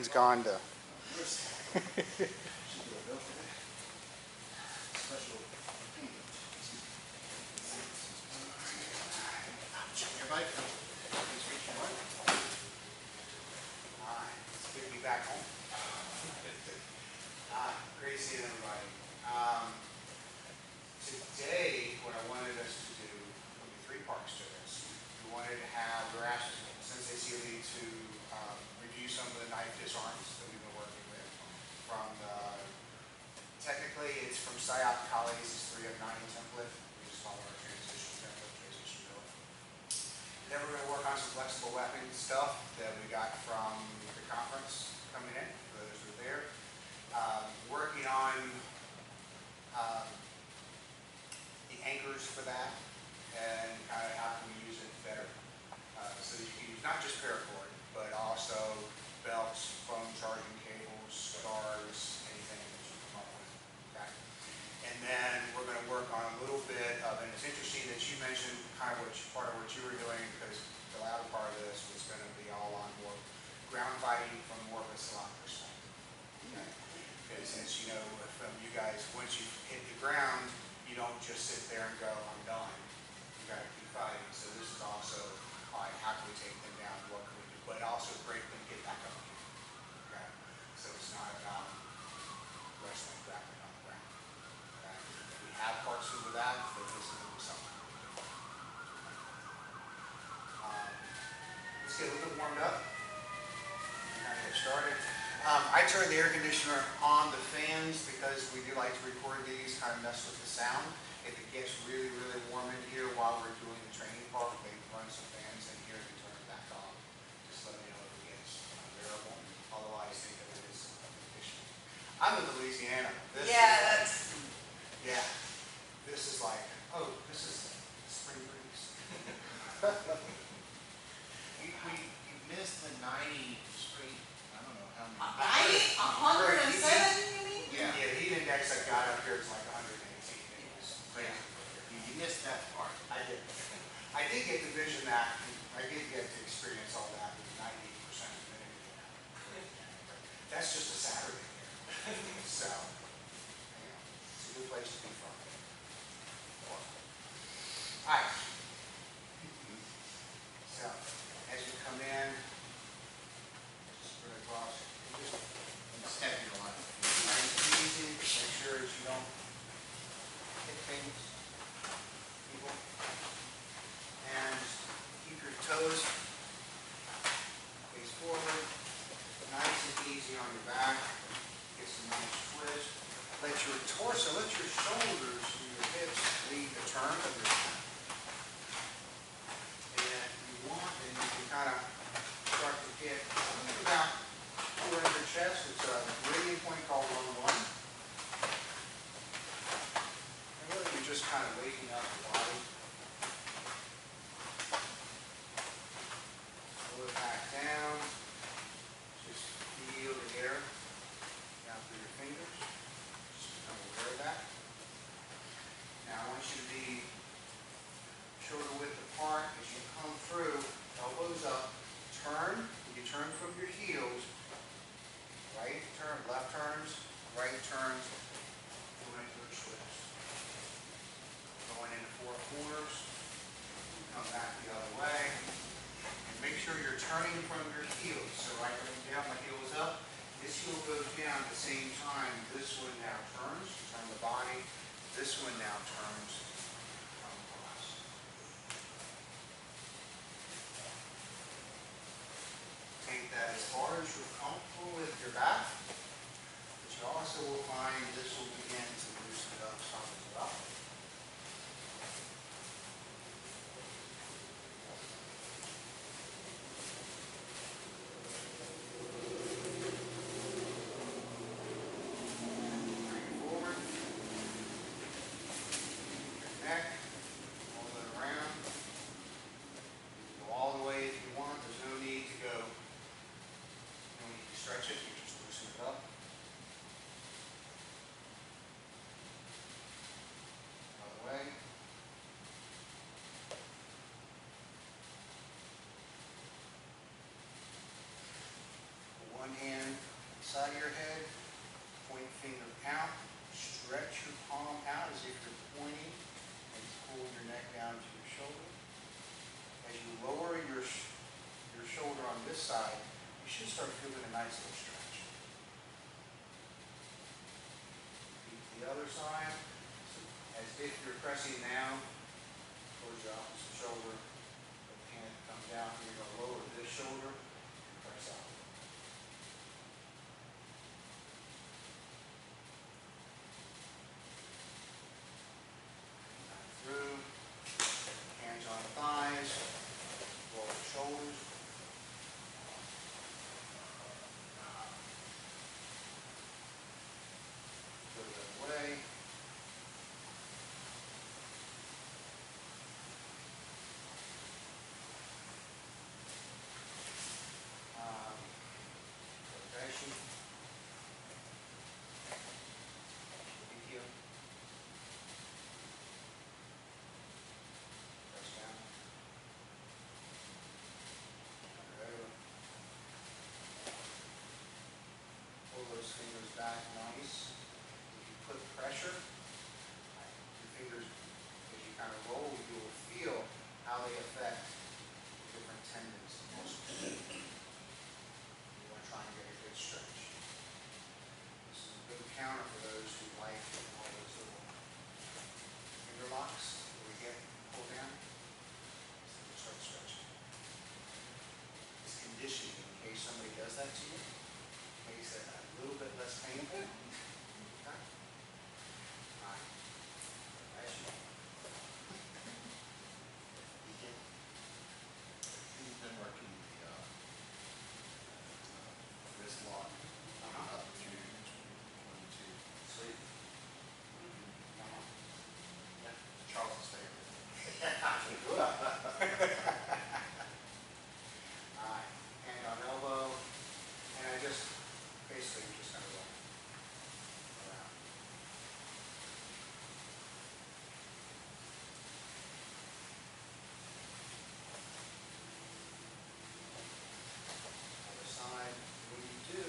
brain's gone to. It's good to be back home. Great seeing everybody. Today, what I wanted us to do, there'll be three parts to this. We wanted to have, we're asking Sensei Sealy to review some of the knife disarms that we've been working with. From the, technically it's from SIOP Collies' 3 of 9 template. We just follow our transition template, transition build. Then we're going to work on some flexible weapon stuff that we got from the conference coming in, for those who are there. Working on the anchors for that and kind of how can we use it better. So that you can use not just paracord, but also belts, phone charging cables, scars, anything that you come up with. Okay? And then we're going to work on a little bit of, and it's interesting that you mentioned kind of part of what you were doing, because the latter part of this was going to be all on more ground fighting from more of a SLOT perspective. Okay? Because as you know from you guys, once you hit the ground, you don't just sit there and go, I'm done. You got to keep fighting. So this is also, all right, how can we take them down? What can we do? But also break them, get back up again. Okay? So it's not about wrestling, grappling on the ground. Okay? We have parts of that, but this is going to be something. Let's get a little bit warmed up. Kind of get started. I turn the air conditioner on the fans because we do like to record these, kind of mess with the sound. If it gets really, really warm in here while we're doing the training part, they run some fans in here and turn it back on. Just let me know if it gets unbearable. Otherwise, think of it as conditioning. I'm in Louisiana. This is like, oh, this is spring breeze. You missed the 90 straight. I don't know how many. 107, you mean? Yeah. Yeah, the heat index I got up here is like 118. It was crazy. You missed that part. I did. I did get to vision that. I did get to experience all that with 98% humidity. That's just a Saturday here. So, you know, it's a good place to be from. All right. So, as you come in, just spread across. Just Step your line. nice and easy. Make sure that you don't hit things, people. And keep your toes face forward. Nice and easy on your back. Get some nice twist. Let your torso, let your shoulders and your hips lead the turn of your back. And if you want, then you can kind of start to get about over your chest. It's a meridian point called 1-1. And really you're just kind of waking up the body. Pull it back down. Just feel the air down through your fingers. Just become aware of that. Now I want you to be shoulder width apart as you come through, elbows up, turn. When you turn from your heels, right turn, left turns, right turns, doing your twists. Going into 4 corners, come back the other way, and make sure you're turning from your heels. So right down, my heel is up. This heel goes down at the same time. This one now turns, turn the body. This one now turns, come across. Take that as far as you're comfortable with your back, but you also will find this will begin to loosen it up some as well. Bring it forward. Your neck, roll it around. Go all the way if you want. There's no need to go. No need to stretch it. You just loosen it up. Other way. One hand Give it a nice little stretch. The other side, as if you're pressing down towards your opposite shoulder. The hand comes out, you're going to lower this shoulder and press out. Back through, hands on thighs, roll the shoulders. Go the other way. Rotation. Big heel. Press down. Turn it over. Pull those fingers back nice. If you put pressure, your fingers, as you kind of roll, you will feel how they affect different tendons and muscles. You want to try and get a good stretch. This is a good counter for those who like all those little finger locks where we get pulled down. So we start stretching. It's conditioning in case somebody does that to you. Makes it a little bit less painful. Okay? All right. As you begin. You've been working the wrist lock up to 22. Sleep. Come on. Yeah. Charles' favorite. Good. All right. Hand on elbow. And I just, basically, you just kind of roll around. Other side. When you do,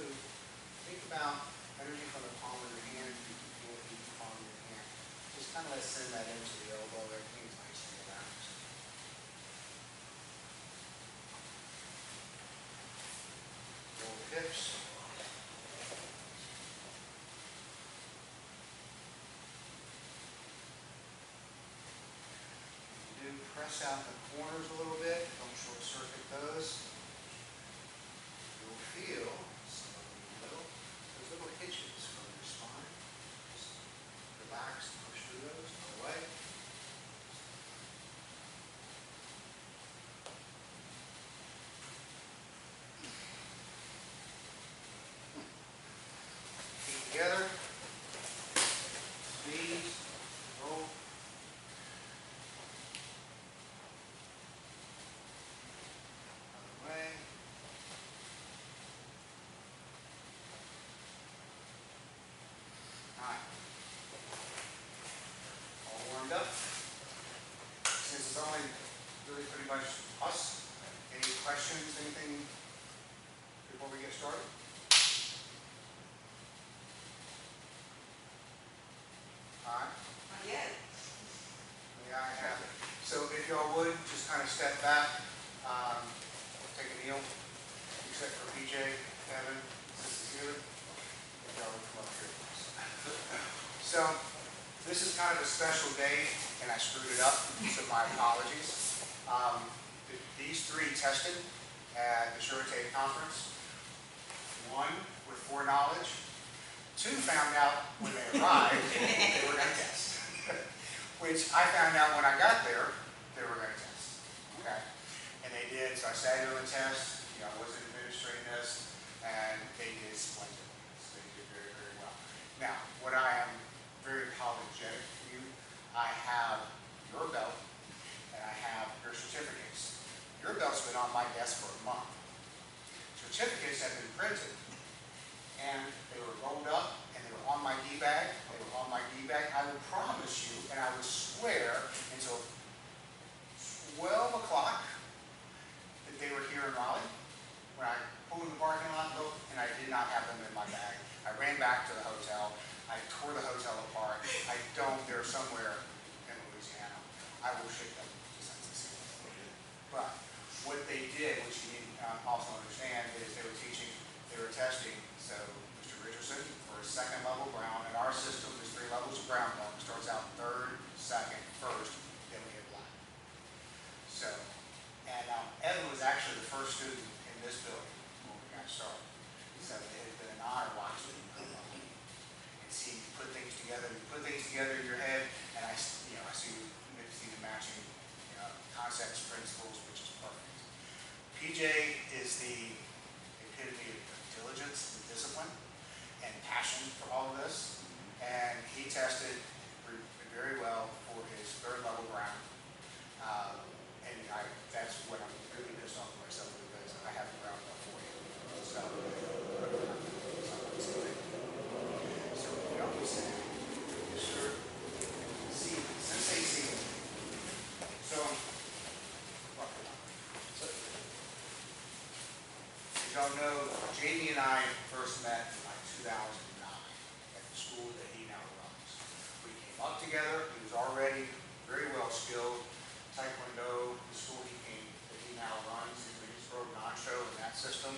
think about energy from the palm of your hand. You can feel it in the palm of your hand. Just kind of let's send that into the elbow. Everything's nice and relaxed. Roll the hips. Do press out the corners a little bit. Don't short circuit those. You'll feel some of those little hitches from your spine. Just relax and push through those. No way. Feet together. Squeeze. Roll. Other way. All right. All warmed up. Since it's only really pretty much us, any questions, anything before we get started? All right. Not yet. Yeah, I have it. So if y'all would, just kind of step back, take a kneel, except for PJ, Kevin, this is here. If y'all would come up here, please. So this is kind of a special day, and I screwed it up, so my apologies. These three tested at the Surete conference. One with foreknowledge. Two found out when they arrived they were going to test. Which I found out when I got there, they were going to test. Okay? And they did, so I sat in on the test, I wasn't administrating this, and they did splendid. So they did very, very well. Now, what I am very apologetic for you, I have your belt, and I have your certificates. Your belt's been on my desk for a month. Certificates have been printed, and they were rolled up, and they were on my D-bag. They were on my D-bag. I will promise you, and I will swear until 12 o'clock that they were here in Raleigh. When I pulled in the parking lot, and I did not have them in my bag. I ran back to the hotel. I tore the hotel apart. They're somewhere in Louisiana. I will ship them to Census. But what they did, which you need to also understand, is they were teaching testing, so Mr. Richardson, for his second level ground, in our system, there's 3 levels of ground belt. It starts out third, second, first, then we hit black. So, and Evan was actually the first student in this building when we got started. So it has been an honor watching him come up and see you put things together. You put things together in your head, and I see the matching, concepts, principles, which is perfect. PJ is the epitome of diligence and discipline and passion for all of this, and he tested very well for his third level ground. And that's what I'm really pissed off with myself because I have the ground up for you. So we always say, sure, see, sensei see. So, as y'all know, Jamie and I first met in like 2009 at the school that he now runs. We came up together. He was already very well skilled. Taekwondo, the school that he now runs, in Greensboro, Nacho, in that system,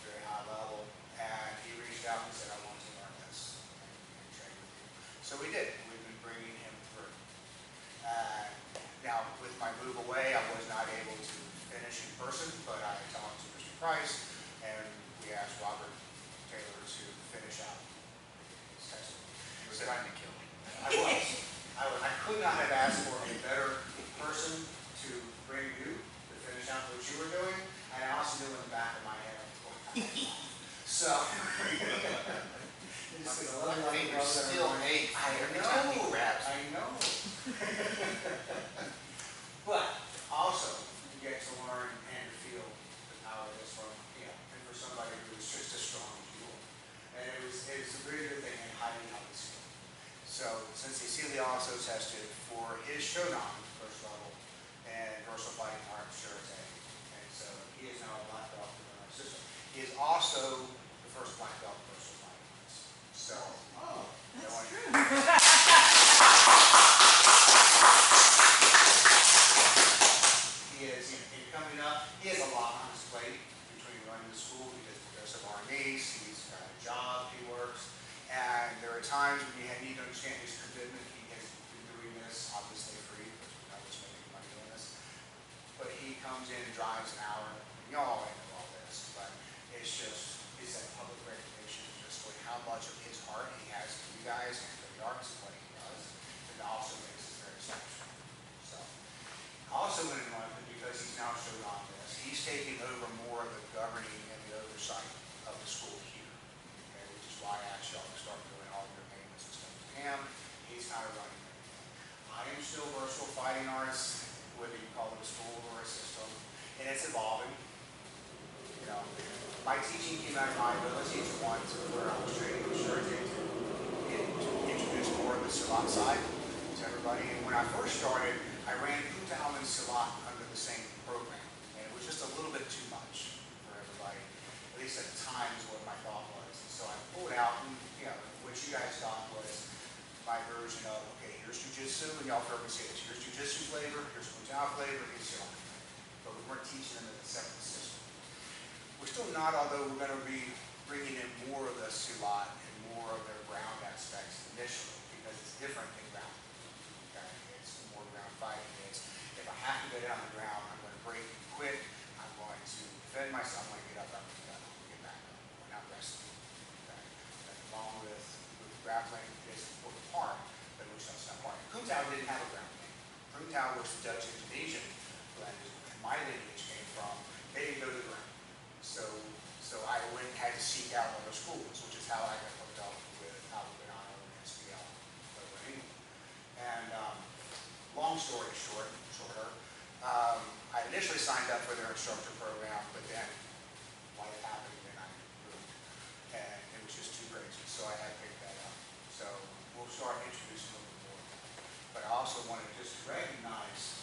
very high level. And he reached out and said, I want to learn this and train with you. So we did. We've been bringing him through. Now, with my move away, I was not able to finish in person, but I talked to Mr. Price, and we asked Robert Taylor to finish out his testing. You were trying to kill me. I could not have asked for a better person to bring you to finish out what you were doing, and I also knew in the back of my head. So, My fingers still ache every time he grabs. I know. But also, you get to learn and feel the power of this from, and for somebody who is just as strong as you are. And it's a very good thing and highly skill. So, since Cecilia also tested for his Shodan first level and versatile fighting arts Surete, and so he is now a black belt in our system. He is also the first black belt in versatile fighting arts. So, That's true. he is coming up. He has a lot on his plate between running the school. He does progressive R&Ds. He's got a job. He works. And there are times when you need to understand his commitment. He has been doing this, obviously free, because we're not just making money doing this. But he comes in and drives an hour. And y'all already know all this, but it's that public recognition, just with how much of his heart he has for you guys and for the arts and what he does. It also makes us very special. So, also in London, because he's now showed on this, he's taking over more of the governing and the oversight of the school here. Okay, which is why I asked y'all to start doing all your payments and stuff to him. He's kind of running everything. I am still versatile fighting arts, whether you call it a school or a system, and it's evolving. My teaching came out of my ability to want to where I was training with Surete to introduce more of the Silat side to everybody. And when I first started, I ran Kutal and Silat under the same program, and it was just a little bit too much for everybody. At least at the time is what my thought was. And so I pulled out, and what you guys thought was my version of, okay, here's Jiu-Jitsu, and y'all heard me say this, here's Jiu-Jitsu flavor, here's Kutal flavor, here's Silat. But we weren't teaching them in a separate system. We're still not, although we're going to be bringing in more of the Silat and more of their ground aspects initially, because it's different than ground. Okay? It's more ground fighting. It's, if I have to get down on the ground, I'm going to break and quit. I'm going to defend myself. I'm going to get up, I'm going to get back up. We're not wrestling. Okay? And along with grappling is an important part, but which that's not part. Kuntao didn't have a ground game. Kuntao was the Dutch Indonesian blend, where my lineage came from. They didn't go to the ground. So I went and had to seek out other schools, which is how I got hooked up with Alabama and SBL over in England. And long story shorter, I initially signed up for their instructor program, but then life happened and I moved. And it was just too crazy, so I had to pick that up. So we'll start introducing a little bit more. But I also want to just recognize,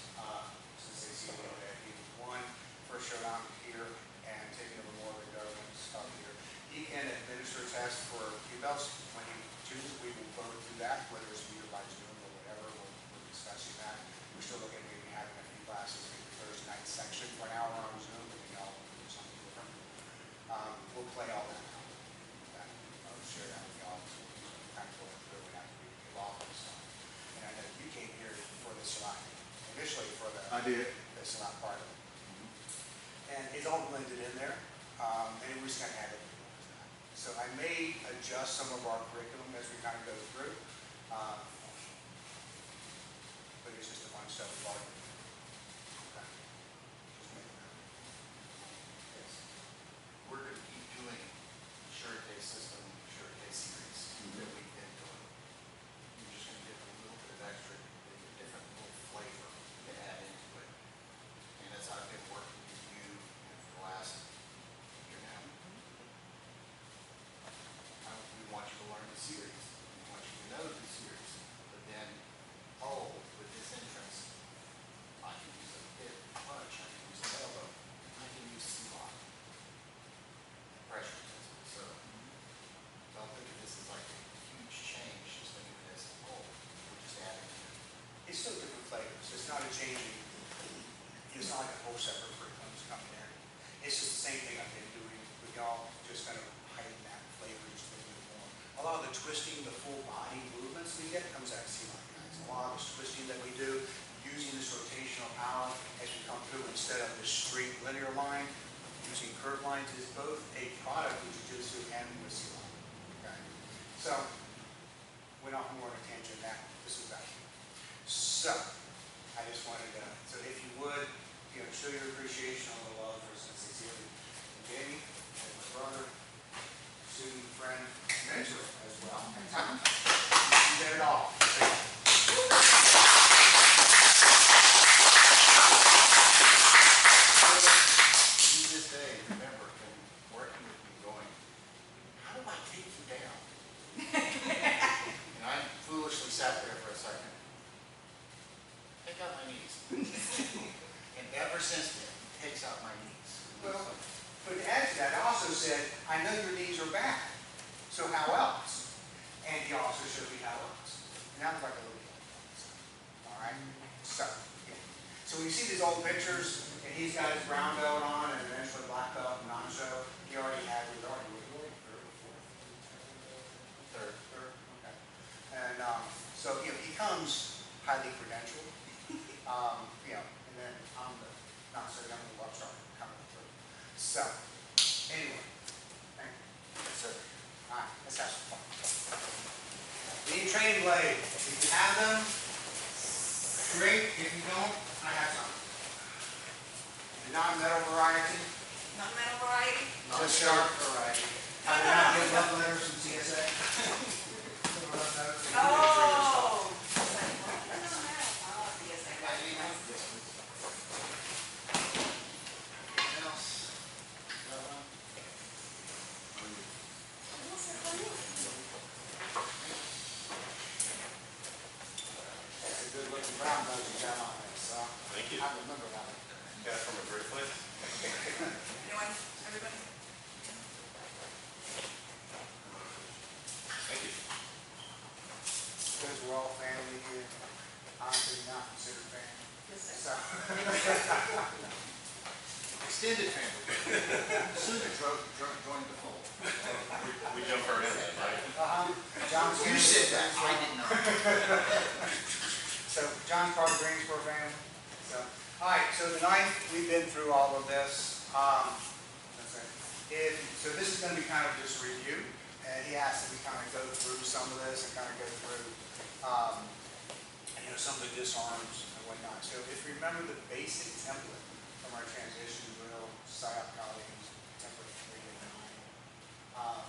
since they see that he won first showdown here, and taking over more of the government stuff here. He can administer tests for Q belts when he chooses. We will go through that, whether it's meter by Zoom or whatever. We're discussing that. We're still looking at maybe having a few classes in the Thursday night section for an hour on Zoom, but we all do something different. We'll play all that out. So I may adjust some of our curriculum as we kind of go through. But it's just a bunch of stuff we've already done. Okay. Just make it happen. Yes. We're going to keep doing sure case system, sure case series that we've been doing. You're just going to get a little bit of extra, a different little flavor to add into it. And as I've been working with you for the last year now, we want you to learn the series. We want you to know the series. But then, oh, with this entrance, I can use a bit punch, I can use an elbow, I can use C-lock, pressure test. So don't think of this as like a huge change, just think of it as, oh, we're just adding to it. It's still different flavors. It's not a changing. It's not like a whole separate curriculum that's coming in. It's just the same thing I've been doing with y'all, just kind of heighten that flavor just a little bit more. A lot of the twisting, the full body movements we get comes out of C-line guys. A lot of the twisting that we do, using this rotational power as we come through instead of this straight linear line, using curved lines is both a product of jiu-jitsu and with C-line. Okay? So, we're not more on a tangent now. This is that. So, I just wanted to, so if you would, show your appreciation on the love for Cecilia and Jamie, and my brother, student, friend, mentor as well. You did it all. To this day, remember, been working with me going, how do I take you down? And I foolishly sat there for a second. Take out my knees. And ever since then, he takes out my knees. Well, but to add to that, I also said, I know your knees are bad, so how else? And he also showed me how else. And that was like a little bit. All right? So, yeah. So when you see these old pictures, and he's got his brown belt on and eventually black belt and non-show, he already had his already third or fourth? Third, okay. And so, he comes highly credentialed. And then I'm the not so young rock star coming through. So, anyway, thank you. Yes, sir. All right, let's have some fun. We need training blades. If you have them, great. If you don't, I have some. The non-metal variety. Non-metal variety? Just sharp variety. I did not get love letters from CSA. Oh! Thank you. I remember that. Got it from a great place. Anyone? Everybody? Thank you. Because we're all family here, I'm not considered family. Yes, sir. So, Extended family. Soon to join the fold. We jump right in then, right? John's You said that, I did not. So John's part of the Greensboro family. So, all right. So tonight we've been through all of this. So this is going to be kind of just a review, and he asked that we kind of go through some of this and kind of go through, some of the disarms and whatnot. So if you remember the basic template from our transition drill, PSYOP colleagues, template 3 and 9.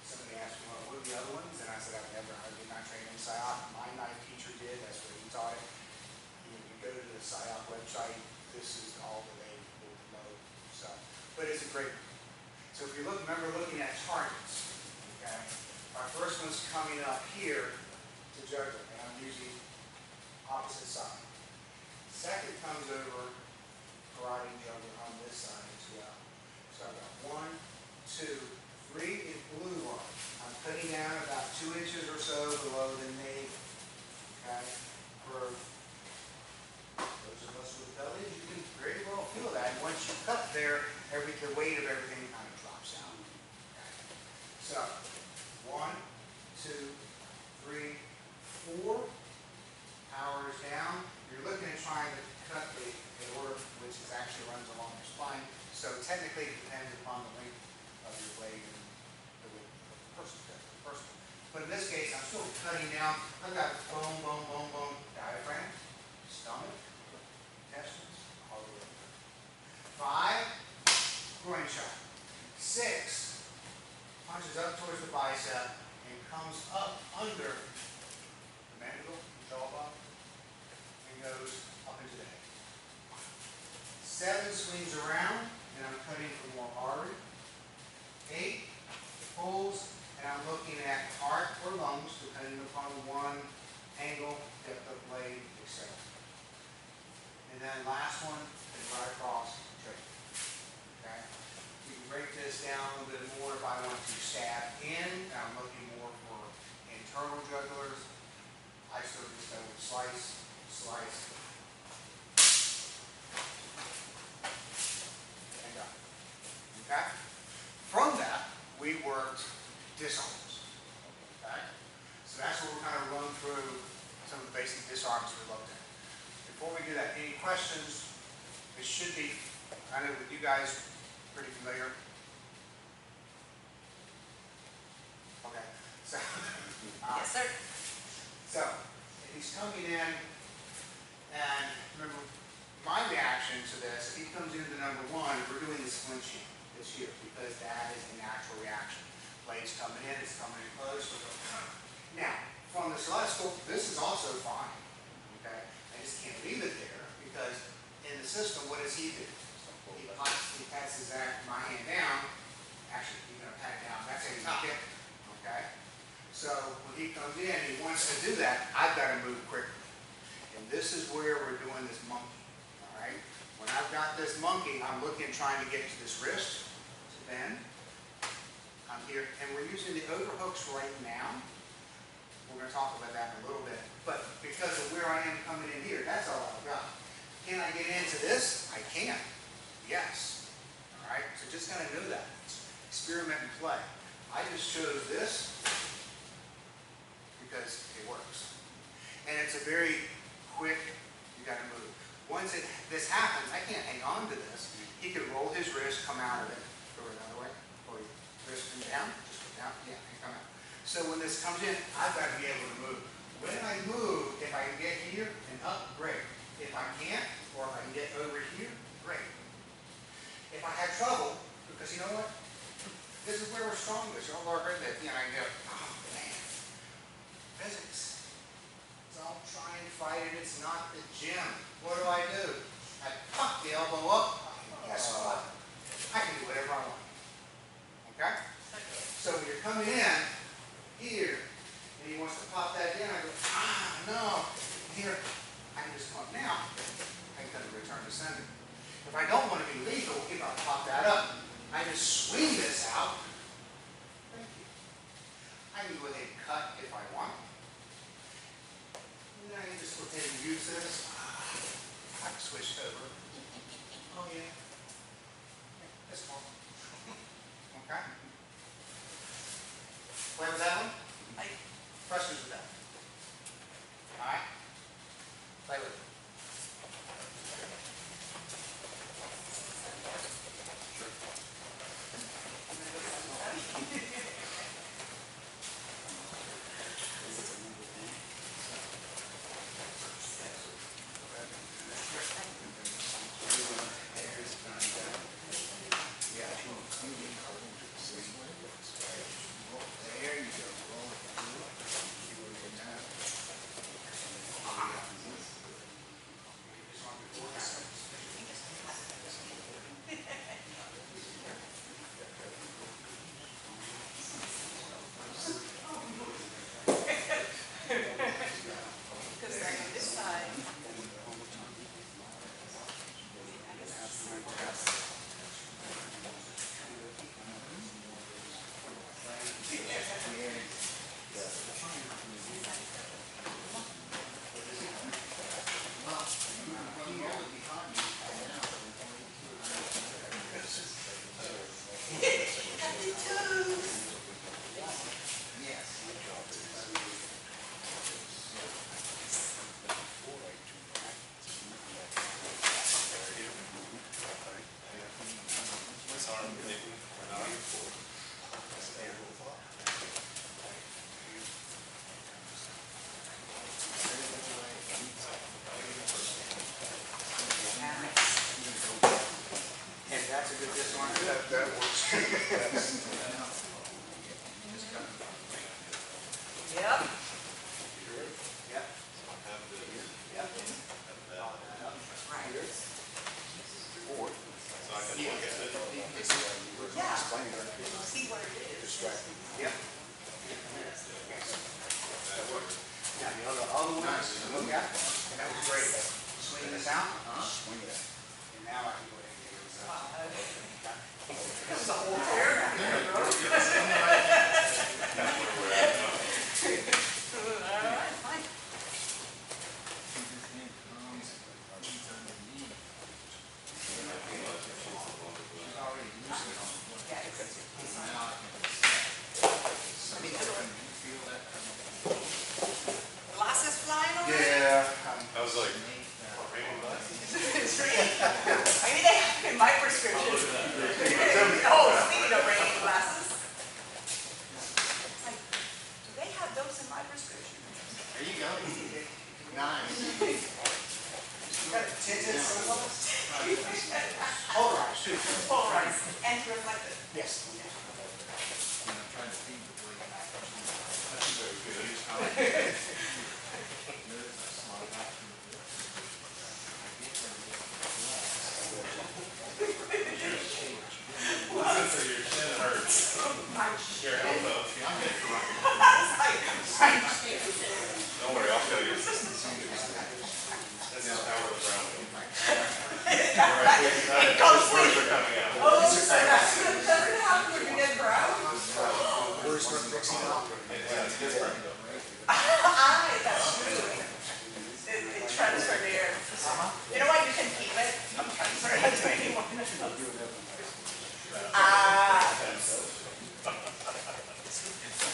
Somebody asked me, well, what are the other ones? And I said, I did not train in PSYOP. My knife teacher did. That's where he taught it. You go to the PSYOP website. This is all that they will promote. So, but it's a great. So if you remember looking at targets, okay, our first one's coming up here to juggler, and I'm using opposite side. Second comes over karate juggler on this side as well. So I've got 1, 2, 3 is blue line. I'm putting down about 2 inches or so below the navel. Okay? For those of us with bellies, you can very well feel that. And once you cut there, the weight of everything kind of drops out. Okay? So, 1, 2, 3, 4. Power is down. You're looking at trying to cut the order which actually runs along your spine. So technically it depends upon the length of your blade and the width cutting down. I've got bone, diaphragm, stomach, intestines, all the way through. 5, groin shot. 6, punches up towards the bicep and comes up under the mandible, the jawbone, and goes up into the head. 7 swings around, and I'm cutting for more artery. 8 pulls, and I'm looking at heart or lungs, depending upon one angle, depth of blade, etc. And then last one is right across straight. Okay? You can break this down a little bit more if I want to stab in. I'm looking more for internal jugulars. I still just go with slice, slice, and done. Okay? From that, we worked disarms. Okay? So that's where we're kind of run through some of the basic disarms we looked at. Before we do that, any questions? It should be, I know with you guys, pretty familiar. Okay. So, Yes, sir. so he's coming in, and remember, my reaction to this, if he comes into number 1, we're doing this flinching this here, because that is a natural reaction. Blade's coming in, it's coming in close. We go, now, from the celestial, this is also fine. Okay? I just can't leave it there, because in the system, what does he do? He passes my hand down. Actually, he's going to pat it down. That's how he's not getting it. Okay? So when he comes in, he wants to do that. I've got to move quickly. And this is where we're doing this monkey. All right? When I've got this monkey, I'm looking, trying to get to this wrist to bend. I'm here, and we're using the overhooks right now. We're going to talk about that in a little bit. But because of where I am coming in here, that's all I've got. Can I get into this? I can. Yes. All right? So just kind of know that. Experiment and play. I just chose this because it works. And it's a very quick, you got to move. Once this happens, I can't hang on to this. He could roll his wrist, come out of it, go another way, or wrist and down, just go down, yeah, and come out. So when this comes in, I've got to be able to move. When I move, if I can get here and up, great. If I can't, or if I can get over here, great. If I have trouble, because you know what? This is where we're strongest. Y'all are heard that, I go, oh man, physics. So I'm trying to fight it. It's not the gym. What do? I pop the elbow up. Guess what? I can do whatever I want. Okay? So when you're coming in here, and he wants to pop that down, I go, no. Here, I can just come up now. I can return to sender. If I don't want to be lethal, if I pop that up, I just swing this out. Thank you. I can go ahead and cut if I want. And then I can just go ahead and use this. I've switched over. Oh yeah. That's fine. Okay. Play with that one? Questions with that? All right. Play with it. Listen for your chin hurts. Your elbow. Don't worry, I'll show you. This is power of grounding. All right, please, those words are coming out. Oh, so that's what doesn't happen when you get brown? Words start mixing up. It's different. Aye, that's true. It transferred there. You know what, you can keep it. I'm transferring it to anyone else. Ah.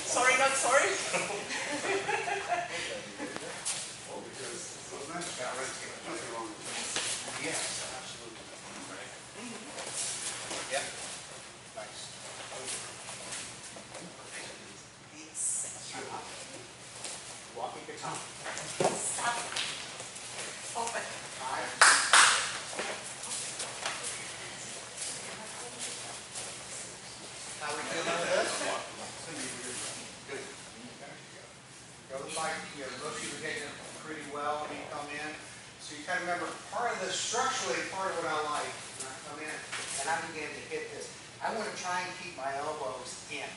Sorry, not sorry. Yes, absolutely. Yep. Nice. Walking guitar. Stop. Open. How we feeling with this? Good. It looks like most of you are getting it pretty well when you come in. So you kind of remember part of the structurally, part of what I like when I come in and I begin to hit this. I want to try and keep my elbows in.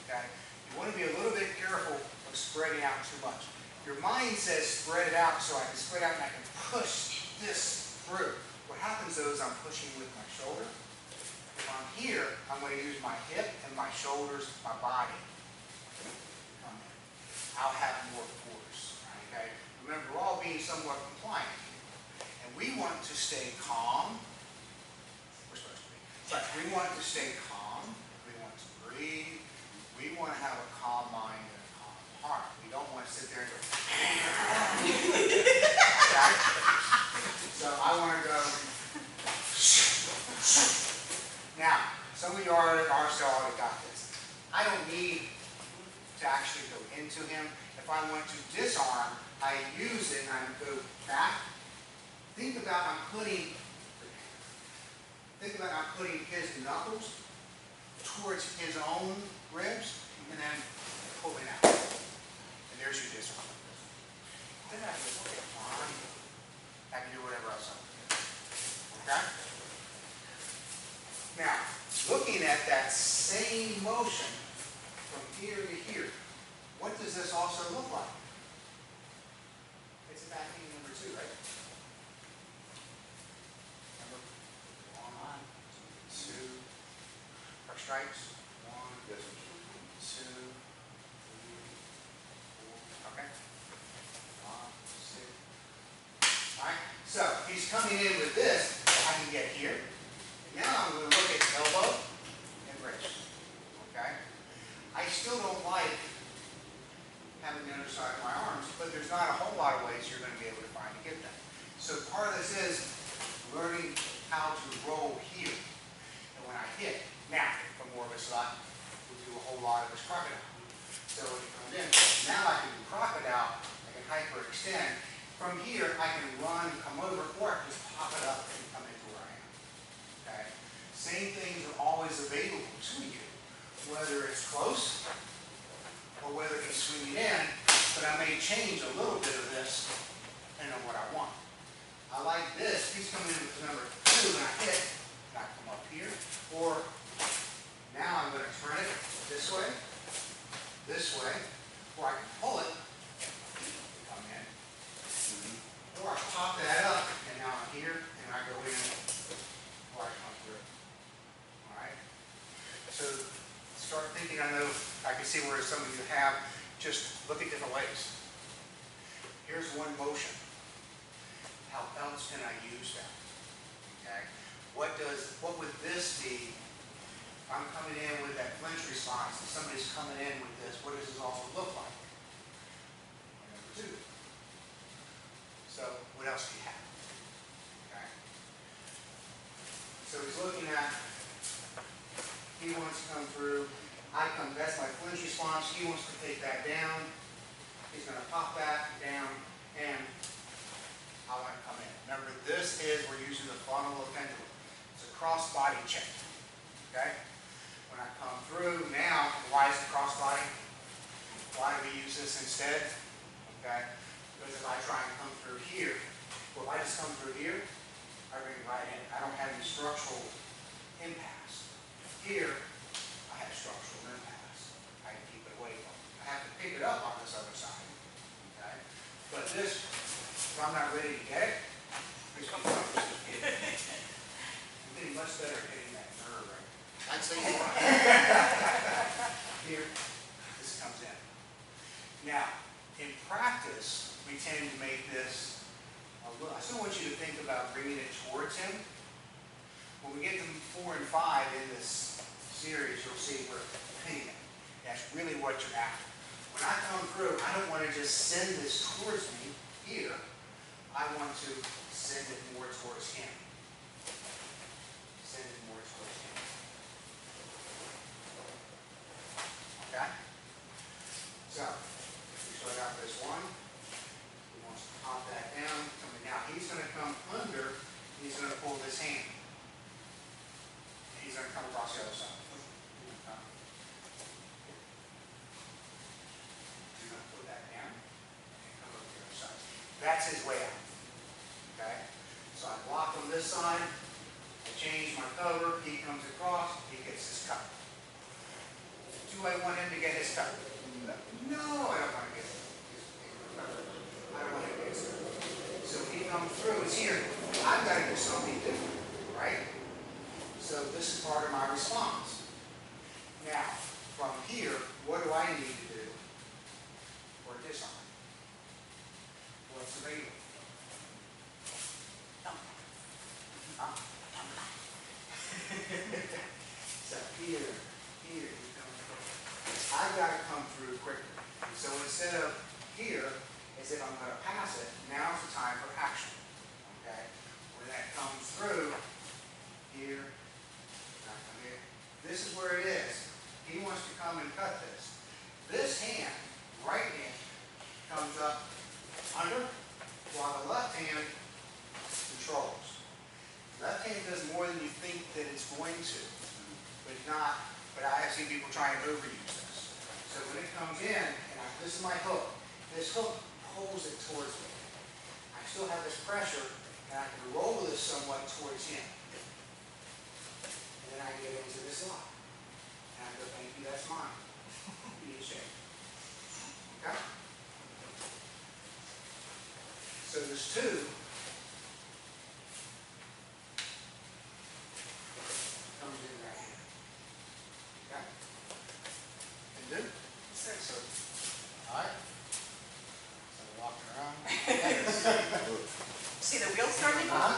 Okay? You want to be a little bit careful of spreading out too much. Your mind says spread it out so I can spread out and I can push this through. What happens though is I'm pushing with my shoulder. If I'm here, I'm going to use my hip and my shoulders, my body. I'll have more force. Okay? Remember, we're all being somewhat compliant. And we want to stay calm. We're supposed to be. But we want to stay calm. We want to breathe. We want to have a calm mind and a calm heart. We don't want to sit there and go, okay? So I want to go. Now, some of you already got this. I don't need to actually go into him. If I want to disarm, I use it and I go back. Think about I'm putting his knuckles towards his own ribs and then pulling out. And there's your disarm. Then I can look at on. I can do whatever else I want. Okay? Now, looking at that same motion from here to here, what does this also look like? It's a backing number 2, right? Remember? 1, 2, our strikes. 1, 2, 3, 4. Okay. 5, 6. All right. So he's coming in with this. I can get here. Now I'm going to look at elbow and wrist. Okay? I still don't like having the underside of my arms, but there's not a whole lot of ways you're going to be able to find to get them. So part of this is learning how to roll here. And when I hit, now, for more of a slot, we'll do a whole lot of this crocodile. So when it comes in, now I can do crocodile, I can hyperextend. From here, I can run, come over, or I can just pop it up and come into where I am. Okay? Same things are always available to you, whether it's close or whether he's swinging in, but I may change a little bit of this depending on what I want. I like this. He's coming in with the number 2 and I hit, and I come up here, or now I'm going to turn it this way, or I can pull it, come in, or I pop that up, and now I'm here, and I go in, or I come through. All right? So start thinking. I know I can see where some of you have. Just look at different ways. Here's one motion. How else can I use that? Okay? What would this be? If I'm coming in with that flinch response, and somebody's coming in with this, what does this also look like? Number 2. So what else do you have? Okay? So he's looking at, he wants to come through, I come, that's my flinch response, he wants to take that down, he's going to pop that down, and I want to come in. Remember, this is, we're using the funnel of pendulum. It's a cross body check. Okay? When I come through, now, why is it cross body? Why do we use this this instead, okay? Because if I try and come through here, well, if I just come through here, I bring it right in. I don't have any structural impasse. Here, I have structural impasse. I keep it away from it. I have to pick it up on this other side, okay? But this, if I'm not ready to get it, this becomes, I'm getting much better at hitting that nerve right there. I'd say you are. Here, this comes in. Now, in practice, we tend to make this a little, I still want you to think about bringing it towards him. When we get to 4 and 5 in this series, you'll see we're hitting it. That's really what you're after. When I come through, I don't want to just send this towards me here. I want to send it more towards him. Send it more towards him. Okay? So, we start out this one. He wants to pop that down. Now, he's going to come under, and he's going to pull this hand. And he's going to come across the other side. He's going to put that down and come over the other side. That's his way out. Okay? So I block on this side. I change my cover. He comes across. He gets his cover. Do I want him to get his cover? No, I don't want to get his cover. I don't want him to get his cover. So he comes through. It's here. I've got to do something different, right? So this is part of my response. Now, from here, what do I need to do for disarm? What's available? Huh? So here, you come through. I've got to come through quickly. So instead of here, as if I'm going to pass it, now's the time for action. Okay? When that comes through, here, not come here. This is where it is. He wants to come and cut this. This hand, right hand, comes up under, while the left hand controls. Left hand does more than you think that it's going to, but I have seen people try and overuse this. So when it comes in, and this is my hook, this hook pulls it towards me. I still have this pressure, and I can roll this somewhat towards him. And then I get into this lock. And I go, thank you, that's mine. Be a shame. Okay? So there's two. Comes in right here. Okay? And do? So, all right. So walking around. See the wheels starting off?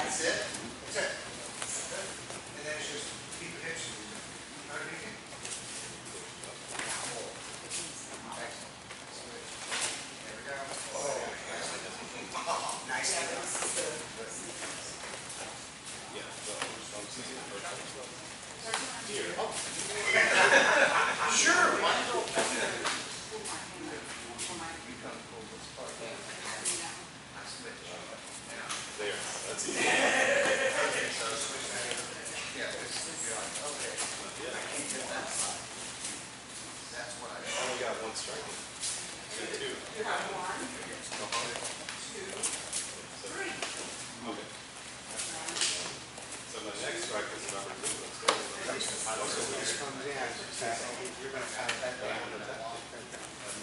That's it. And then it's just keep the hips Sure. There, that's easy. Okay, so switch that. Yeah, okay. I can't get that side. That's what I. I only got one strike. And two. You have 1, 2, 3. Okay. So the next strike is number 2. Let's go. So this comes in, you're gonna pat that down to that.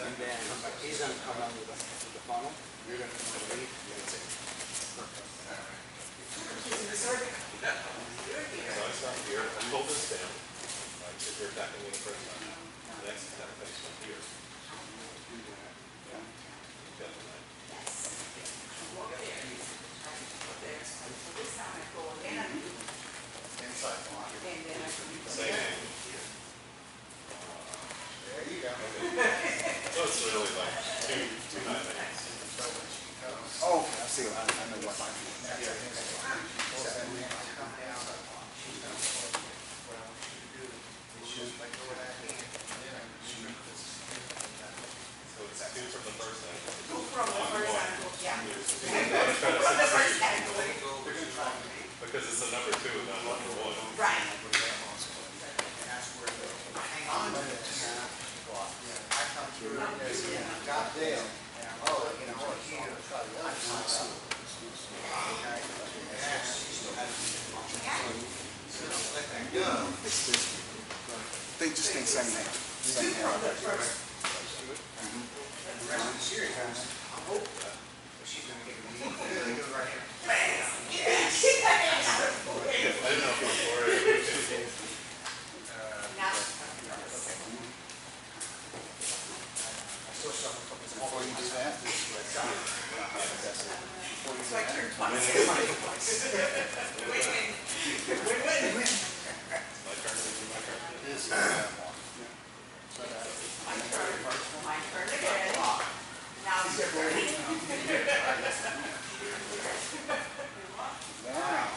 And then he's gonna come out with the funnel, you're gonna come underneath, that's it. So I stop here, I pull this down. Like if you're attacking me the first time. The next attack takes from here. Got the knife. Inside block. Same angle. There you go. So it's really like two knife angles. So when she comes. Oh, I see, I know what. Come down. She's gonna pull. What I want you to do is just let go of that hand. So it's 2 from the first angle. From the first angle, yeah. I'm trying to From the first angle. because it's a number 2, not number 1. Right. And that's where the, hang on to this. I come through and there's, got Dale, and I'm, you know, here. Okay. Let that go. They just think same hand. Same hand. The rest of the series, I hope she's gonna get me. There it goes right here. Bam! Yes! Keep that hand out of the way. I didn't know if it was 4 or 2. Now, Still suffer from this. Before you do that, it's like you're 20. Win-win. My turn to do my turn. this is that one. My turn again. Now it's your turn. Wow.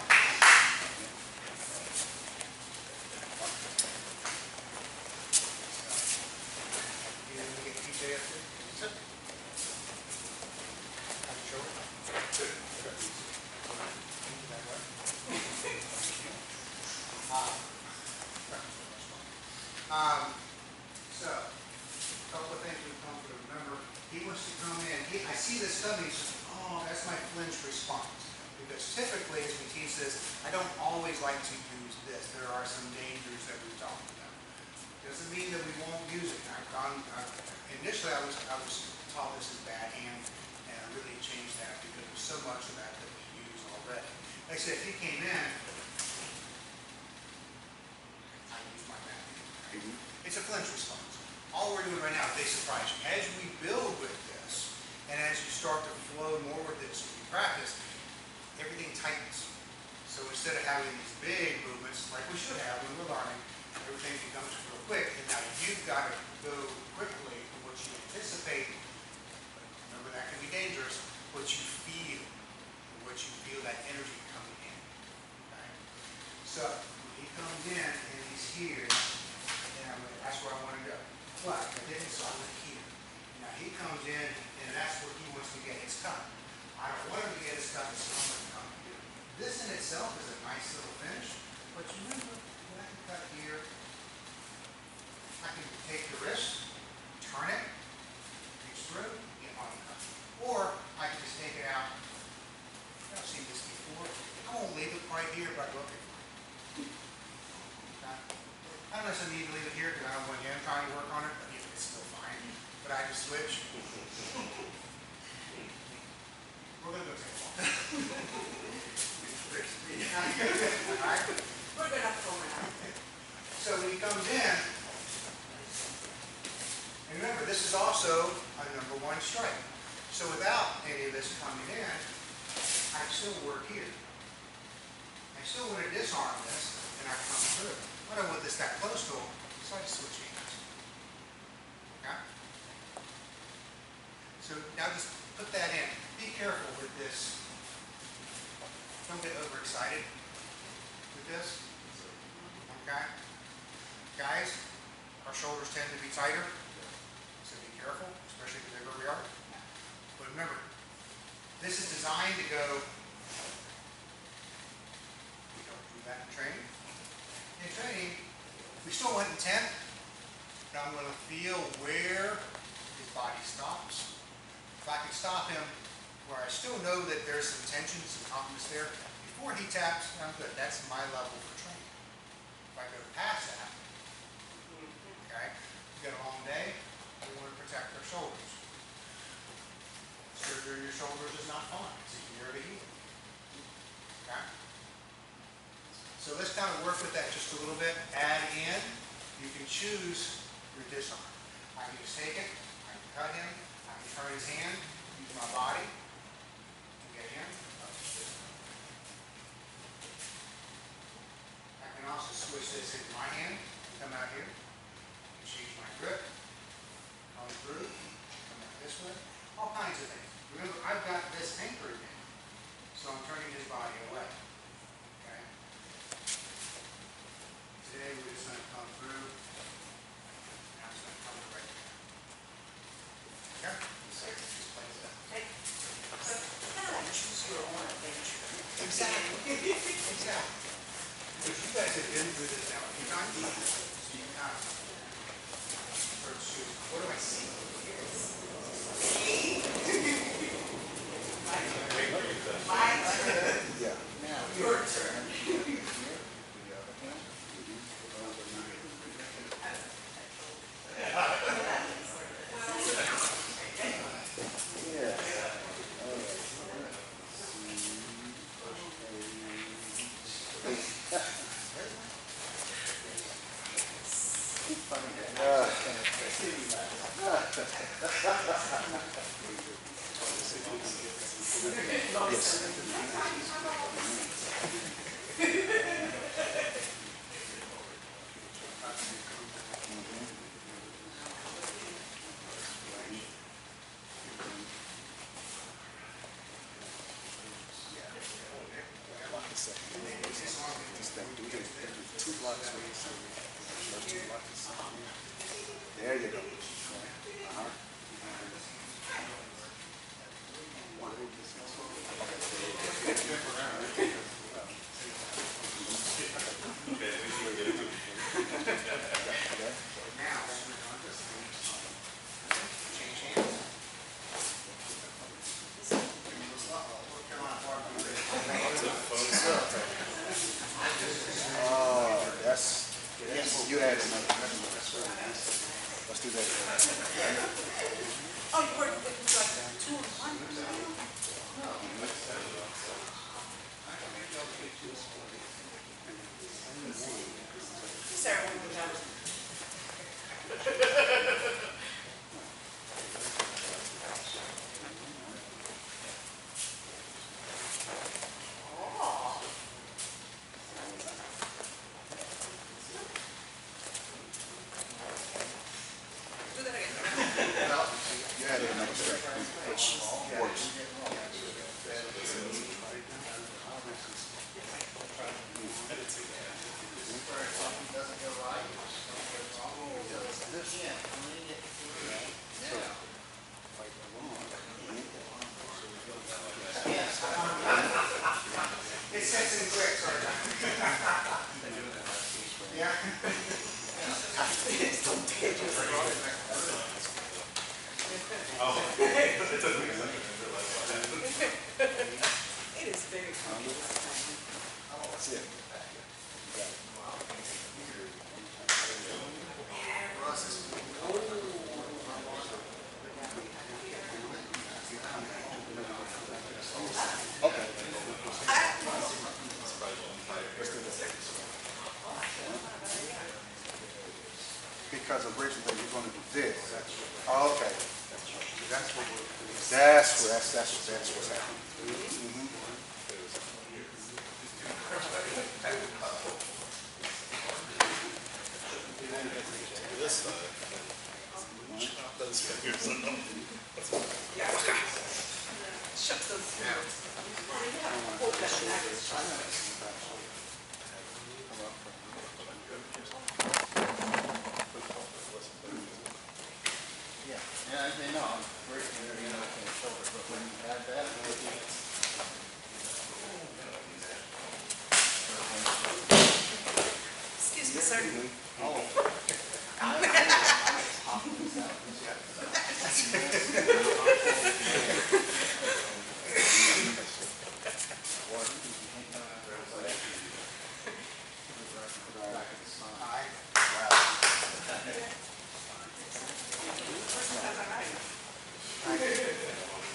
You didn't get PJ up there? Have you showed it? So, a couple of things we've come to remember. He wants to come in, I see this stuff, and he's just, oh, that's my flinch response. Because typically, as we teach this, I don't always like to use this. There are some dangers that we've talked about. Doesn't mean that we won't use it. Initially, I was taught this as bad hand, and I really changed that because there's so much of that that we use already. Like I said, if he came in, I used my bad hand. It's a flinch response. All we're doing right now is they surprise you. As we build with this, and as you start to flow more with this and you practice, everything tightens. So instead of having these big movements, like we should have when we're learning, everything becomes real quick. And now you've got to go quickly to what you anticipate. Remember, that can be dangerous. What you feel that energy coming in. Okay? So when he comes in and he's here, that's where I want to go. But I didn't, so I went here. Now he comes in, and that's where he wants to get his cut. I don't want him to get his cut, so I'm going to come here. This in itself is a nice little finish, but you remember, when I can cut here, I can take the wrist, turn it, reach through, get my cut. Or I can just take it out. I've seen this before. I won't leave it right here, but look at it. I don't necessarily need to leave it here because I don't want him trying to work on it, but it's still fine. But I just switch. We're going to go take a walk. All right? We're good enough for now. So when he comes in, and remember, this is also a number 1 strike. So without any of this coming in, I still work here. I still want to disarm this, and I come through. I don't want this that close to him, so I just switch hands. Okay? So now just put that in. Be careful with this. Don't get overexcited with this. Okay? Guys, our shoulders tend to be tighter, so be careful, especially the bigger we are. But remember, this is designed to go, we don't do that in training. In training, we still went in 10, but I'm going to feel where his body stops. If I can stop him where I still know that there's some tension, some toughness there, before he taps, I'm good. That's my level for training. If I go past that, okay, you got a long day, we want to protect our shoulders. Surgery on your shoulders is not fun. It's a year to heal. Okay? So let's kind of work with that just a little bit. Add in. You can choose your disarm. I can just take it. I can cut him. I can turn his hand. Use my body to get in. I can also switch this into my hand. Come out here. Change my grip. Come through. Come out this way. All kinds of things. Remember, I've got this anchored in, so I'm turning his body away. Okay? Today we're just going to come through, and I'm just going to come right there. Okay? Just play it out. Okay. So, kind of choose your own adventure. Exactly. Exactly. Because you guys have been through this now a few times, so you kind of start to choose. What do I see? My turn. Yeah. Your turn. Two blocks. There you go. You had it. Let's do that. Oh, you work with like 2 in 1? Sarah, when we're done. Do that again. Well, you had another step, which works. It sets in quick, sorry. Yeah. It's contagious. It is very contagious. That's it. Okay. Because originally you're going to do this. Oh, okay. That's what that's what's happening. Mm-hmm. This side. Chop those fingers in them. Shut those doors. Hold that back. good.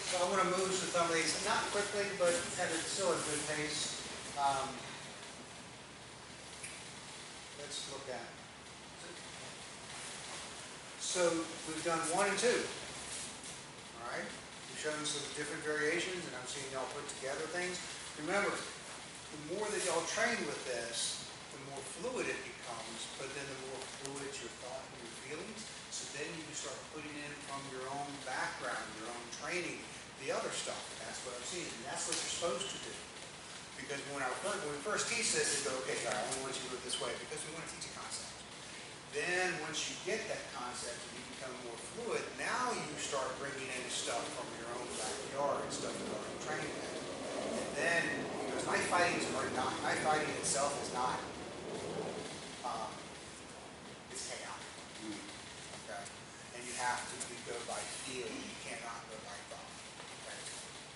So I'm going to move to some of these, not quickly, but at a still a good pace. Let's look at. So we've done 1 and 2. All right. We've shown some different variations, and I've seen y'all put together things. Remember, the more that y'all train with this, the more fluid it becomes, but then the more fluid your thought and your feelings. So then you start putting in from your own background, your own training, the other stuff. That's what I've seen, and that's what you're supposed to do. Because when we first teach this, they go, okay, I only want you to do it this way because we want to teach a concept. Then once you get that concept and you become more fluid, now you start bringing in stuff from your own backyard and stuff that you're already trained in. And then, because knife fighting itself is not, it's chaotic. Okay? And you have to go by feel. You cannot go by thought. Okay?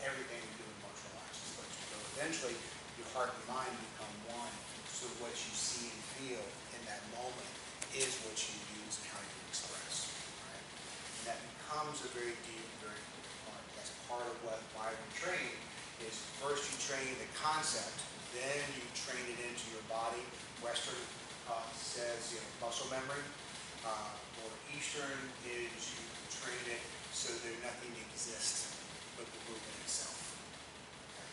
Everything you do in martial arts is what you do. Eventually, your heart and mind become one. So what you see and feel in that moment is what you use and how you express. Right? And that becomes a very deep, very important part. That's part of why we train is first you train the concept, then you train it into your body. Western says muscle memory, or Eastern is you train it so that nothing exists but the movement itself. Okay?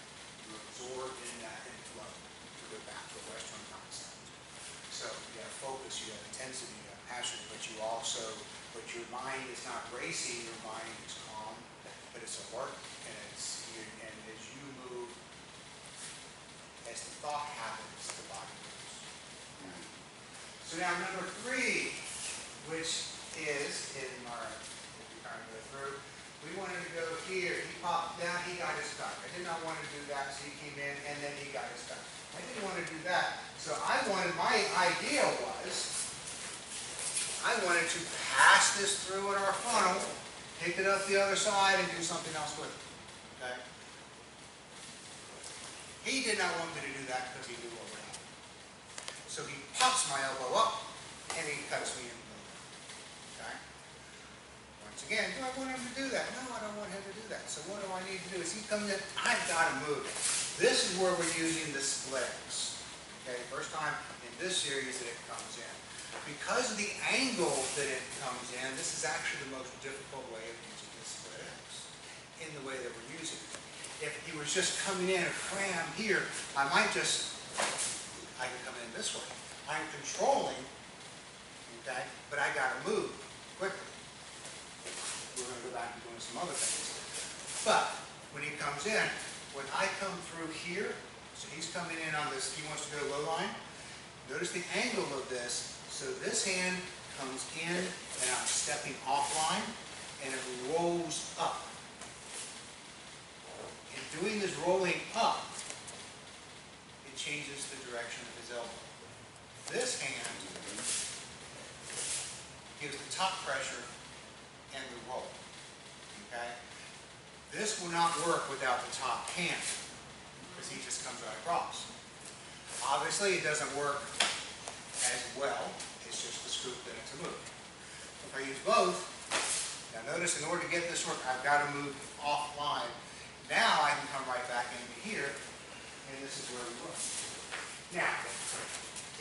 You absorb in that and flow to go back to a Western concept. So you have focus, you have intensity, you have passion, but your mind is not racing, your mind is calm, but it's alert, and as you move, as the thought happens, the body moves. Okay. So now number 3, which is in our, if we kind of go through, we wanted to go here, he popped down, he got his stuck. I did not want to do that, so he came in, and then he got his stuck. I didn't want to do that. So my idea was, I wanted to pass this through in our funnel, pick it up the other side, and do something else with it. Okay? He did not want me to do that because he knew what would happen. So he pops my elbow up, and he cuts me in the middle. Okay? Once again, do I want him to do that? No, I don't want him to do that. So what do I need to do? As he comes in, I've got to move it. This is where we're using the splits. Okay, first time in this series that it comes in. Because of the angle that it comes in, this is actually the most difficult way of using the split X in the way that we're using it. If he was just coming in and cram here, I can come in this way. I'm controlling, okay, but I got to move quickly. We're going to go back and doing some other things. But when he comes in, when I come through here, so he's coming in on this, he wants to go low line. Notice the angle of this. So this hand comes in, and I'm stepping offline, and it rolls up. In doing this rolling up, it changes the direction of his elbow. This hand gives the top pressure and the roll. Okay? This will not work without the top hand, because he just comes right across. Obviously, it doesn't work as well. It's just the scoop that it's a move. If I use both, now notice in order to get this work, I've got to move offline. Now I can come right back into here, and this is where we work. Now,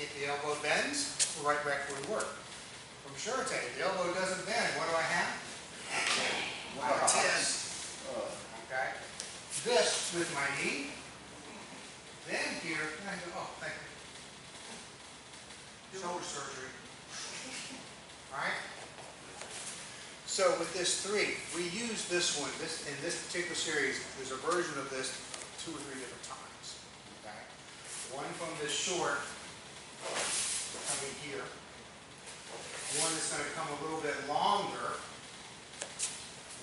if the elbow bends, we're right back where we were. From Shurite, if the elbow doesn't bend, what do I have? 1 or 10. Okay? This with my knee. Then here, I go, oh, thank you. Shoulder surgery. Alright? So with this 3, we use this one. In this particular series, there's a version of this 2 or 3 different times. Okay? One from this short, coming here. One that's going to come a little bit longer.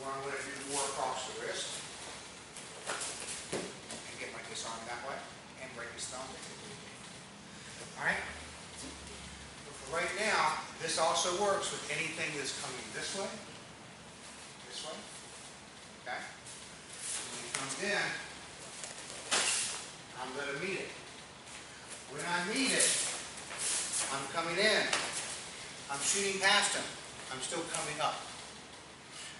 One I'm going to do more across the wrist. And get my disarm that way. And break his thumb. Alright? For this also works with anything that's coming this way, okay? When it comes in, I'm going to meet it. When I meet it, I'm coming in. I'm shooting past him. I'm still coming up.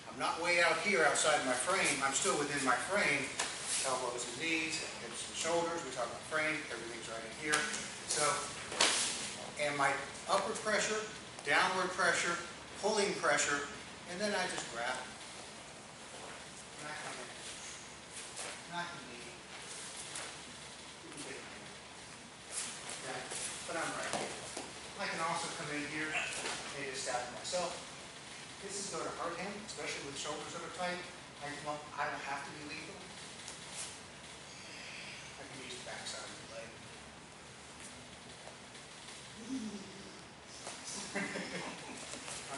I'm not way out here outside my frame. I'm still within my frame. Elbows and knees, hips and shoulders. We talk about frame. Everything's right in here. So, and my upward pressure, downward pressure, pulling pressure, and then I just grab. And I come in. And I can leave. Okay? But I'm right here. I can also come in here and just stab myself. This is going to hurt him, especially with shoulders that are tight. I don't have to be lethal. I can use the backside of the leg.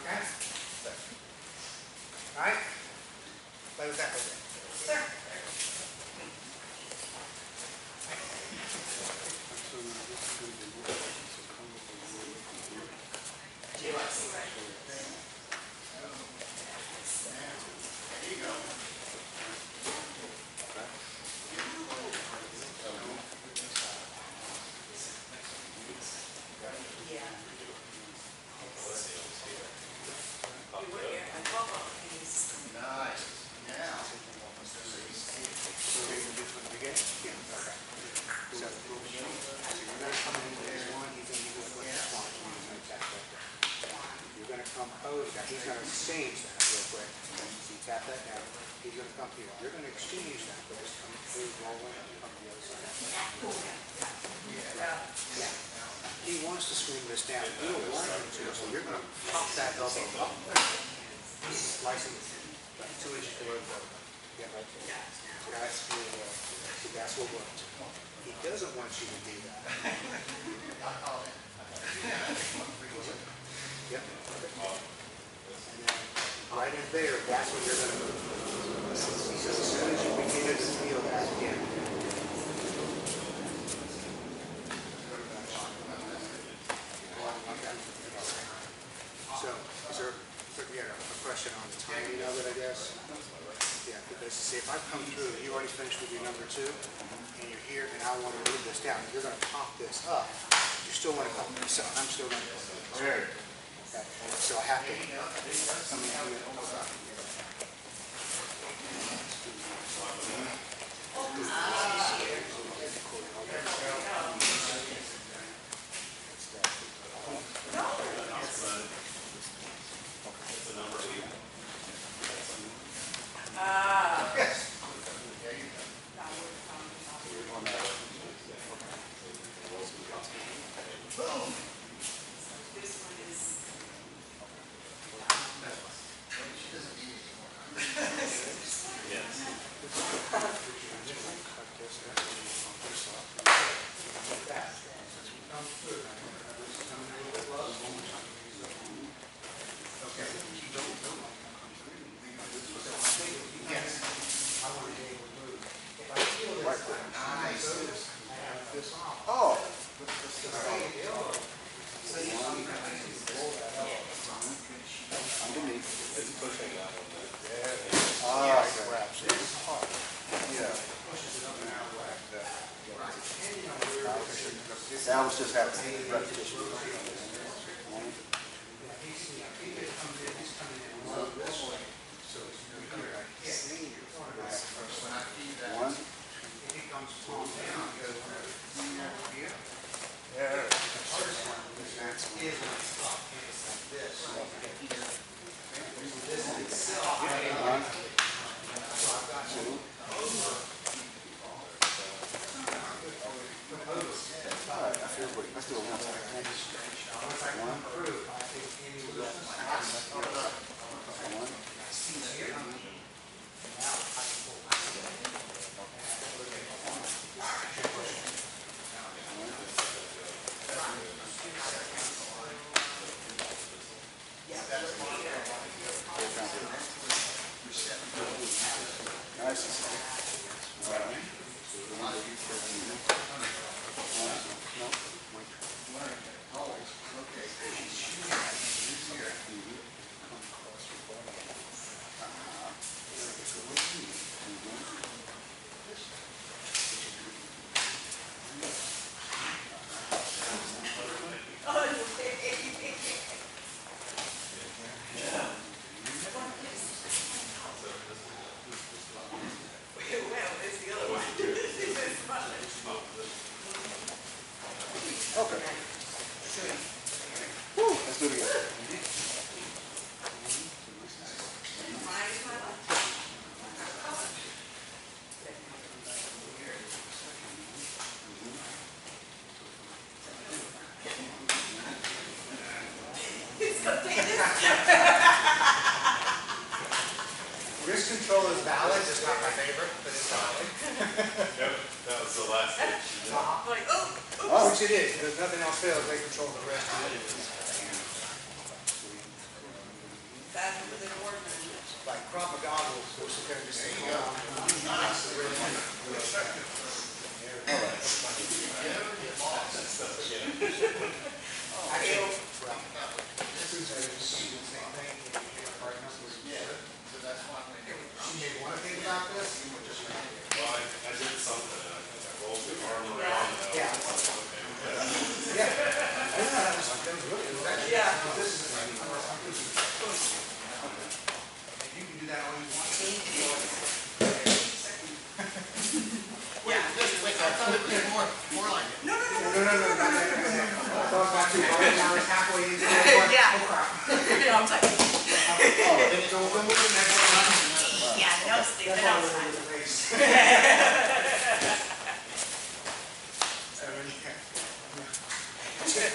Okay? All right? Play with that for a bit. Sir. He's going to exchange that real quick. So you tap that down. He's going to come here. You're going to exchange that, but just come through, roll in, and come to the other side. Yeah. He wants to swing this down. You don't want him to, so you're going to pop that elbow up. Slicing 2 inches below the elbow. Yeah, right there. That's what worked. He doesn't want you to do that. Yep. Right in there, that's what you're going to move. Because as soon as you begin to feel that again. Okay. So, is there a question on the timing of it, I guess? Yeah, because see, if I come through, you already finished with your number 2, and you're here, and I want to move this down. You're going to pop this up. You still want to come, so I'm still going to go. Okay. So I have to come in here. Oh. Underneath. Ah, grabs it. Yeah. That was just happening. Repetition. One. Let's do it one time. do it again. Mine is my life. It's gonna take this. Risk control is valid, it's not my favorite, but it's valid. Yep, that was the last stage. Like, oh, Oh. Which it is, because nothing else fails, they control the rest. that's within a word measure. Like Krav Maga will sit there and just say, Actually, Susan is the same thing. So that's one thing. She may want to think about this. Well, I did something, and I rolled the arm around, and I Yeah. was like, okay. Yeah. That was really, Yeah. this is, you can do that all you want to. Yeah. Wait, I thought it was more like it. No, no, no, No, no, no, no, no, no, no. I thought about two, now it's halfway into it. Yeah. Oh, crap. Yeah, I'm like, So we'll move to the next one. yeah, no, Steve, That's no. all we're doing, please.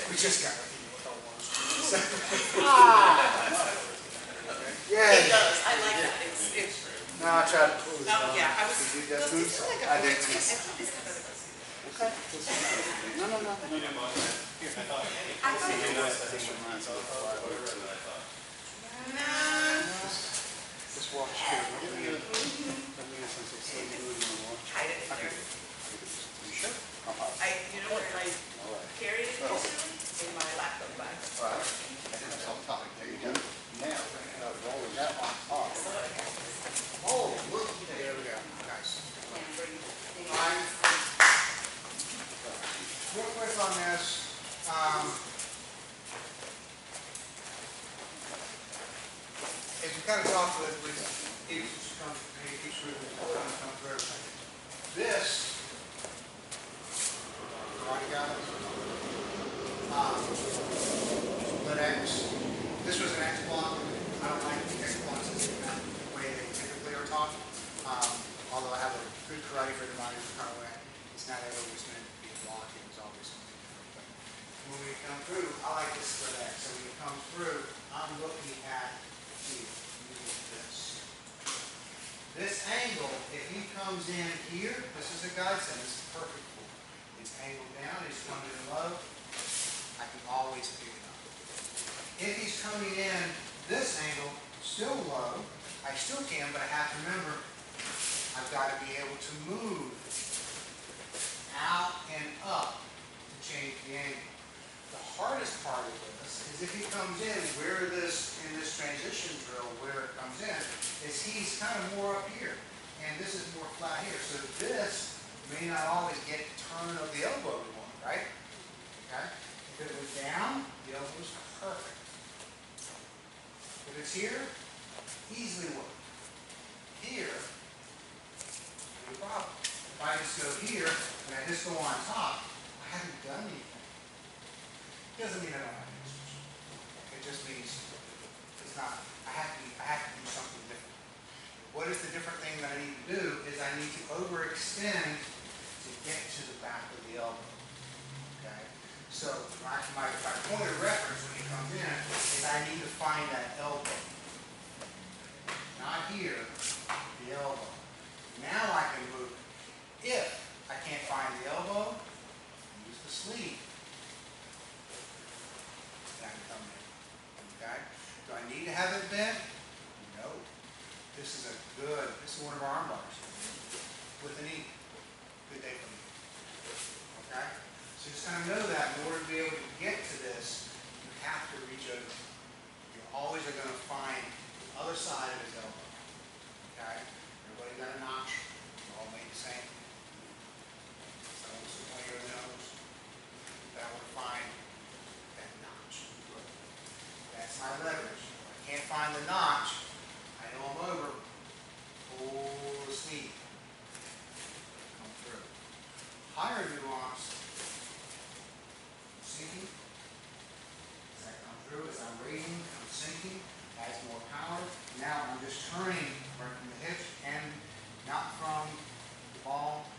We just got it. Yeah. It does, I like that, it's, No, I tried to close it. oh, yeah, I was. Did you do that too? I did too. Okay. No, no, no. You didn't mind that? I thought, I thought you it know, was. I think mine's on fire, whatever, and I thought. Just watch here. That means since it's so good, you wanna watch. Hide it in there. You sure? Uh-huh. You know where I All right. carried it recently? In my laptop bag. All right. There you go. Now, rolling that on top. Oh, look, there we go, nice. Mine. Real quick on this, as you kind of talk with each group, come through. This, already got it. Split X. This was an X block. I don't like X blocks in that way they typically are taught. Although I have a good karate for the body kind of way, it's not ever always meant to be a block. It was always something different. But when we come through, I like this split X. So when you come through, I'm looking at here, using this. This angle, if he comes in here, this is a guide set. This is perfect for him. He's angled down. He's coming in low. I can always pick it up. If he's coming in this angle, still low, I still can, but I have to remember, I've got to be able to move out and up to change the angle. The hardest part of this is if he comes in, where this, in this transition drill, where it comes in, is he's kind of more up here, and this is more flat here. So this may not always get turn of the elbow we want, right? Okay? If it was down, the elbow is perfect. If it's here, easily work. Here, no problem. If I just go here and I just go on top, I haven't done anything. Doesn't mean I don't have answers. It just means it's not. I have to do something different. What is the different thing that I need to do? Is I need to overextend to get to the back of the elbow. Okay. So my point of reference when he comes in is I need to find that elbow. Not here, the elbow. Now I can move it. If I can't find the elbow, use the sleeve. Then I can come in. Okay? Do I need to have it bent? No. This is one of our arm bars. With a knee. Good day for me. Okay? So just kind of know that in order to be able to get to this, you have to reach over. You always are going to find the other side of his elbow. Okay? Everybody got a notch. They're all made the same. Some of us are pointier than others. But I want to find that notch. That's my leverage. If I can't find the notch, I know I'm over. Pull the sleeve. Come through. Higher nuance. See? Does that come through? Is that raising, I'm sinking, adds more power. Now I'm just turning right from the hips and not from the ball,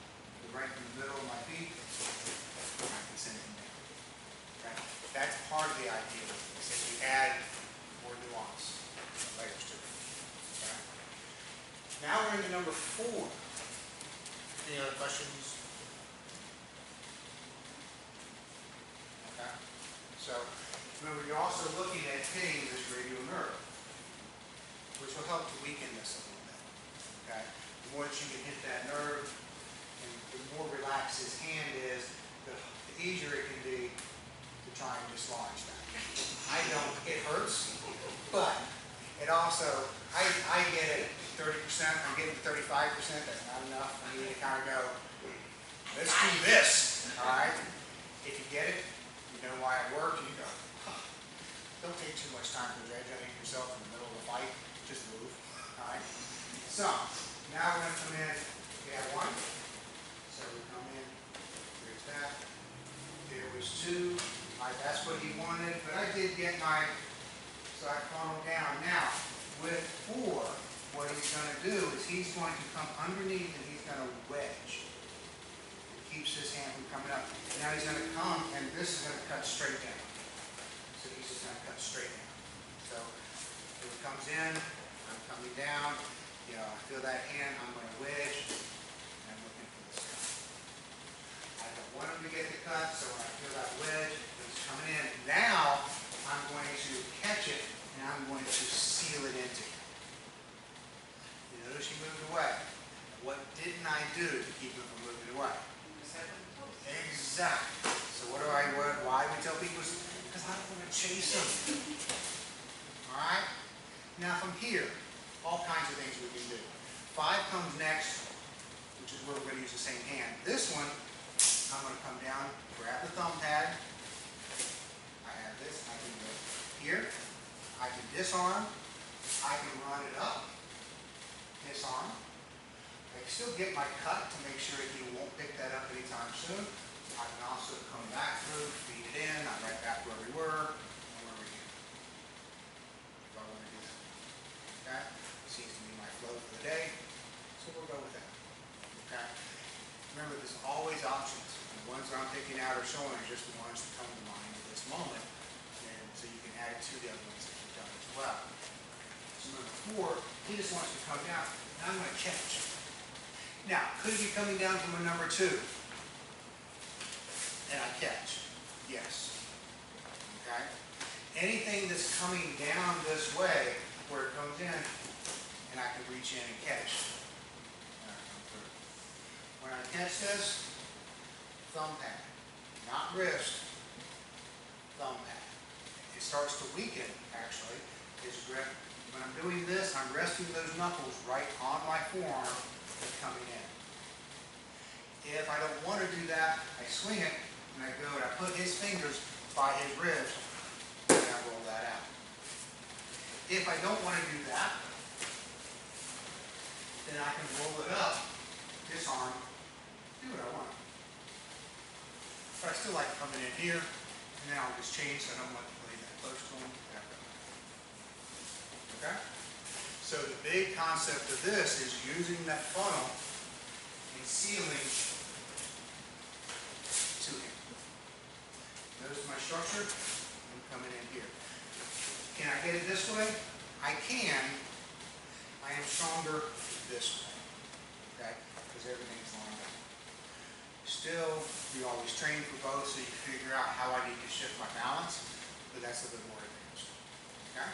but right from the middle of my feet. I can send it down. Okay? That's part of the idea of this, is we add more nuance, layers to it. Okay? Now we're into number 4. Any other questions? Okay. So remember, you're also looking at hitting this radial nerve, which will help to weaken this a little bit. Okay. The more that you can hit that nerve, and the more relaxed his hand is, the easier it can be to try and dislodge that. I don't. It hurts, but it also, I get it 30%. I'm getting to 35%. That's not enough for me to kind of go, let's do this. All right. If you get it, you know why it worked, and you go, huh. Don't take too much time to educate yourself in the middle of the fight. Just move. All right. So now we're going to come in. We have 1. So we come in. There's that. There was 2. All right, that's what he wanted, but I did get my side funnel down. Now with 4, what he's going to do is he's going to come underneath and he's going to wedge. Keeps his hand from coming up. Now he's going to come, and this is going to cut straight down. So he's just going to cut straight down. So if it comes in, I'm coming down. You know, I feel that hand, I'm going to wedge, and I'm looking for this cut. I don't want him to get the cut, so when I feel that wedge, he's coming in. Now I'm going to catch it, and I'm going to seal it into him. You notice he moved away. What didn't I do to keep him from moving away? Exactly. So why we tell people is because I don't want to chase them. All right? Now from here, all kinds of things we can do. 5 comes next, which is where we're going to use the same hand. This one, I'm going to come down, grab the thumb pad. I have this. I can go here. I can disarm. I can run it up. Disarm. I can still get my cut to make sure that he won't pick that up anytime soon. I can also come back through, feed it in. I'm right back where we were, and we're here. If I want to do that. Okay? Seems to be my flow for the day, so we'll go with that. Okay? Remember, there's always options. The ones that I'm picking out are showing are just the ones that come to mind at this moment, and so you can add it to the other ones that you've done as well. So number 4, he just wants to come down, and I'm going to catch. Now, could he be coming down from a number 2? And I catch. Yes. Okay? Anything that's coming down this way, where it comes in, and I can reach in and catch. And I come through. When I catch this, thumb pad. Not wrist, thumb pad. It starts to weaken, actually, his grip. When I'm doing this, I'm resting those knuckles right on my forearm and coming in. If I don't want to do that, I swing it, and I go and I put his fingers by his ribs, and I roll that out. If I don't want to do that, then I can roll it up, disarm, do what I want. But I still like coming in here, and then I'll just change so I don't want to play that close to him. Okay? So the big concept of this is using that funnel and sealing to him. Notice my structure? I'm coming in here. Can I get it this way? I can. I am stronger this way. Okay? Because everything's lined up. Still, you always train for both so you can figure out how I need to shift my balance, but that's a bit more advanced. Okay?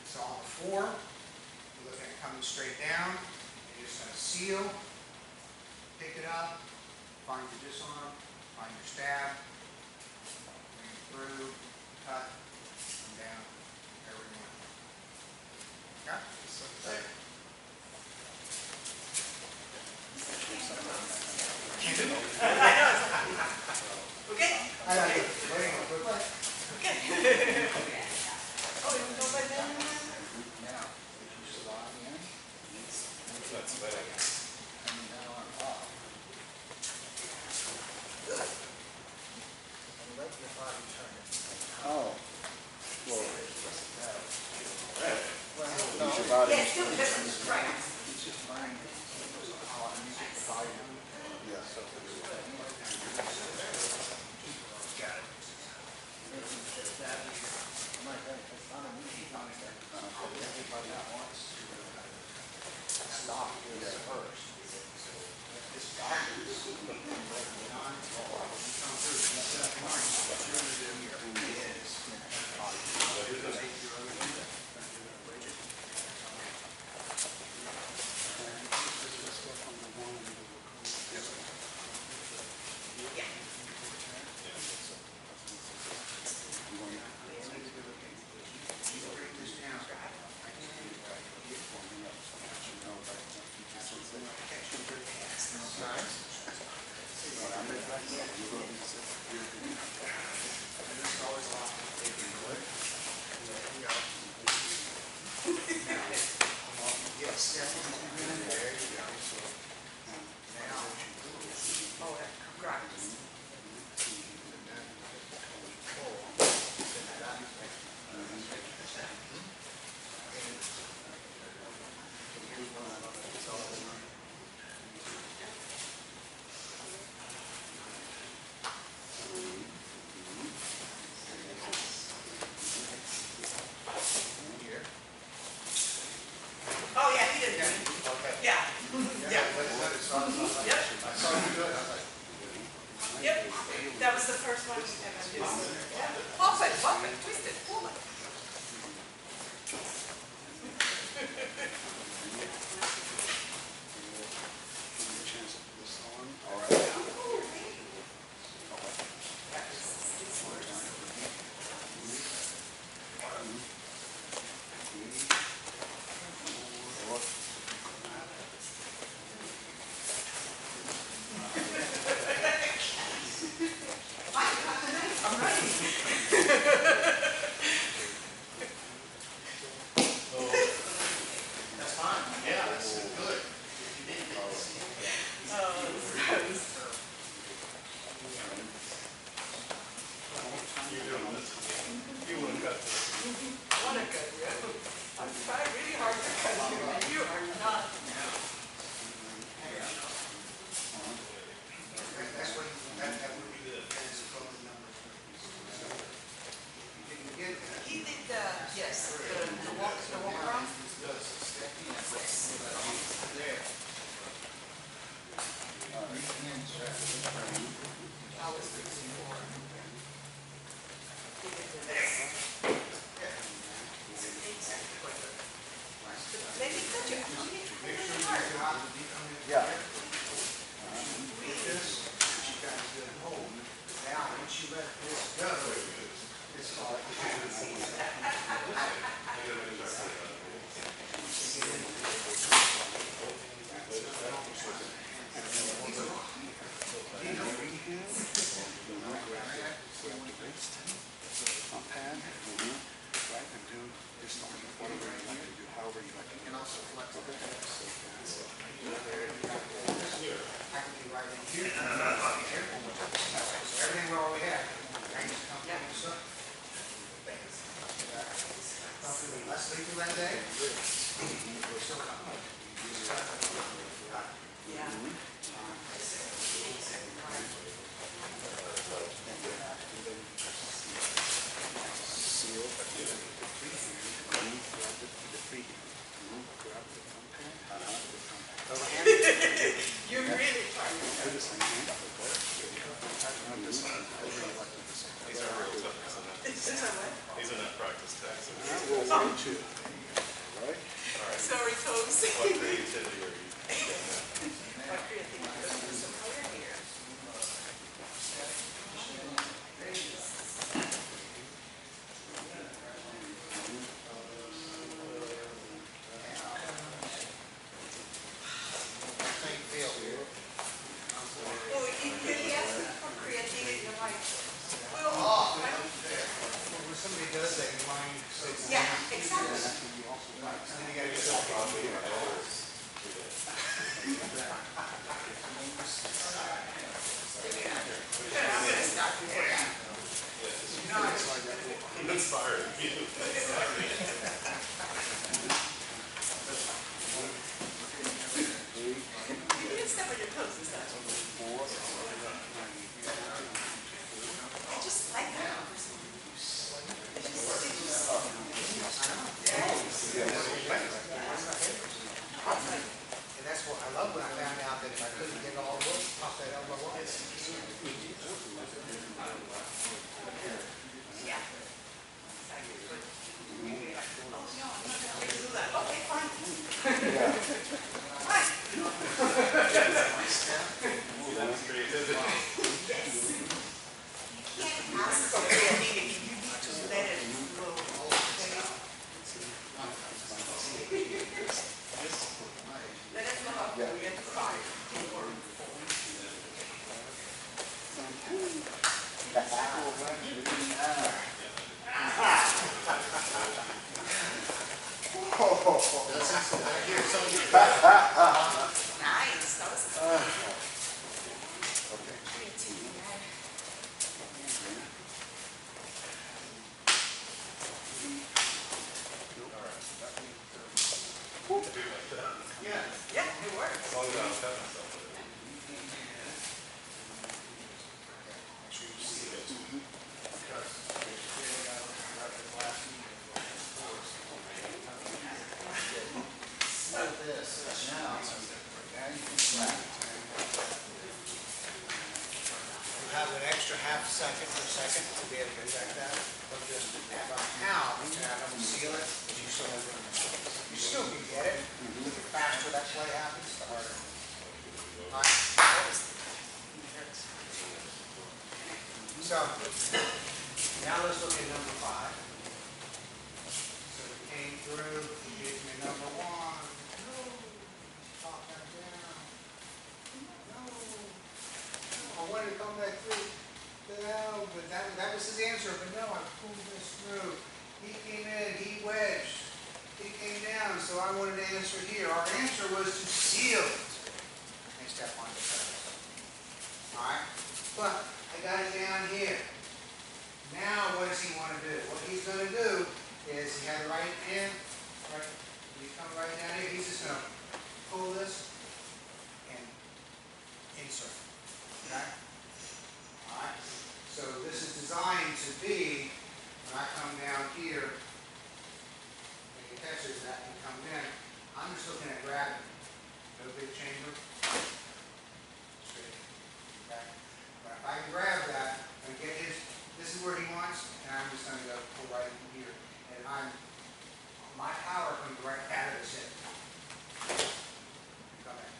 So on the 4, we're looking at coming straight down, and you're just going to seal, pick it up, find your disarm, find your stab, bring it through, cut, come down, there we go. Okay? So there. Can't do it. I know. Okay? I know. Waiting on good luck. Okay. Oh, you go back down? Now, if you slide in, That's better. and now I'm off. And let your body turn it. can't do this, right. Yeah, so. Oh, right. Oh, yeah, he did. Yeah. Yeah. Yep. Yep. That was the first one. Yeah. Pop it, twist it, pull it. All right. I'm ready. That's fine. Yeah, that's good. You did it. You wouldn't cut this. What a good rip. I'm trying really hard to cut you, and you are not. That's what, that would be the phone number. You didn't get that. He did the, yes, the walk around. I was 64. They did cut you. Yeah. With this, you guys get a hold. Now, once you let this go, it's all. Pad, right, and do this on whatever you like to do, however you like to do. And also flex it. I can be right in here. Everything we already have. I can just come down and stuff. Let's leave you that day. Yeah. Seal, grab the free hand, grab the thumb pad, other hand, You're really trying. do the same hand, okay? This one, however you like to do this. These are real tough, isn't it? Is that what? These are not practice tests. We'll wait too, right? Sorry, folks. What creativity are you? What creativity? There's some color here. Oh, you really asking for creativity, you're like, well, When somebody does that, you mind, so. yeah, exactly. Right, so then you gotta get yourself. I'm gonna stop you there. Inspired. I half second or second to be able to check that, or just if I'm out and I don't seal it, but you still have room. You still can get it, but the faster that play happens, the harder. All right. So, now let's look at number 5. So it came through, it gives me number 1. No, pop that down. No. I wanted to come back through. No, but that was his answer, but no, I pulled this through. He came in, he wedged. He came down, so I wanted to answer here. Our answer was to seal it. And step on the toes. Alright? But I got it down here. Now what does he want to do? What he's going to do is he had the right in, right? You come right down here, he's just going to pull this and insert. Okay? Alright? So this is designed to be, when I come down here, and he catches that and comes in, I'm just looking at gravity. No big chamber. Straight. Okay? But if I can grab that and get his, this is where he wants, and I'm just going to go pull right in here. And my power comes right out of this hip. Come in.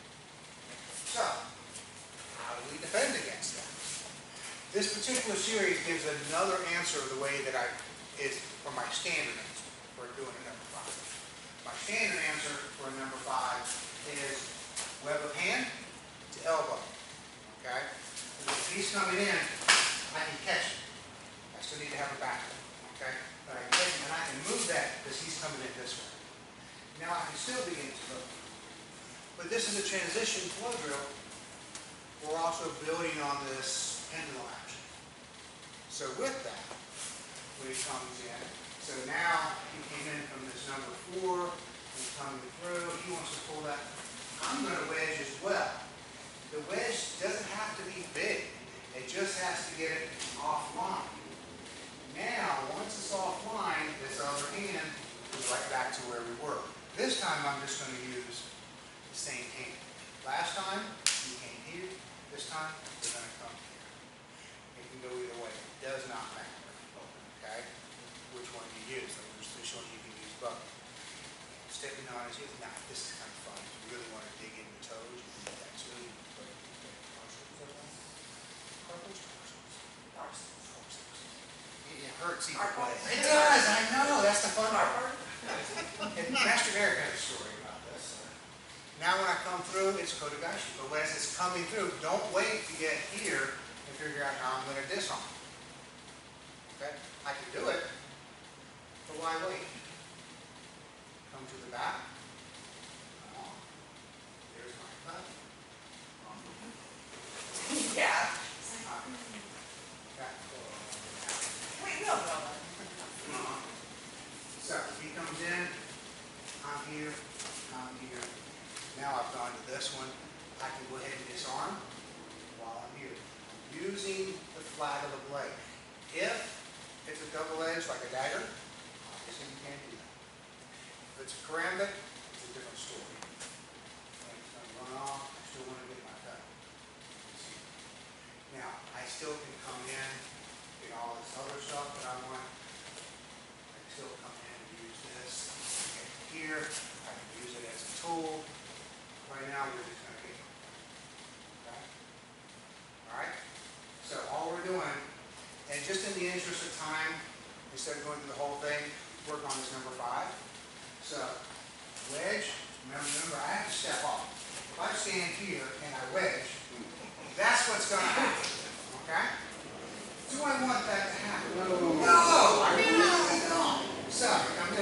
So, how do we defend against that? This particular series gives another answer the way that is for my standard answer for doing a number 5. My standard answer for a number 5 is web of hand to elbow. Okay? And if he's coming in, I can catch him. I still need to have a back. Okay? But I can catch him and I can move that because he's coming in this way. Now I can still be in his boat. But this is a transition flow drill. We're also building on this pendulum action. So with that, when he comes in, so now he came in from this number 4, he's coming through, he wants to pull that. I'm going to wedge as well. The wedge doesn't have to be big. It just has to get it offline. Now, once it's offline, this other hand is right back to where we were. This time I'm just going to use the same hand. Last time, he came here. This time, we're going to come here. It can go either way. It does not matter. Okay? Which one you use. I'm just showing you can use both. Stepping on his heels. Now, this is kind of fun. If you really want to dig in the toes, you can do that too. It hurts either way. It does, I know. That's the fun part. And Master Eric has a story about this. Now when I come through, it's Kodogashi. But as it's coming through, don't wait to get here and figure out how I'm going to disarm. Okay? I can do it, but why wait? Come to the back. Come on. There's my cut. Yeah. Okay. Wait, no. So he comes in, I'm here, I'm here. Now I've gone to this one. I can go ahead and disarm while I'm here. I'm using the flat of the blade. If it's a double edge like a dagger, obviously you can't do that. If it's a karambit, it's a different story. And it's going to run off, I still want to get my cut. Now, I still can come in, get all this other stuff that I want. I can still come in and use this. Get here, I can use it as a tool. Right now, we're just going to get it. Okay? All right? So all we're doing, and just in the interest of time, instead of going through the whole thing, work on this number 5. So, wedge, remember I have to step off. If I stand here and I wedge, that's what's going to happen. Okay? Do I want that to happen? No! So, I'm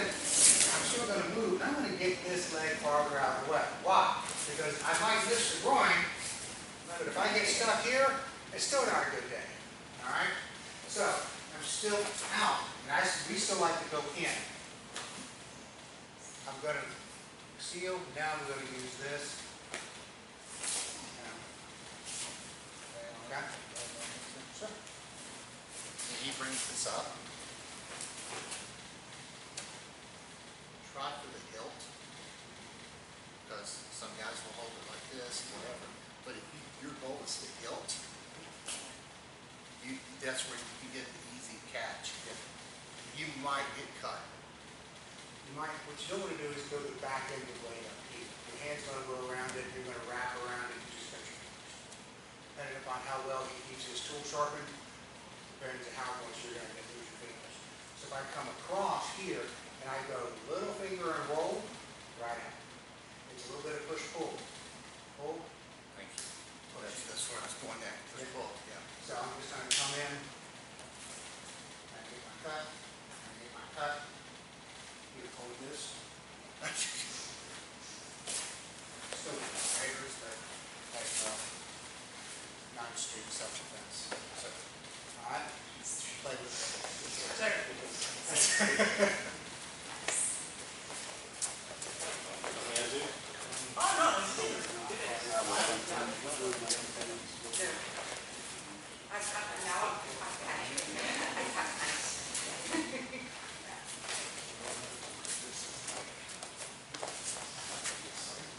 still going to move. I'm going to get this leg farther out of the way. Why? Because I might miss the groin, but if I get stuck here, it's still not a good day. All right? So, I'm still out, and we still like to go in. I'm going to seal, now I'm going to use this. Okay? Sure. When he brings this up, try for the hilt, because some guys will hold it like this, whatever. But if your goal is the hilt, that's where you can get the easy catch. You might get cut. You might, what you don't want to do is go to the back end of the blade up here. Your hand's going to go around it, you're going to wrap around it, you just got your fingers. Depending upon how well he keeps his tool sharpened, depends on how much you're going to lose your fingers. So if I come across here and I go little finger and roll, right out. It's a little bit of push-pull. Pull. Thank you. Oh, that's where I was going there. Push pull, yeah. So I'm just going to come in, I get my cut, I get my cut. You hold this. Still with my papers, but that's non-street self-defense. So, all right, play with it. Oh, no, it's good.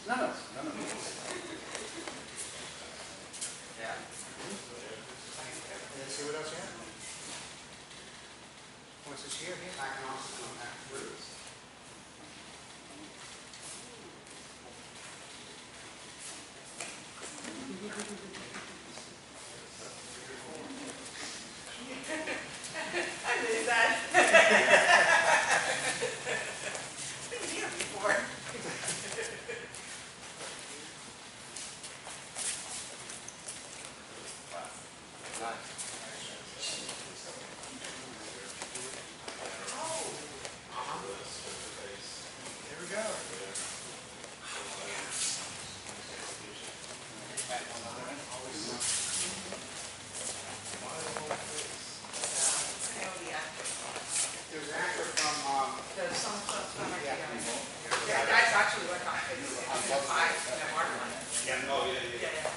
No. Yeah. Let's see what else you have. Once it's here, I can also come back through. I knew that. Been here before. There we go. Oh, yeah. There's an actor from, There's some stuff from yeah. Yeah, that's actually what I did. It's five, that mark one. Oh, yeah, yeah. Yeah, yeah.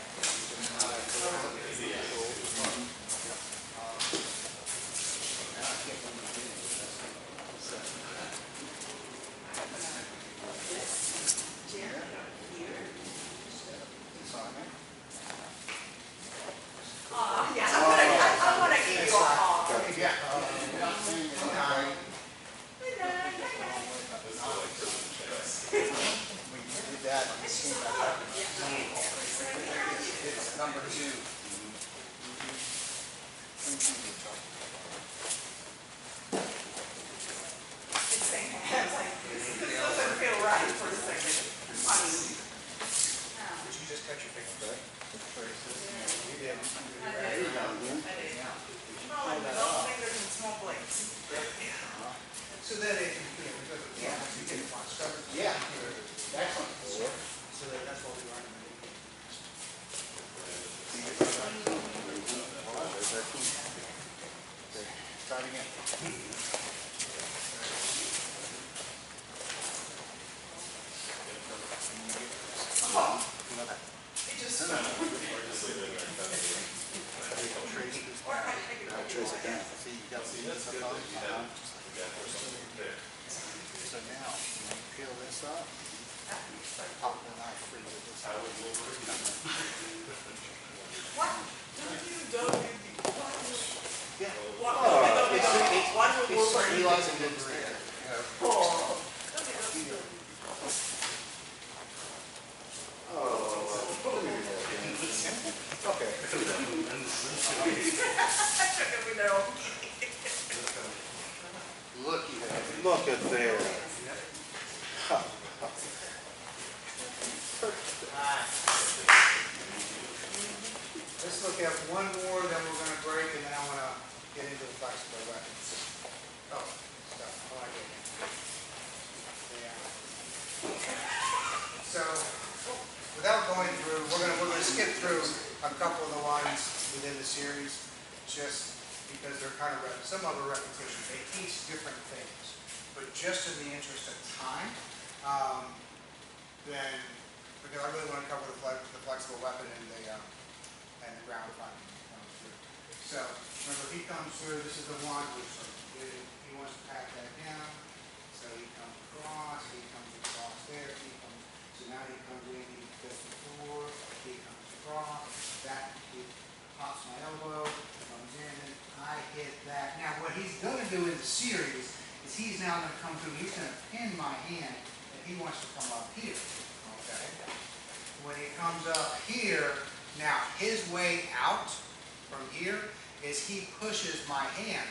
Yeah, I want to give you a call. Yeah. When you did that, it came back up. It's number 2. It's saying, this doesn't feel right for a second. Funny. Did you just cut your finger? You did. I did. Well, like long fingers and small blades. So then it, because of, you can find stuff. Yeah. Excellent. So that's what we learned. Try it again. It just. Or I Trace it down. See, you got That's good that you have, you got something there. So now, when you peel this up, pop the knife free with this. I would move What? WWD. Yeah. What? It's One will work for you. realizing that it's there. Oh. Okay. Looky there. Look at there. Let's look at one more, then we're gonna break, and then I wanna get into the flexible weapons. Oh, stuff, I like it. Yeah. So, without going through, we're gonna skip through a couple of the ones within the series, just because they're kind of, some of them are repetition. They teach different things, but just in the interest of time, then, because I really want to cover the flexible weapon and the ground fighting. So, remember, he comes through, this is the one which he wants to pack that down. So he comes across there, so now he comes in, he does the floor, he comes across, that, he pops my elbow, comes in, he's now gonna come through, he's gonna pin my hand, and he wants to come up here, okay? When he comes up here, now his way out from here is he pushes my hand,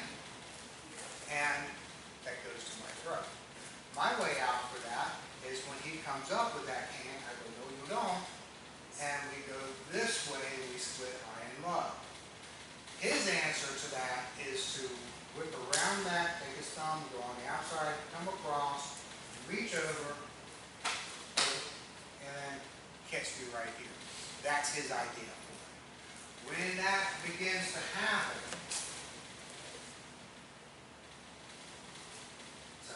and that goes to my throat. My way out for that is when he comes up with that hand, I go, no, you don't, and we go this way, we split high and low. His answer to that is to whip around that, take his thumb, go on the outside, come across, reach over, and then catch me right here. That's his idea for it. When that begins to happen, so,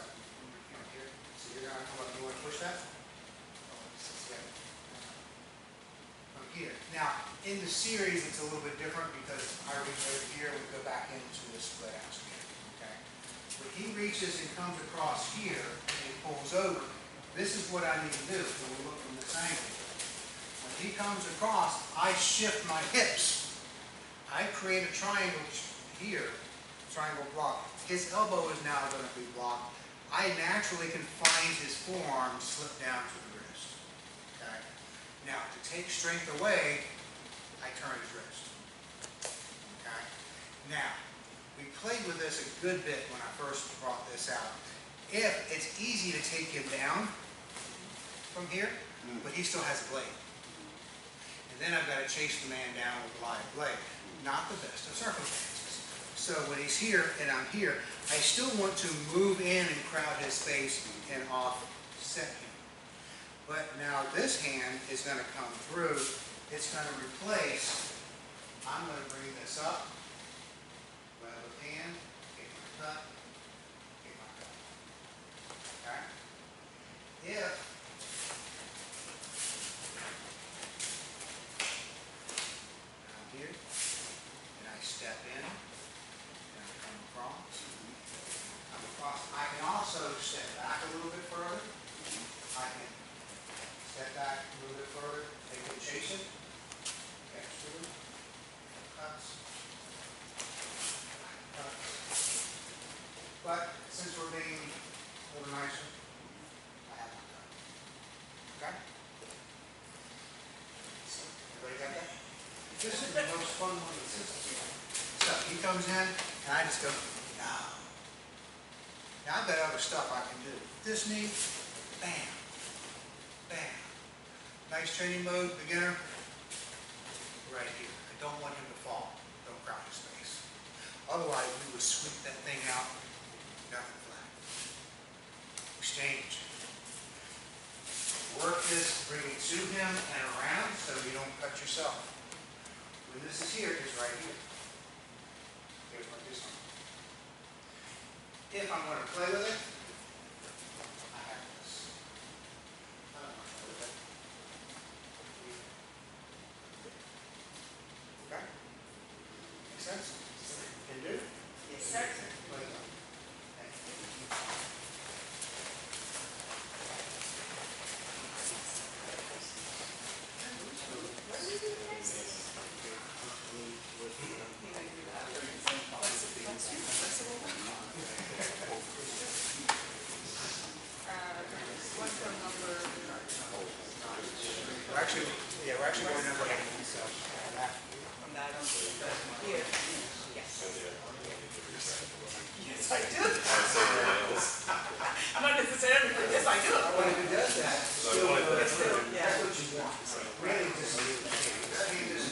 here, so you're gonna come up, you wanna push that? Yeah. From here. Now, in the series, it's a little bit different because I reach over here, we go back into the split out here, okay? When he reaches and comes across here, and he pulls over, this is what I need to do when we look from this angle. When he comes across, I shift my hips. I create a triangle here, triangle block. His elbow is now going to be blocked. I naturally can find his forearm slip down to the wrist. Okay? Now, to take strength away, I turn his wrist. Okay? Now, we played with this a good bit when I first brought this out. If it's easy to take him down from here, but he still has a blade. And then I've got to chase the man down with a live blade. Not the best of circumstances. So when he's here and I'm here, I still want to move in and crowd his space and offset him. But now this hand is going to come through. It's going to replace. I'm going to bring this up. Grab a hand, take my cut, take my cut. Okay? If I'm here, and I step in, and I come across, I can also step back a little bit further. I can step back a little bit further, they can chase it, catch through, cuts. But since we're being a little nicer, I have my cut. Okay? Everybody got that? This is the most fun one in the system. So he comes in, and I just go, no. Now I've got other stuff I can do. This knee, bam, bam. Nice training mode, beginner, right here. I don't want him to fall. Don't crowd his space. Otherwise, we would sweep that thing out, nothing flat. Exchange. Work this, bring it to him and around so you don't cut yourself. When this is here, it's right here. Here's what this one. If I'm going to play with it, I have this. I don't want to play with it. Okay? Make sense? Can do? Yes, sir. Play with it. Thank you. We're actually going number 8, so From that on here. Yes. Yes, I do. I'm not necessarily, but yes, I do. when he does that, still, It's still, yeah. that's what you want. Really disappears.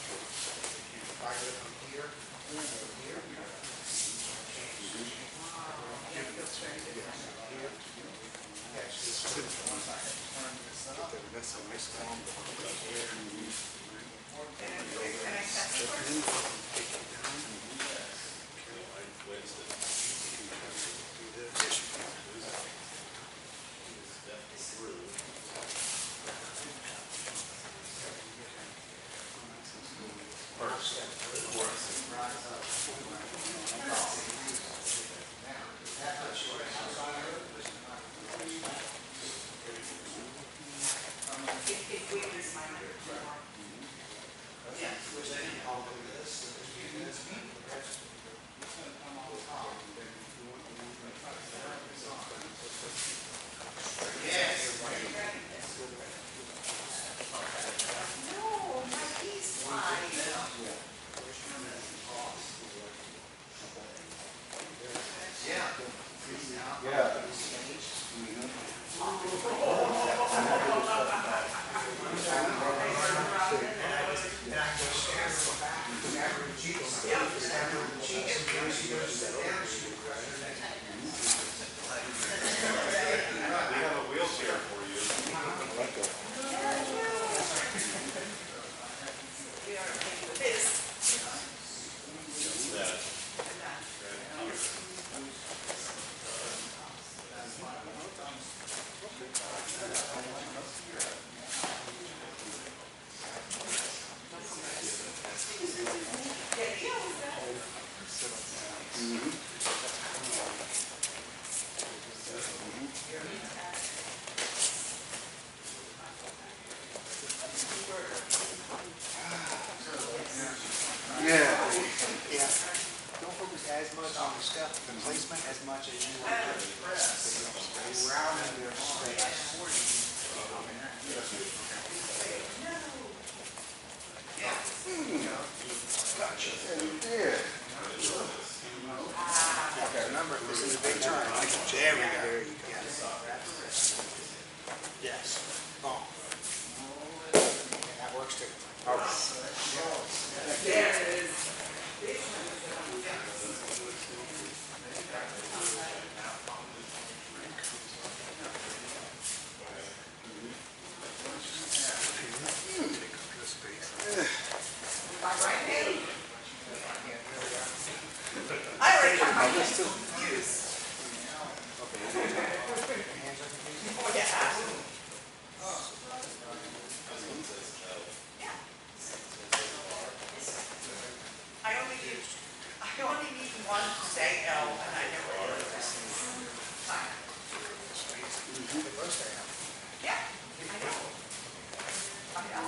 If I go from here, here, Yeah, it feels very different. here, catch this one side, turn this up. Can I test it first? That much as you want to press. Around in their space. Gotcha. And you did. Okay, remember, this is a big turn. There we go. Yes. Yes. Oh. That works too. All right. There it is. My right hand. I already got my hands confused. Oh, yeah. I only need one to say L, and I never do it. Fine. Yeah, I know. I know.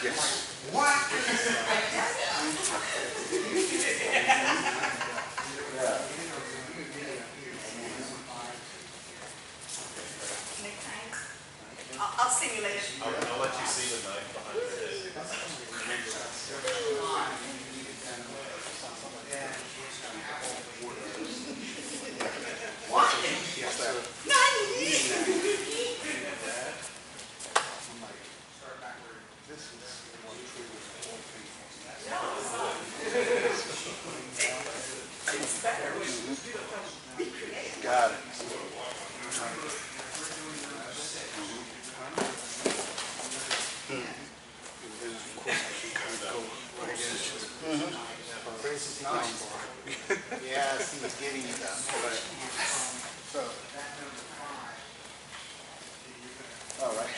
Yes. I'll simulate it. I'll let you see the knife behind your head. What? Yes, sir. This is one tree with 4 people. It's better when you be creative. Got it. Yeah, see, it's getting you done. So, all right.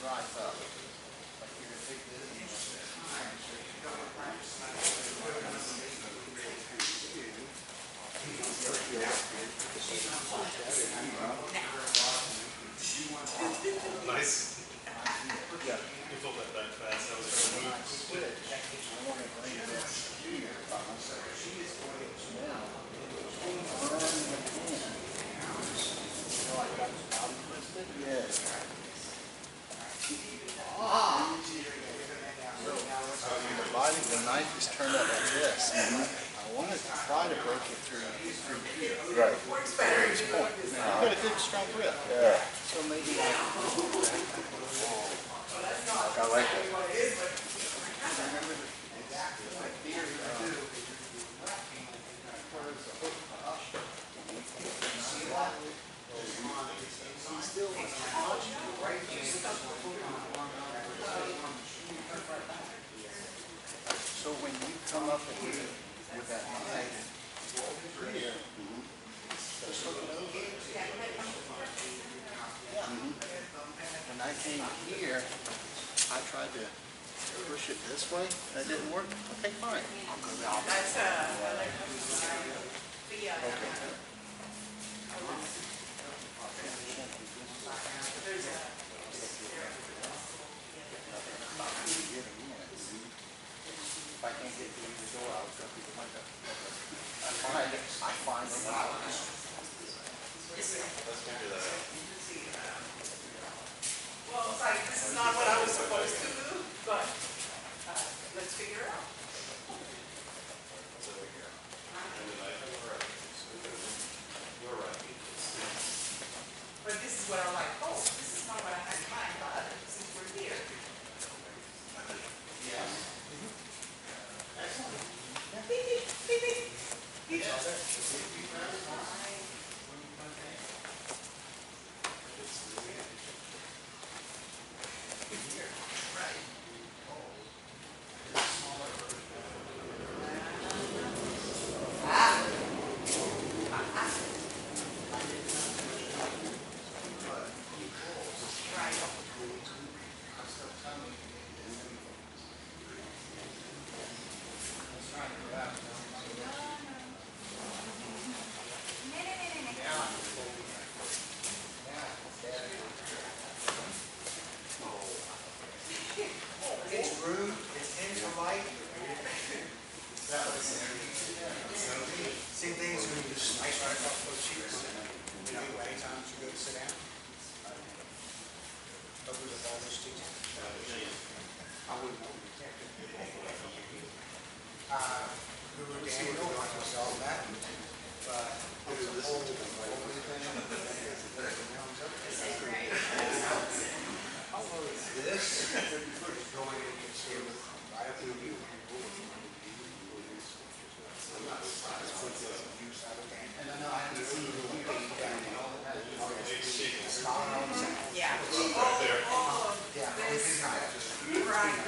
Rise up. Nice. Yeah. You pulled that back fast. That was going to move. Yeah. The knife is turned up like this. I want to try to break it through here. Right. Works better. You've got a good strong grip. Yeah. So maybe I like that. So when you come up here with that knife here, just look it over. When I came here, I tried to push it this way, that didn't work. Okay, fine. I'll go down. That's If I can't get through the door, I'll go through the window. I find it. Let's figure that out. well, it's like, this is not what I was supposed to do, but let's figure it out. So here. And the knife is right. You're right. But this is what I'm like, oh, this is not what I had in mind, but since we're here. Beep, beep, beep, beep. Beep. I wouldn't know. Guru Daniel, I was all that, but there's a whole thing. This is going against him right up to you. And I know I haven't seen you Yeah. Right there. Yeah. Right.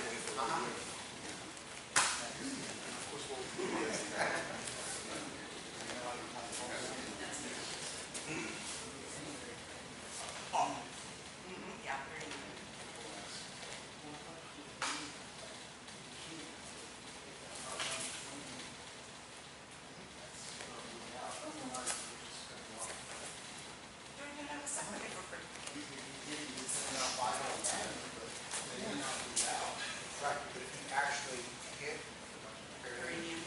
Yeah. Doing it out of somebody for free. Right, but if you actually hit Uranium.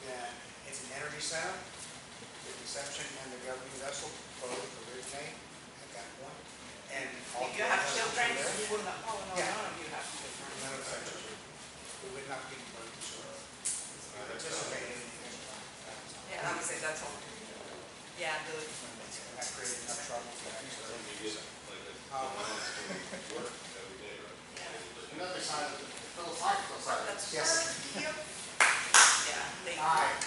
then it's an energy center. The conception and the governing vessel both originate at that point. And all If you have the children, there, you will not, oh, no, Yeah. none of you have children. none of such, we would not be able to participate in anything like that. Yeah, I would say that's all. Yeah, the, And that created enough trouble for that. You get like a work every day, right? Another side of the philosophical side. that's. Yes. Yep. Yeah, they. All right.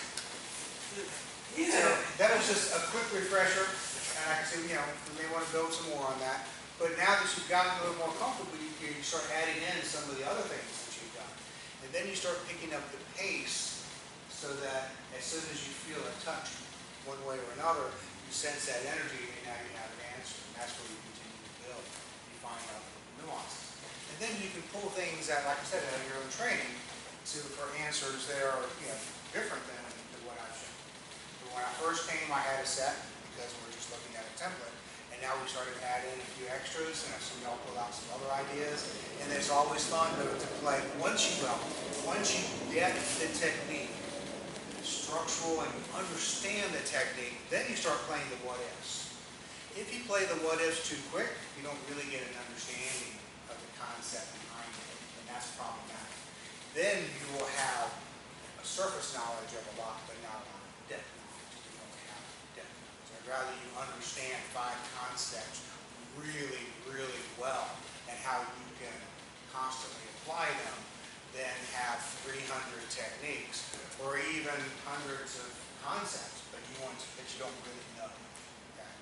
So that was just a quick refresher, and I can say, you know, we may want to build some more on that. But now that you've gotten a little more comfortable, you start adding in some of the other things that you've done. And then you start picking up the pace so that as soon as you feel a touch one way or another, you sense that energy and now you have an answer. And that's where you continue to build. You find out the nuances. And then you can pull things out, like I said, out of your own training for answers that are, you know, different than what I've shown. When I first came, I had a set because we're just looking at a template. And now we started to add in a few extras, and some y'all pulled out some other ideas. And it's always fun to play. Once you get the technique, structural, and you understand the technique, then you start playing the what ifs. If you play the what ifs too quick, you don't really get an understanding of the concept behind it, and that's problematic. Then you will have a surface knowledge of a lot, but not a lot of depth knowledge. You don't have depth knowledge. I'd rather you understand 5 concepts really, really well and how you can constantly apply them than have 300 techniques or even hundreds of concepts, but you don't really know. Okay?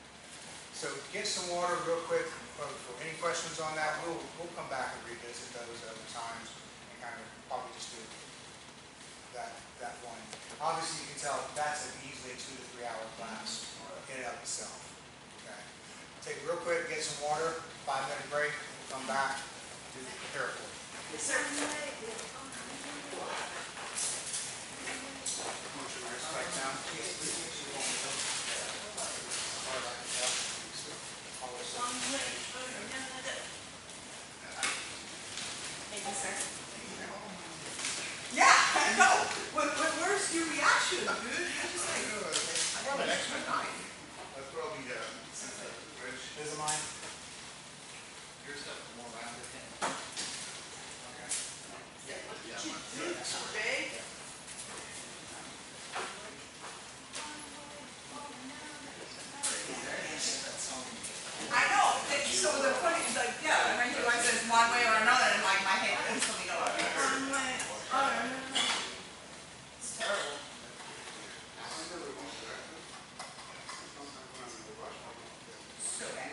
So get some water real quick. For any questions on that, we'll come back and revisit those other times and kind of probably just do that one. Obviously, you can tell that's easily a 2 to 3 hour class in and of itself. Okay. Take it real quick, get some water, 5-minute break, we'll come back, do the paracord. Yes, sir. Right down. Thank you, sir. Yeah, I know. Where's your reaction, dude? You're just like, I got an extra knife. That's probably Rich. This is mine. Your stuff is more rounded. Okay. dude, so big. I know. So the funny is like, yeah, when you like says one way or another, and like my head instantly goes one way or another. It's terrible. So bad.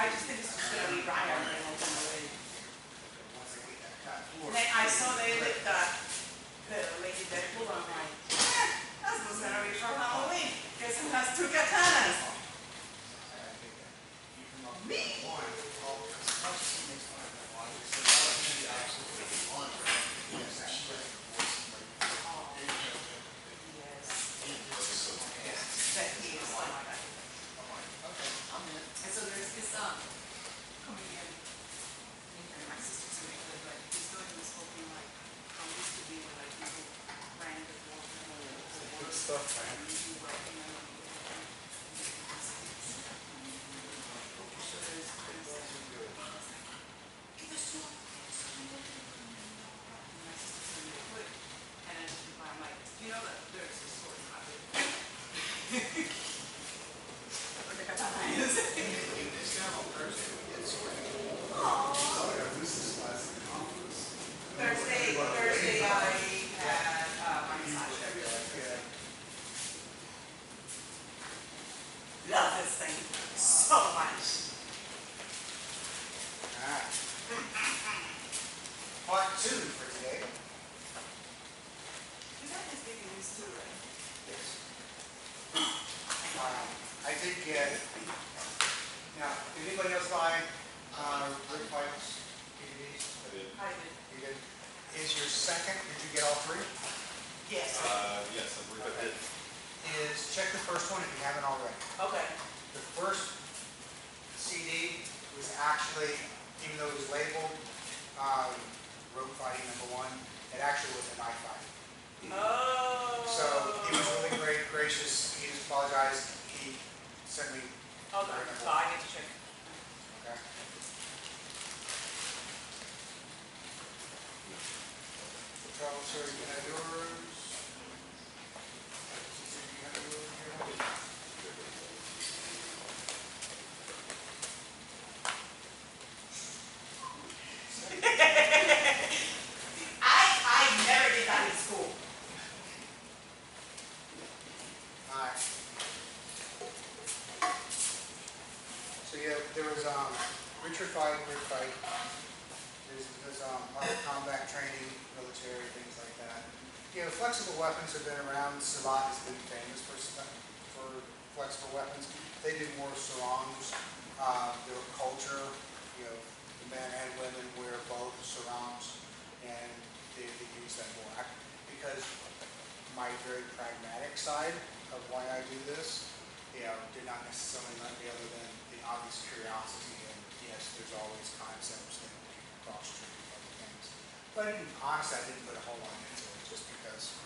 I just think it's just gonna be right on the way. Once they get that cut. And then I saw they lit the Lady Deadpool, I'm like, that's what's gonna be for Halloween. Guess who has two katanas? Me. Yes. That he is, oh my God. And so there's this, comedian, and my sister's really good, but he's doing this whole thing like, how it used to be when like people ran the world, Good stuff, man. And then I'm like, you know that there's a sword in my bed. Where the katana is. Thursday I had my massage. Love this thing so much. Alright. Part 2 for today. You guys are speaking these two, right? Yes. I did get, now, did anybody else buy Rick Pike's DVDs? I did. You did? Is your second, did you get all 3? Yes. Yes, I believe I did. Check the first one if you haven't already. Okay. The first CD was actually, even though it was labeled Road Fighting #1, it actually was a knife fight. Oh. So he was really gracious. He just apologized. He sent me. Okay. So I get to check. Okay. Trouble, sir, you have yours. You have yours here. I never did that in school. Alright. So yeah, there was Richard Fight, Rick Fight. There's other combat training, military, things like that. You know, flexible weapons have been around. Salat has been famous for flexible weapons. They did more sarongs. Their culture, you know, the men and women wear both sarongs, and they use that more. Because my very pragmatic side of why I do this, you know, did not necessarily let me other than the obvious curiosity, and yes, there's always concepts that cross-train other things. But honestly, I didn't put a whole lot into it just because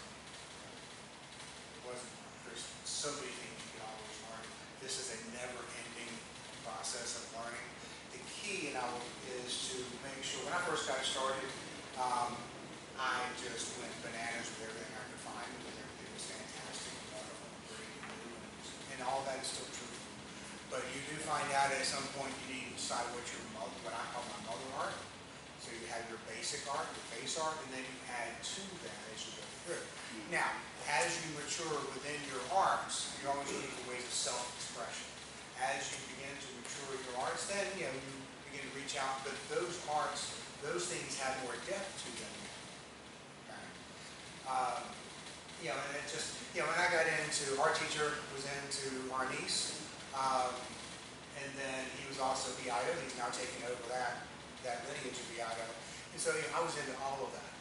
it wasn't, there's so many things you can always learn. This is a never-ending process of learning. The key, is to make sure, when I first got started, I just went bananas with everything I could find, because everything was fantastic, and wonderful, and great, and new, and all that is still true. But you do find out at some point you need to decide what I call my mother art. So you have your basic art, your base art, and then you add to that as you go through. Now, as you mature within your arts, you're always looking for ways of self-expression. As you begin to mature your arts, then you begin to reach out, but those arts, those things have more depth to them. Okay? And it just, when I got into, our teacher was into our niece, and then he was also Beato. He's now taking over that lineage of Beato. And so I was into all of that.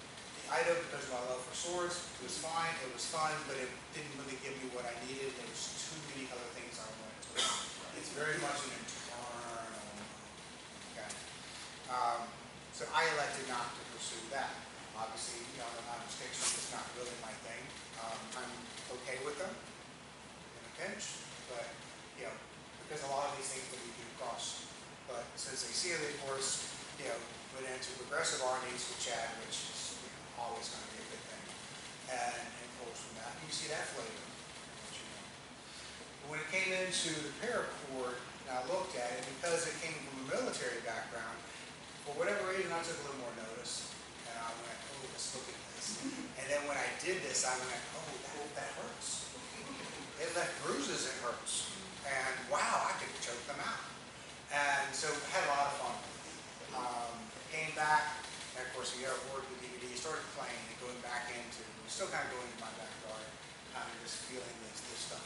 Beato, because of my love for swords, it was fine, it was fun, but it didn't really give me what I needed. There was too many other things I wanted to learn. It's very much an internal, okay? So I elected not to pursue that. Obviously, the non-distinction is not really my thing. I'm okay with them in a pinch, but, because a lot of these things that we do cross. But since they see it, of course, went into progressive art needs with Chad, which is always going to be a good thing. And pulls from that. You see that flavor. But when it came into the paracord, and I looked at it, because it came from a military background, for whatever reason, I took a little more notice. And I went, oh, let's look at this. And then when I did this, I went, oh, that hurts. It left bruises, it hurts. And wow, I could choke them out. And so had a lot of fun. Came back, and of course we got bored with DVD, started playing and going back into, still kind of going into my backyard, kind of just feeling this stuff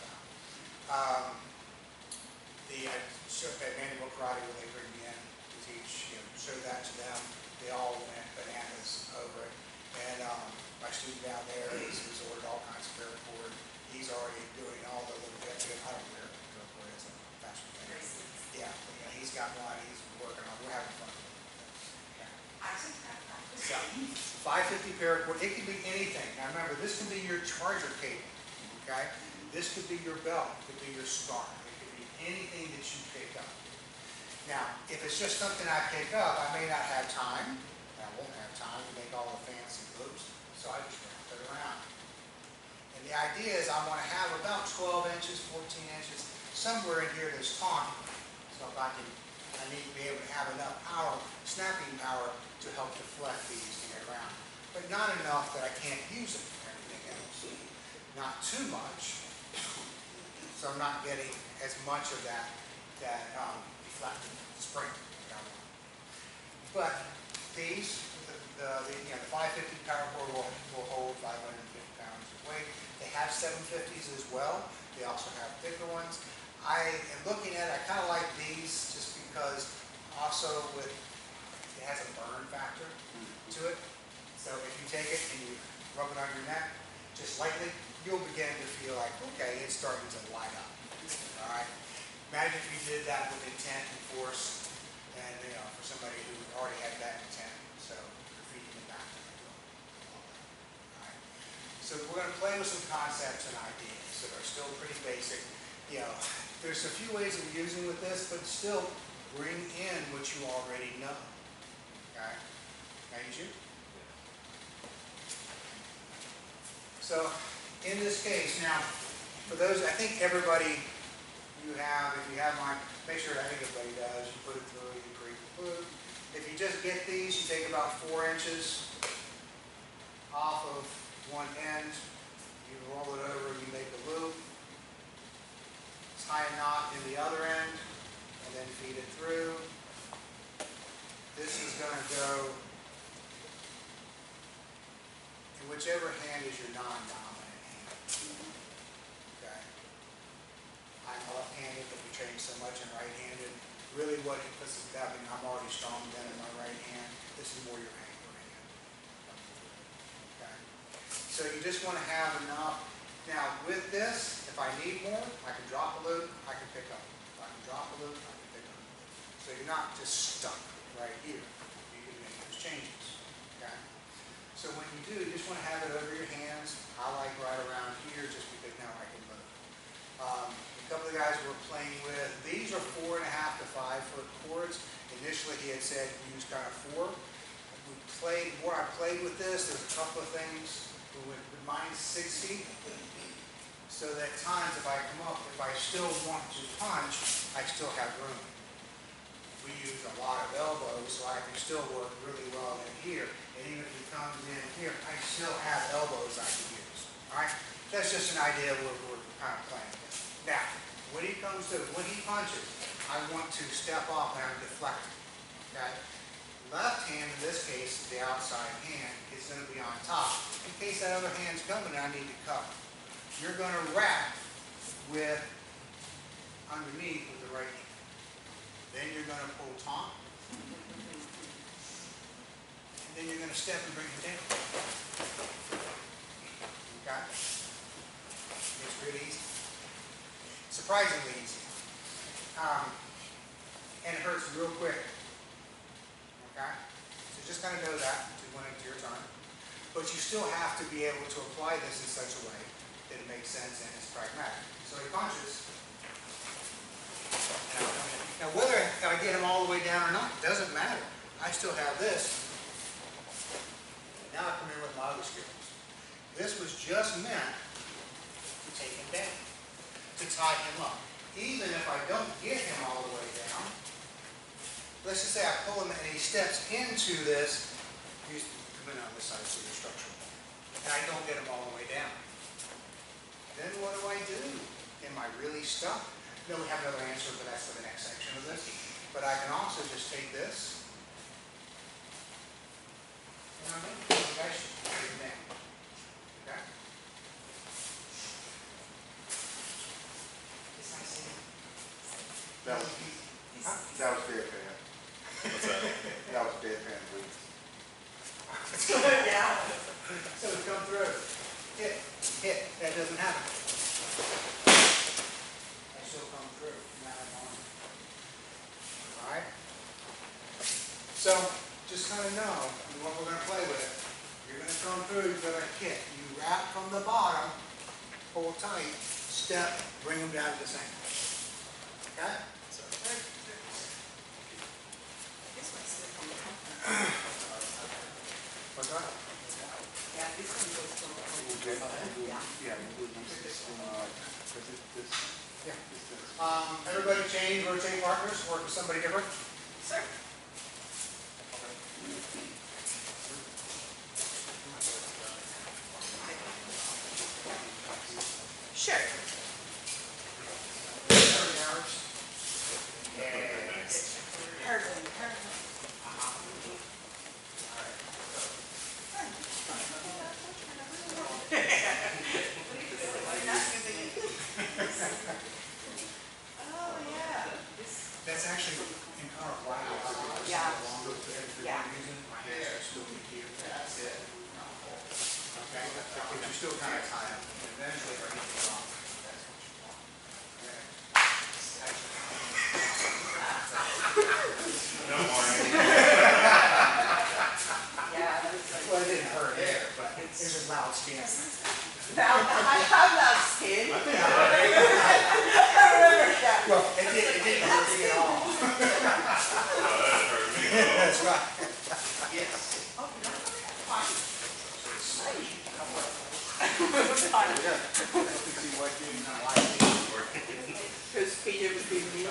out. I showed that Vanderbilt Karate when they bring me in to teach, showed that to them. They all went bananas over it. And my student down there has ordered all kinds of paracord. He's already doing all the little bits. I don't care. Paracord is a fashion thing. Yeah, he's got one. He's working on. We're having fun. So, 550 paracord. It can be anything. Now remember, this can be your charger cable. Okay. This could be your belt. It could be your scarf. It could be anything that you pick up. Now, if it's just something I pick up, I may not have time. I won't have time to make all the fancy loops, so I just wrap it around. And the idea is I want to have about 12 inches, 14 inches, somewhere in here that's taut, so if I need to be able to have enough power, snapping power, to help deflect these to get around. But not enough that I can't use it for anything else. Not too much, so I'm not getting as much of that deflected spring that I want. But these, the 550 power cord will hold 550 pounds of weight. They have 750s as well. They also have thicker ones. I am looking at it, I kind of like these just because also it has a burn factor to it. So if you take it and you rub it on your neck, just lightly, you'll begin to feel like, okay, it's starting to light up. All right. Imagine if you did that with intent and force, and for somebody who already had that intent, so you're feeding it back. All right. So we're going to play with some concepts and ideas that are still pretty basic. There's a few ways of using with this, but still bring in what you already know. Okay. Can I use you? So in this case, now for those, I think everybody. If you have mine, make sure, I think everybody does, you put it through, you create the loop. If you just get these, you take about 4 inches off of one end, you roll it over, you make a loop, tie a knot in the other end, and then feed it through. This is going to go in whichever hand is your non-dominant hand. Okay. I'm left-handed, but we train so much in right-handed. Really what it puts is that, I'm already strong then in my right hand. This is more your anchor hand. Okay. So you just want to have enough. Now with this, if I need more, I can drop a loop, I can pick up. If I can drop a loop, I can pick up. So you're not just stuck right here. You can make those changes. Okay. So when you do, you just want to have it over your hands. I like right around here just because now I can move. A couple of guys we're playing with, these are 4.5 to 5 foot cords. Initially he had said use kind of 4. More I played with this, there's a couple of things. With mine 6 feet, so that at times if I come up, if I still want to punch, I still have room. We use a lot of elbows, so I can still work really well in here. And even if he comes in here, I still have elbows I can use. All right, that's just an idea we're kind of playing with. Now, when he punches, I want to step off and I'm deflecting. Okay? Left hand, in this case, the outside hand, is going to be on top. In case that other hand's coming and I need to cover. You're going to wrap with underneath with the right hand. Then you're going to pull top. And then you're going to step and bring it down. Okay? It's really easy. Surprisingly easy. And it hurts real quick. Okay? So just kind of know that when it's your turn. But you still have to be able to apply this in such a way that it makes sense and is pragmatic. So he punches. Now whether I get him all the way down or not, doesn't matter. I still have this. Now I come in with my other skills. This was just meant to take him down, to tie him up. Even if I don't get him all the way down, let's just say I pull him and he steps into this, he's coming on this side so you're structural, and I don't get him all the way down. Then what do? Am I really stuck? No, we have another answer, but that's for the next section of this. But I can also just take this. You know what I mean? Okay, put it down. Okay? That was VFA. What's that? That was VFA. Yeah. So it come through. Hit. That doesn't happen. They still come through. Now I'm on. All right. So just kind of know what we're going to play with. You're going to come through. You're going to hit. You wrap from the bottom, pull tight, step, bring them down to the same. Okay. What's that? Yeah, this one goes from. Yeah. Everybody change, rotate partners, work with somebody different. Sir. Sure. Oh, yeah. That's actually in our wow. Yeah. Longer for everything Yeah. we're using. My hands are still in here. That's it. Okay, but you're still kind of tied up. Eventually, if I get it off, that's what you want. Okay. No more. Yeah. Well, it didn't hurt there, but it's a loud skin. Now, I have that skin. I remember that. Well, it didn't hurt me at all. That hurt me. That's right. Yes. Oh, no. Fine. Because Peter would be me.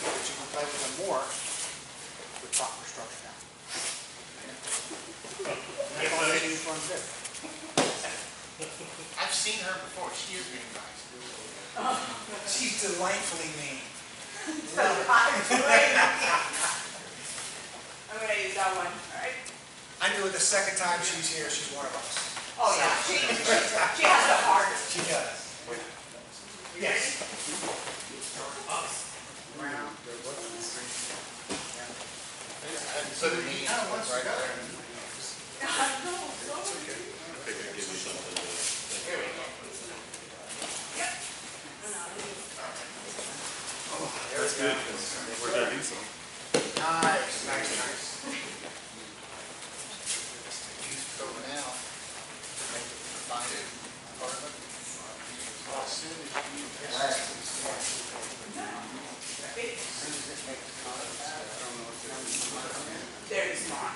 But you can play with them more with proper structure now. That's all they need fun to do. I've seen her before, she is being nice. She's delightfully mean. I'm gonna use that one, all right? I knew it the second time she's here, she's one of us. Oh, yeah, she has the heart. She does. Yes. Round. So the knee kind of wants to go. I know, so I think I give you something to think Here we go. Yep. That's good, because we're gonna do some. Nice, nice, nice. Use it over now. Make it find it. Part of it. Well, as soon as you There is not.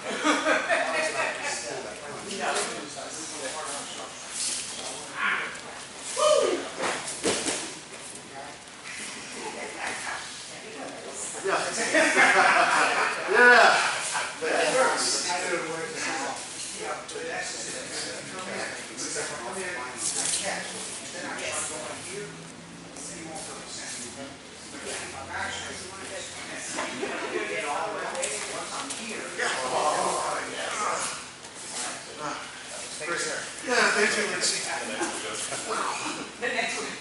Yeah, they do. The next one.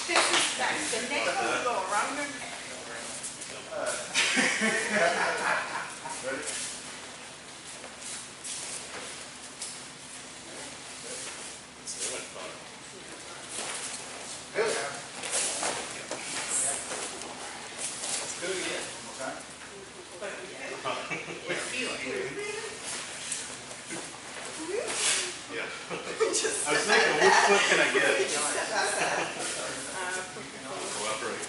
This is nice. The next one will go around your neck. They went fun. do it again. With feeling. Yeah. I was thinking, which foot can I get? Cooperate.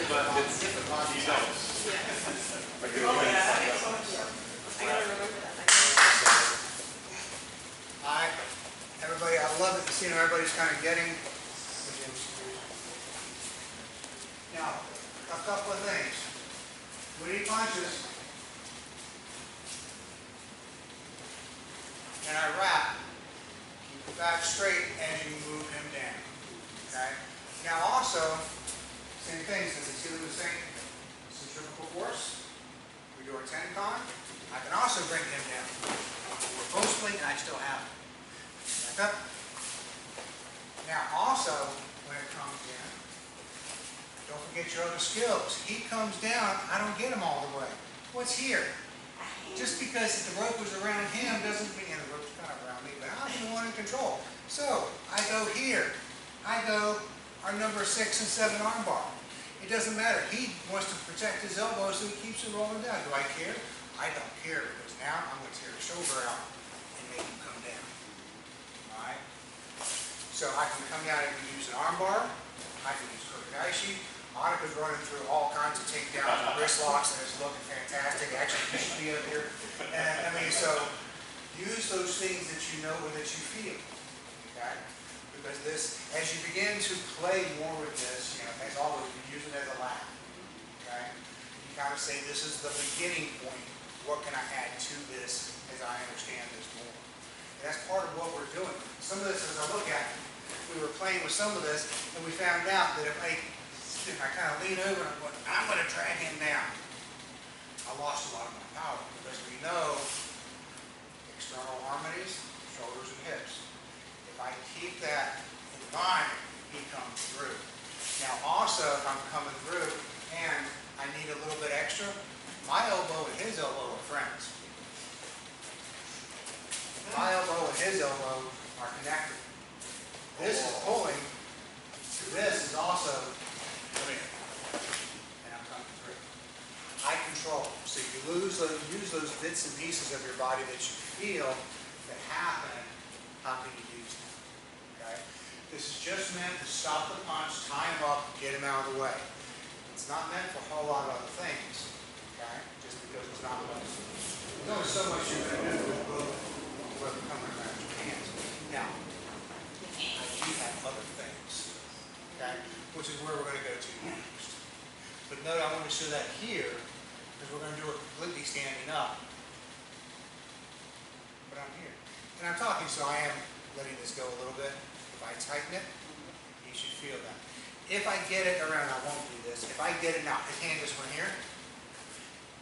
But it's difficult, you know. Oh, yeah, that makes so much sense. I gotta remember that. Hi, everybody, I love it to see how everybody's kind of getting. Now, a couple when he punches, and I wrap, keep the back straight as you move him down. Okay? Now also, same thing, since it's doing the same centrifugal force, we do our 10 con, I can also bring him down. We're mostly, and I still have him. Back up. Now also, when it comes in, don't forget your other skills. He comes down, I don't get him all the way. What's here? Just because the rope was around him doesn't mean the rope's kind of around me, but I'm the one in control. So I go here. I go our number 6 and 7 arm bar. It doesn't matter. He wants to protect his elbow, so he keeps it rolling down. Do I care? I don't care, because now I'm going to tear his shoulder out and make him come down. All right? So I can come down and use an arm bar. I can use Kotegaeshi. Monica's running through all kinds of takedowns and wrist locks, and it's looking fantastic. Actually, you should be up here. And I mean, so use those things that you know or that you feel. Okay? Because this, as you begin to play more with this, you know, as always, you use it as a lab. Okay? You kind of say, this is the beginning point. What can I add to this as I understand this more? And that's part of what we're doing. Some of this, as I look at it, we were playing with some of this, and we found out that if I kind of lean over and I'm going to drag him down, I lost a lot of my power, because we know external harmonies, shoulders and hips. If I keep that in mind, he comes through. Now also, if I'm coming through and I need a little bit extra, my elbow and his elbow are friends. My elbow and his elbow are connected. This is pulling. This is also coming in. And I'm coming through. I control. So you use those bits and pieces of your body that you feel that happen. How can you use them? Okay? This is just meant to stop the punch, tie him up, get him out of the way. It's not meant for a whole lot of other things. Okay? Just because it's not meant. There's only so much you're going to do with both coming around your hands. Now, I do have other things. Okay? Which is where we're going to go to next. But note, I want to show that here, because we're going to do it completely standing up. But I'm here. And I'm talking, so I am letting this go a little bit. If I tighten it, you should feel that. If I get it around, I won't do this. If I get it now, his hand just went here.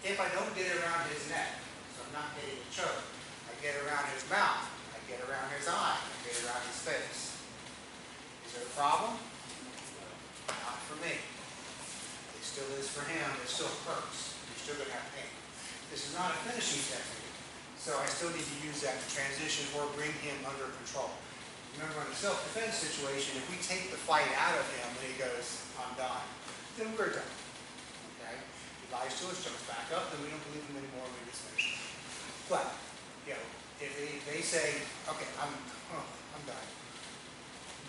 If I don't get it around his neck, so I'm not getting a choke, I get around his mouth, I get around his eye, I get around his face. Is there a problem? Not for me. It still is for him. It still hurts. You're still going to have pain. This is not a finishing technique. So I still need to use that to transition or bring him under control. Remember, in a self-defense situation, if we take the fight out of him and he goes, I'm done, then we're done. Okay? He lies to us, jumps back up, then we don't believe him anymore, we dismiss him. But, you know, if they say, okay, I'm done,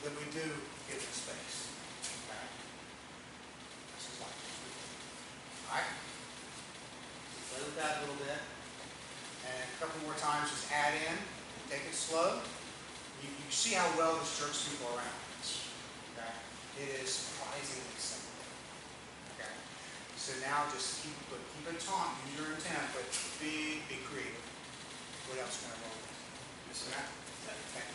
then we do give it space. Okay? This is like, all right? Play with that a little bit. And a couple more times, just add in, take it slow. You see how well this jerks people around. Okay? It is surprisingly simple. Okay? So now just keep it taut, use your intent, but be creative. What else can I roll with? This and that? Okay.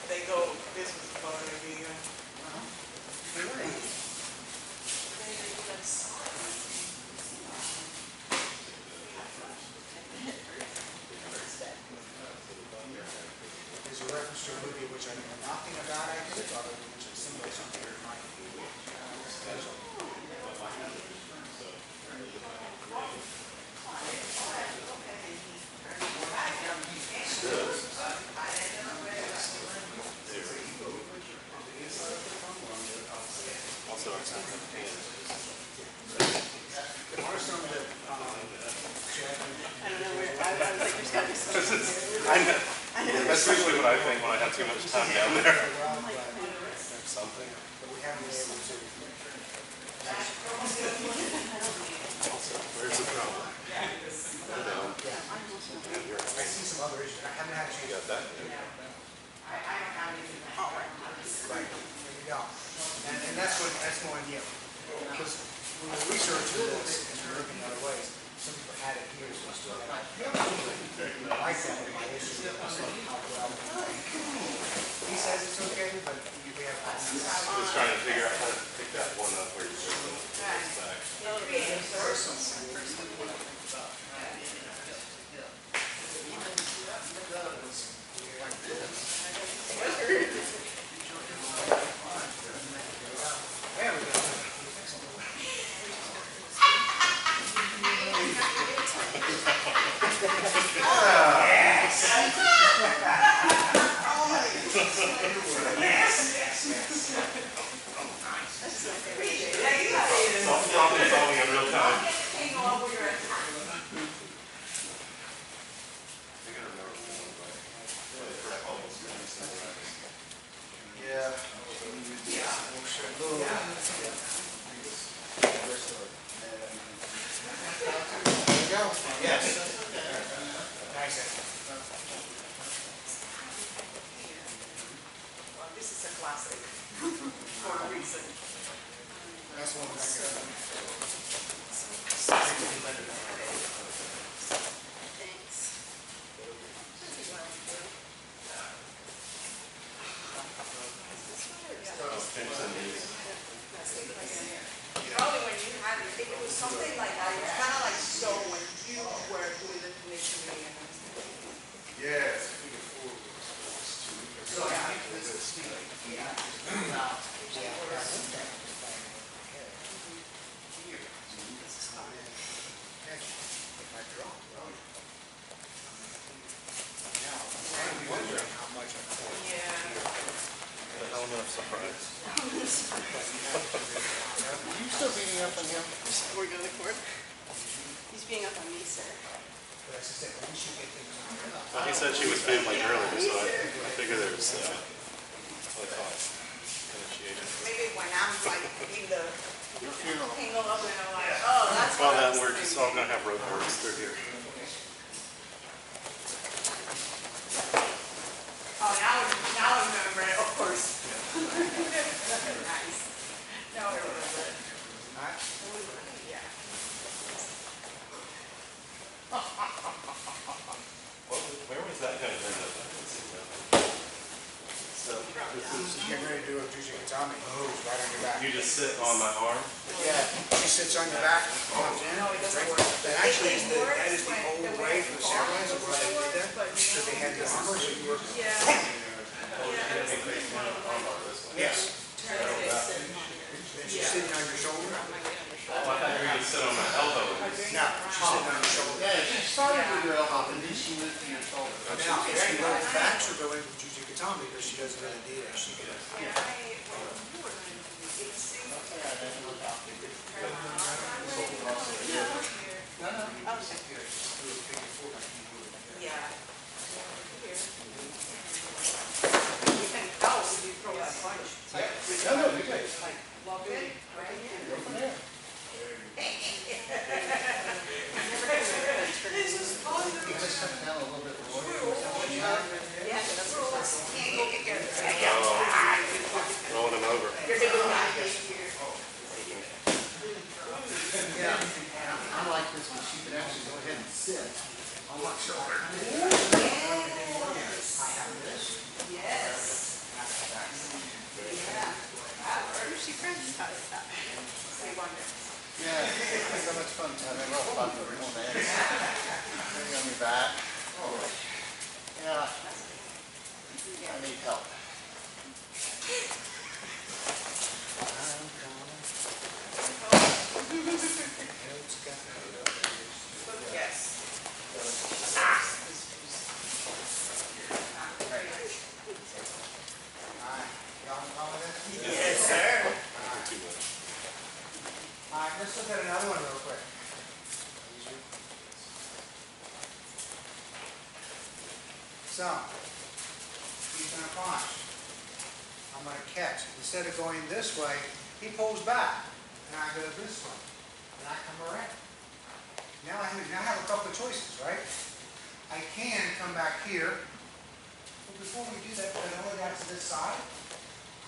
They go, this was going to be, There's a reference to a movie which I know nothing about, I think, other than which some place on here might be special. Also, I sent them What are some of the, I don't know where, I was like, there's got to be something. That's usually what I think when I have too much time down there. Something. but we haven't been able to. Where's the problem? I see some other issues. I haven't had a chance. You got that? Right, there you go. And that's going to you. Because when we research Something like that, it's kind of like so when you were doing the commissioning and Yes. So I think this is Steve. An element of surprise. You still beating up on him? We're going to court. He's being up on me, sir. Well, he said she was family earlier, so I figure there's, what I thought, initiation. maybe when I'm like in the Your funeral. tangle up and I'm like, oh, that's Well, what I then was we're just all thinking. gonna have road works through here. Oh, now I remember it, of course. Nice. Now I remember it. Yeah. Where was that gonna end up? So, Getting ready to do a Juicy Katami. Oh, right on your back. you just sit on my arm? Yeah, she sits on your back, comes in. No, it doesn't work. That actually is It works that is the when- old the way for the samurais of why they did that. but you So they had the armor, so you work. Yeah. Yes. Turn it, sit on And she's sitting on your shoulder. my I thought you were gonna sit on my elbow. No, she's sitting on your shoulder. Yeah, she started with your elbow and then she moved to your shoulder. Now, if she rolls back, she'll go into Juicy Katami because she doesn't really need it. She can. Yeah. You can tell when you throw that punch. It's like, No, you guys. like, love it, right here. Go from there. This is fun. You just cut down a little bit more. Yeah, that's rules. Can't go get your. Rolling him over. You're the good guy here. Yeah. I like this one. She can actually go ahead and sit on my shoulder. Yes. Yeah. She practiced that. I wonder. Yeah, it's so much fun having a little fun with remote legs. Bring on your back. Yeah. I need help. Yes. Yes, sir. All right, let's look at another one real quick. So, he's gonna punch. I'm gonna catch. Instead of going this way, he pulls back, and I go this way, and I come around. Now I have a couple of choices, right? I can come back here, but before we do that, because I only got to this side,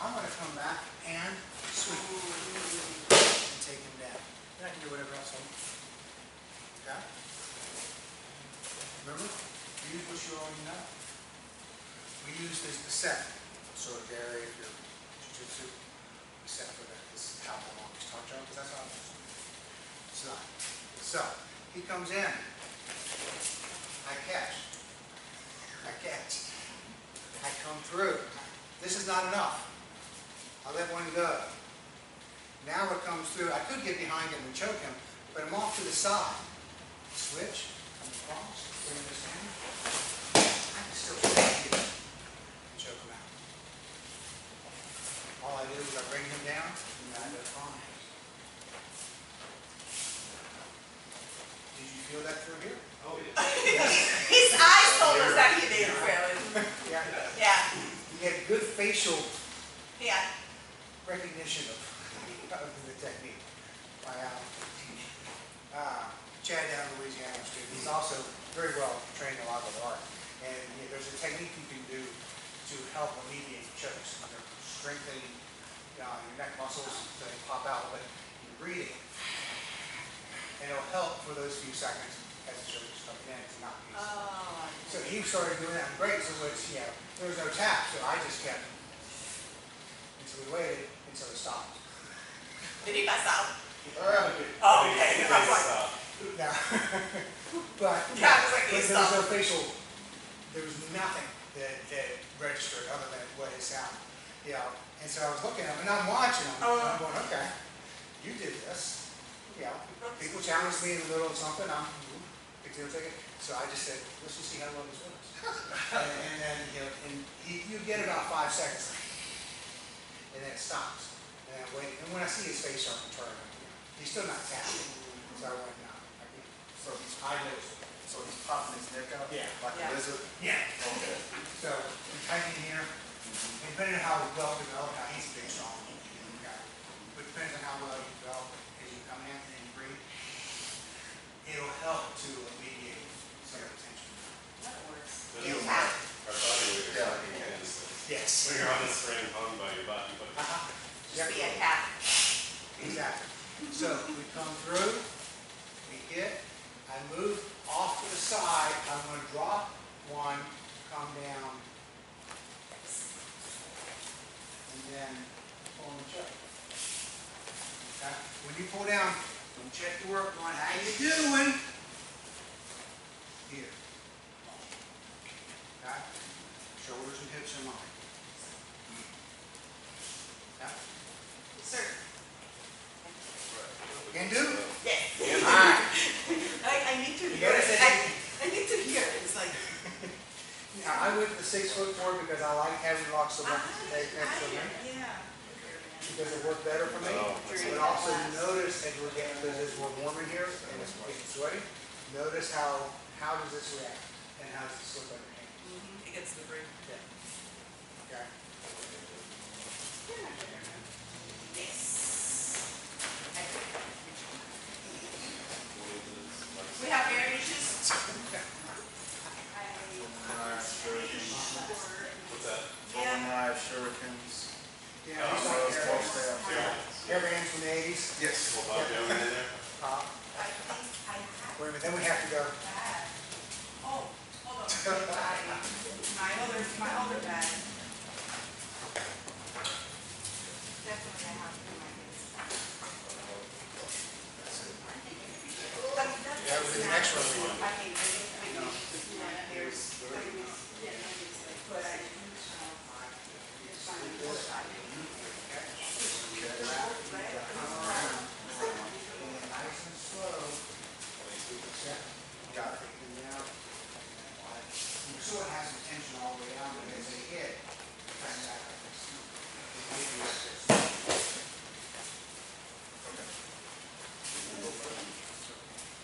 I'm gonna come back and sweep. And take him down. Then I can do whatever else I want. Okay? Remember? Use what you already know. We use this to set. Sort of vary if you're jiu-jitsu, except for that this is how long he's touch on, because that's how it's not. So, he comes in. I catch. I catch. I come through. This is not enough. I let one go. Now it comes through. I could get behind him and choke him, but I'm off to the side. Switch, come across, bring this in. I can still stay here and choke him out. All I do is I bring him down, and I go fine. Did you feel that through here? Oh, yeah. His eyes told us that he did, really. Yeah. Yeah. You get good facial Yeah. recognition of the technique. Chad down in Louisiana Street, he's also very well trained in a lot of art. And there's a technique you can do to help alleviate chokes. They're strengthening your neck muscles so they pop out, but you're breathing. And it'll help for those few seconds as the choke is coming in to not be. Oh. So he started doing that, great, so it's, there was no tap, so I just kept, until we waited, until it stopped. Did he pass out? Oh, Oh, okay. But, Yeah, it was like but these there was no stuff. facial, there was nothing that registered other than what it sounded. You know, and so I was looking at him, and I'm watching him, and I'm going, okay, you did this. You know, people challenged me in the middle of something, I'm, big deal ticket. So I just said, let's just see how well this works. And then, you know, and you get about 5 seconds, and then it stops. And I wait, and when I see his face start to turn, you know, he's still not tapping. So I went, no, I can't. So he's, I noticed it. so he's popping his neck out? Yeah. Like Yeah. a lizard? Yeah. Okay. So we tighten in here, and depending on how well developed, now he's a big, strong guy. But depends on how well you develop as you come in and you breathe, it'll help to alleviate some of the tension. That works. Then Yeah. our body weight is Yeah. like in Kansas. Yes. When you're on the string hung by your body, but Just be a cat. Exactly. So we come through, we hit, I move off to the side, I'm gonna drop one, come down, and then pull and check. Okay? When you pull down, don't check the work, going, how you doing? Here. Okay? Shoulders and hips in line. Okay? Sir. Can do? Yeah. All right. I need to You hear notice it. that- I need to hear it. It's like. Now, I went to the 6'4" because I like having rocks so much to take next to me, Yeah. because it worked better for me. Oh, But also notice as we're getting, because as we're warm in here and it's getting sweaty, notice how does this react and how does it slip on your hand? It gets the break. Okay? Yes. We have air issues. what's that? Bowling knives, shurikens. Yeah, these are Small air- staff. air bands from the 80s. Yes. Little Bob Jones in there? I think I have Wait a minute, then we have to go. that. Oh, hold on. My other bag. Definitely I have in my Yeah, it was an extra one. I think there's, but I didn't, Nice and slow. Yeah. Got it. And now, you saw it has some tension all the way down, but as they hit, it comes back like this. It may be like this.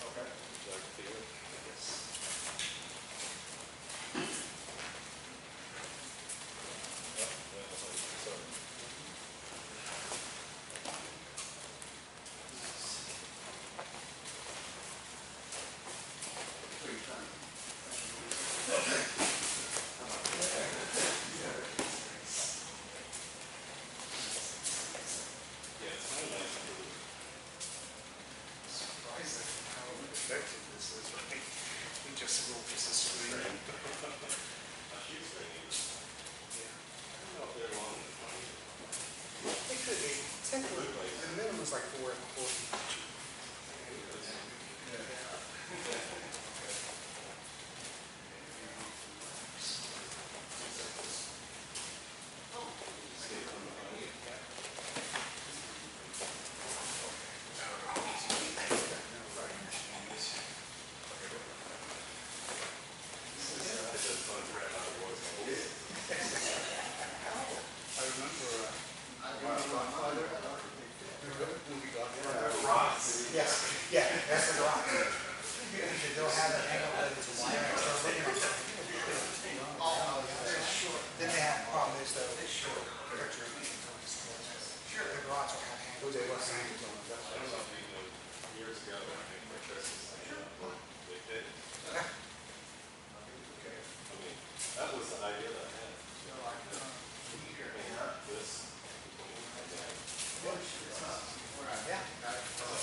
Okay. Like to feel it? Yes. Yeah, it's kind of nice to Surprising how effective this is, right? We just a little piece of screen. a shoe string even. I don't know if they're long enough. It could be. Typically, the minimum is like 4 and 4. It's just fun to grab out the boys. I remember, Rocks. yes, yeah, that's the rock. They'll have it hang up like it's a wire. Then they have, problem is though, it's short. Sure. The rocks will have handles. They want handles on them. I don't know if you know, years ago, I think my Christmas, they did. I mean, that was the idea that I had. This. Yeah.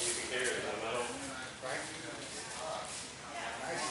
You can carry it, no matter. Right? Nice.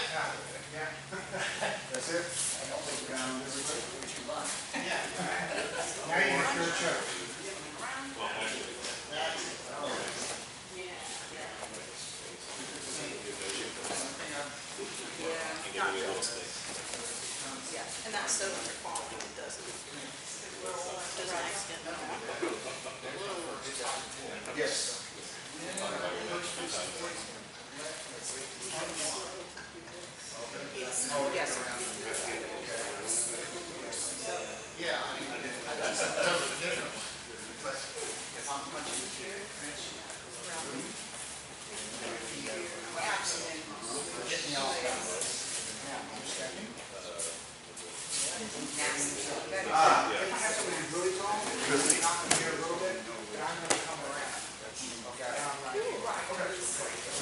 Yeah. That's it? Down this way. Now you have your choke. Well, actually, I get a little space. Yeah, and that's so under quality, it doesn't accident. Yes. Yes. Yeah, I mean, that's a totally different one. But if I'm punching here, get me off that. If I have something really tall, knock them here a little bit, but I'm gonna come around. Okay, now I'm right here. Okay.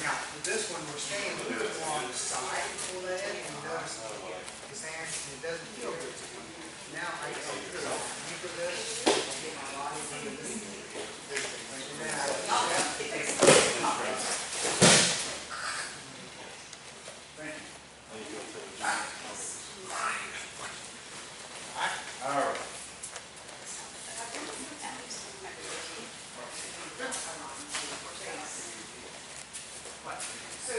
Now, with this one, we're staying a little bit on the side, pull that in, and you notice his hand, and it doesn't feel good to me. Now I go through, deeper this, and get my body into this. And then I knock out. Thank you. All right. So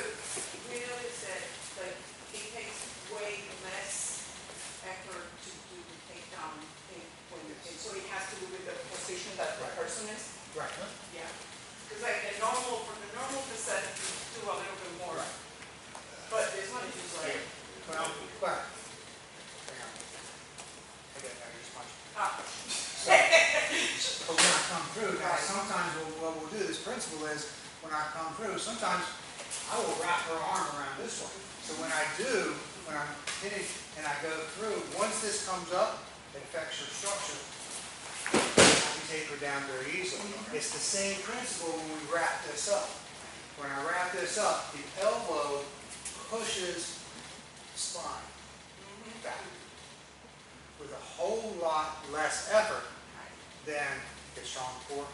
we noticed that, like, it takes way less effort to do the takedown thing when you're taking, so it has to do with the position that the person is? Right. Yeah. Because like the normal, for the normal cassette, you do a little bit more. But this one is just like, Well, but. Hang on. I got that, just punch. ah. But when I come through, now sometimes what we'll do, this principle is, when I come through, sometimes I will wrap her arm around this one. So when I do, when I'm hitting and I go through, once this comes up, it affects your structure. I can take her down very easily. It's the same principle when we wrap this up. When I wrap this up, the elbow pushes the spine back with a whole lot less effort than get strong core.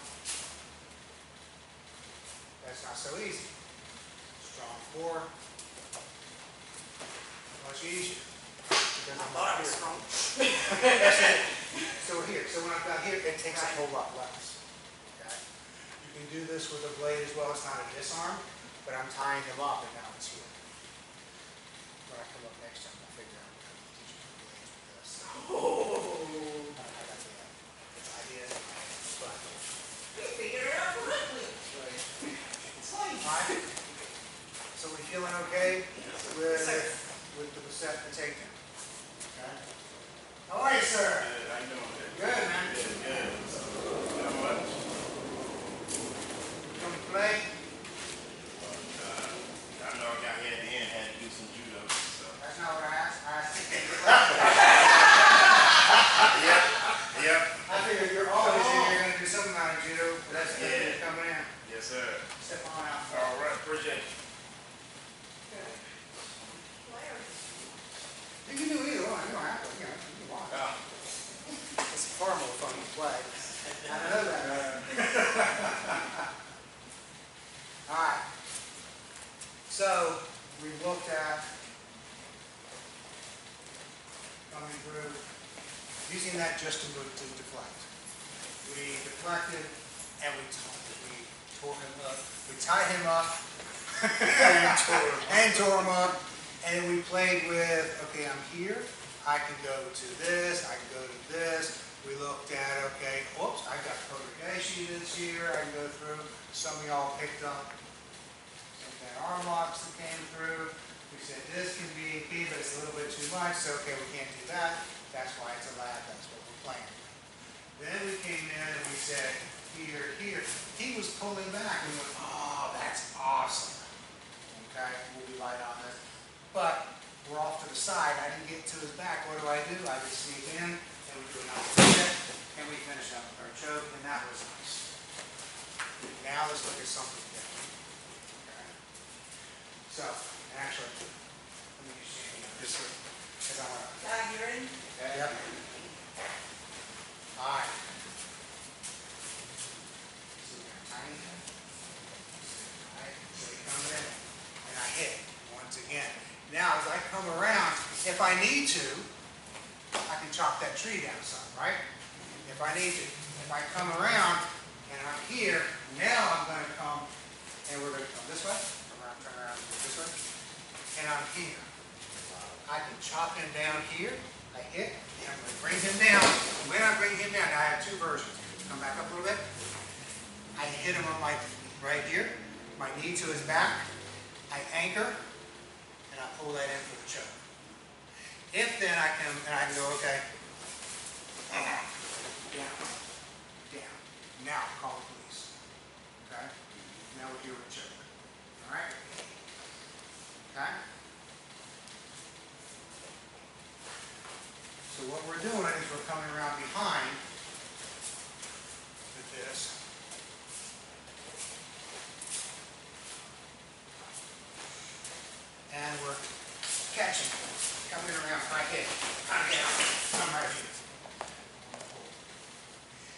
That's not so easy. Strong core, much easier. Because I'm not here. strong. That's it. So we're here. So when I'm down here, it takes a whole lot less. Okay? You can do this with a blade as well. It's not a disarm, but I'm tying them up and now it's here. When I come up next time, I'll figure out how to teach you blades with this. I got the idea, but You figured it out correctly. Alright. So we feeling okay with the set and takedown? Okay. How are you, sir? Good, how you doing? Good, man. Good. Not much. Come play? I know I got here at the end, had to do some judo, so. That's not what I asked. I asked you. Yep. I figured you're always in here gonna do some amount of judo, but that's good that you're coming in. Yes, sir. Step on out. All right, appreciate you. You can do either one. You don't have to, you can watch. It's far more fun to play. I know that. All right. So we looked at coming through, using that just to move to deflect. We deflected and we tore him up. We tied him up and tore him up. And we played with, okay, I'm here, I can go to this, I can go to this. We looked at, okay, oops, I got progression this year, I can go through. Some of y'all picked up some kind of arm locks that came through. We said this can be key, but it's a little bit too much, so okay, we can't do that. That's why it's a lab, that's what we're playing. Then we came in and we said, here, here. He was pulling back and we went, oh, that's awesome. Okay, we'll be light on this. But we're off to the side. I didn't get to his back. What do? I just sneak in and we do another set and we finish up with our choke, and that was nice. Now let's look at something different. Okay. So, actually, let me just change this because I want to. You're in? Yep. All right. So we're tiny. All right. So we come in and I hit once again. Now, as I come around, if I need to, I can chop that tree down some, right? If I need to. If I come around and I'm here, now I'm going to come, and we're going to come this way, turn around this way, and I'm here. I can chop him down here. I hit, and I'm going to bring him down. When I bring him down, now I have two versions. Come back up a little bit. I hit him on my right here, my knee to his back. I anchor, and I pull that in for the choke. If then I can go, okay, down, down. Now call the police. Okay? Now we're here with the choke. All right? Okay? So what we're doing is we're coming around behind with this. And we're catching, coming around right here. I'm down. I'm right here.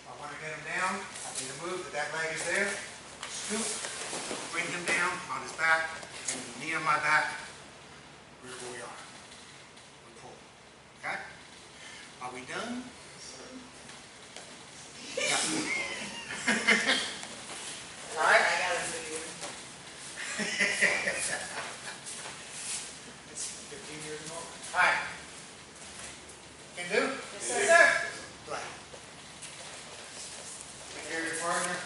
I want to get him down. I need to move, but that leg is there. Scoop, bring him down on his back, and knee on my back. We're where we are. We pull. Okay? Are we done? Yeah. All right? I got it video. It's 15 years old. All right. Can do? Yes, sir. Right. Take care of your partner.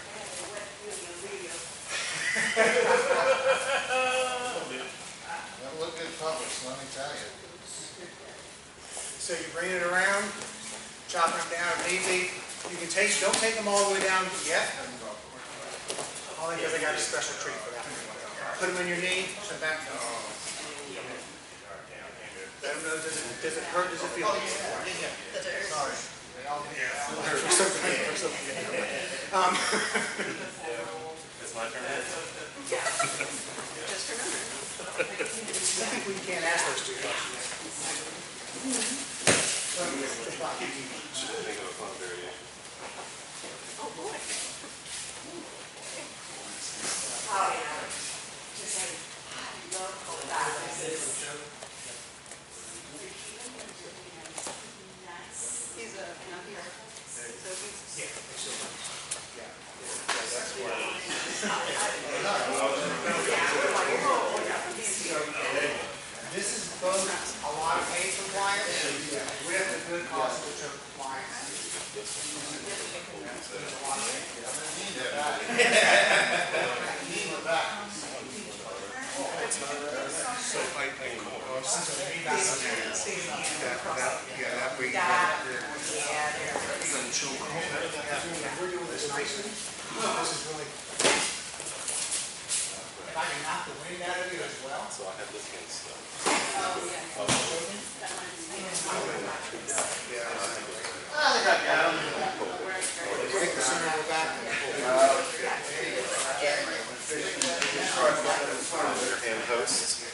That looked good public, let me tell you. So you bring it around, chop them down if need be. You can take, don't take them all the way down yet. Only because I got a special treat for that. Put them on your knee, sit back. Let them know, does it hurt, does it feel? Sorry. It's my turn. Just remember. I think we can't ask those two questions. Think of a fun variation. Oh, boy. Oh, yeah. Just like, I love all that. He's not here. So he's. This is both a lot of paid compliance with a good cost of choke compliance. We're doing this nicely. This is really. If I can knock the wind out of you as well. So I have this against stuff. Oh, yeah. I think I got him. Break the center of the back. Hand posts.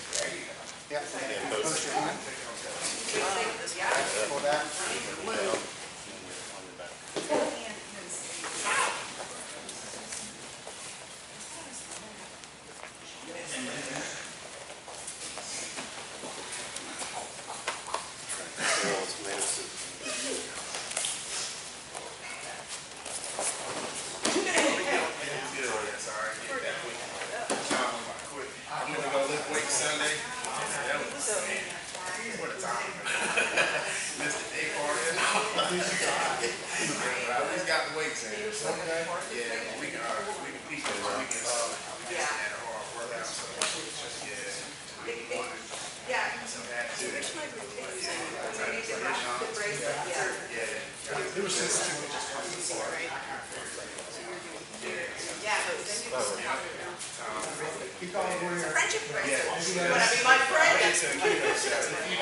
Yeah. Hand posts. Pull that. On your back. Well, it's made of soup. I'm gonna go lift weights Sunday. What a time. Missed the day party. But I always got the weights in. Yeah, we can peak it. We can, Yeah. and a hard workout, so it's just, Yeah. some activity. There's my routine. You need to have the bracelet, yeah. There was sensitivity just from the floor. Right? Yeah, but then you just have to know. You call it where you're. Friendship bracelet. You wanna be my friend? You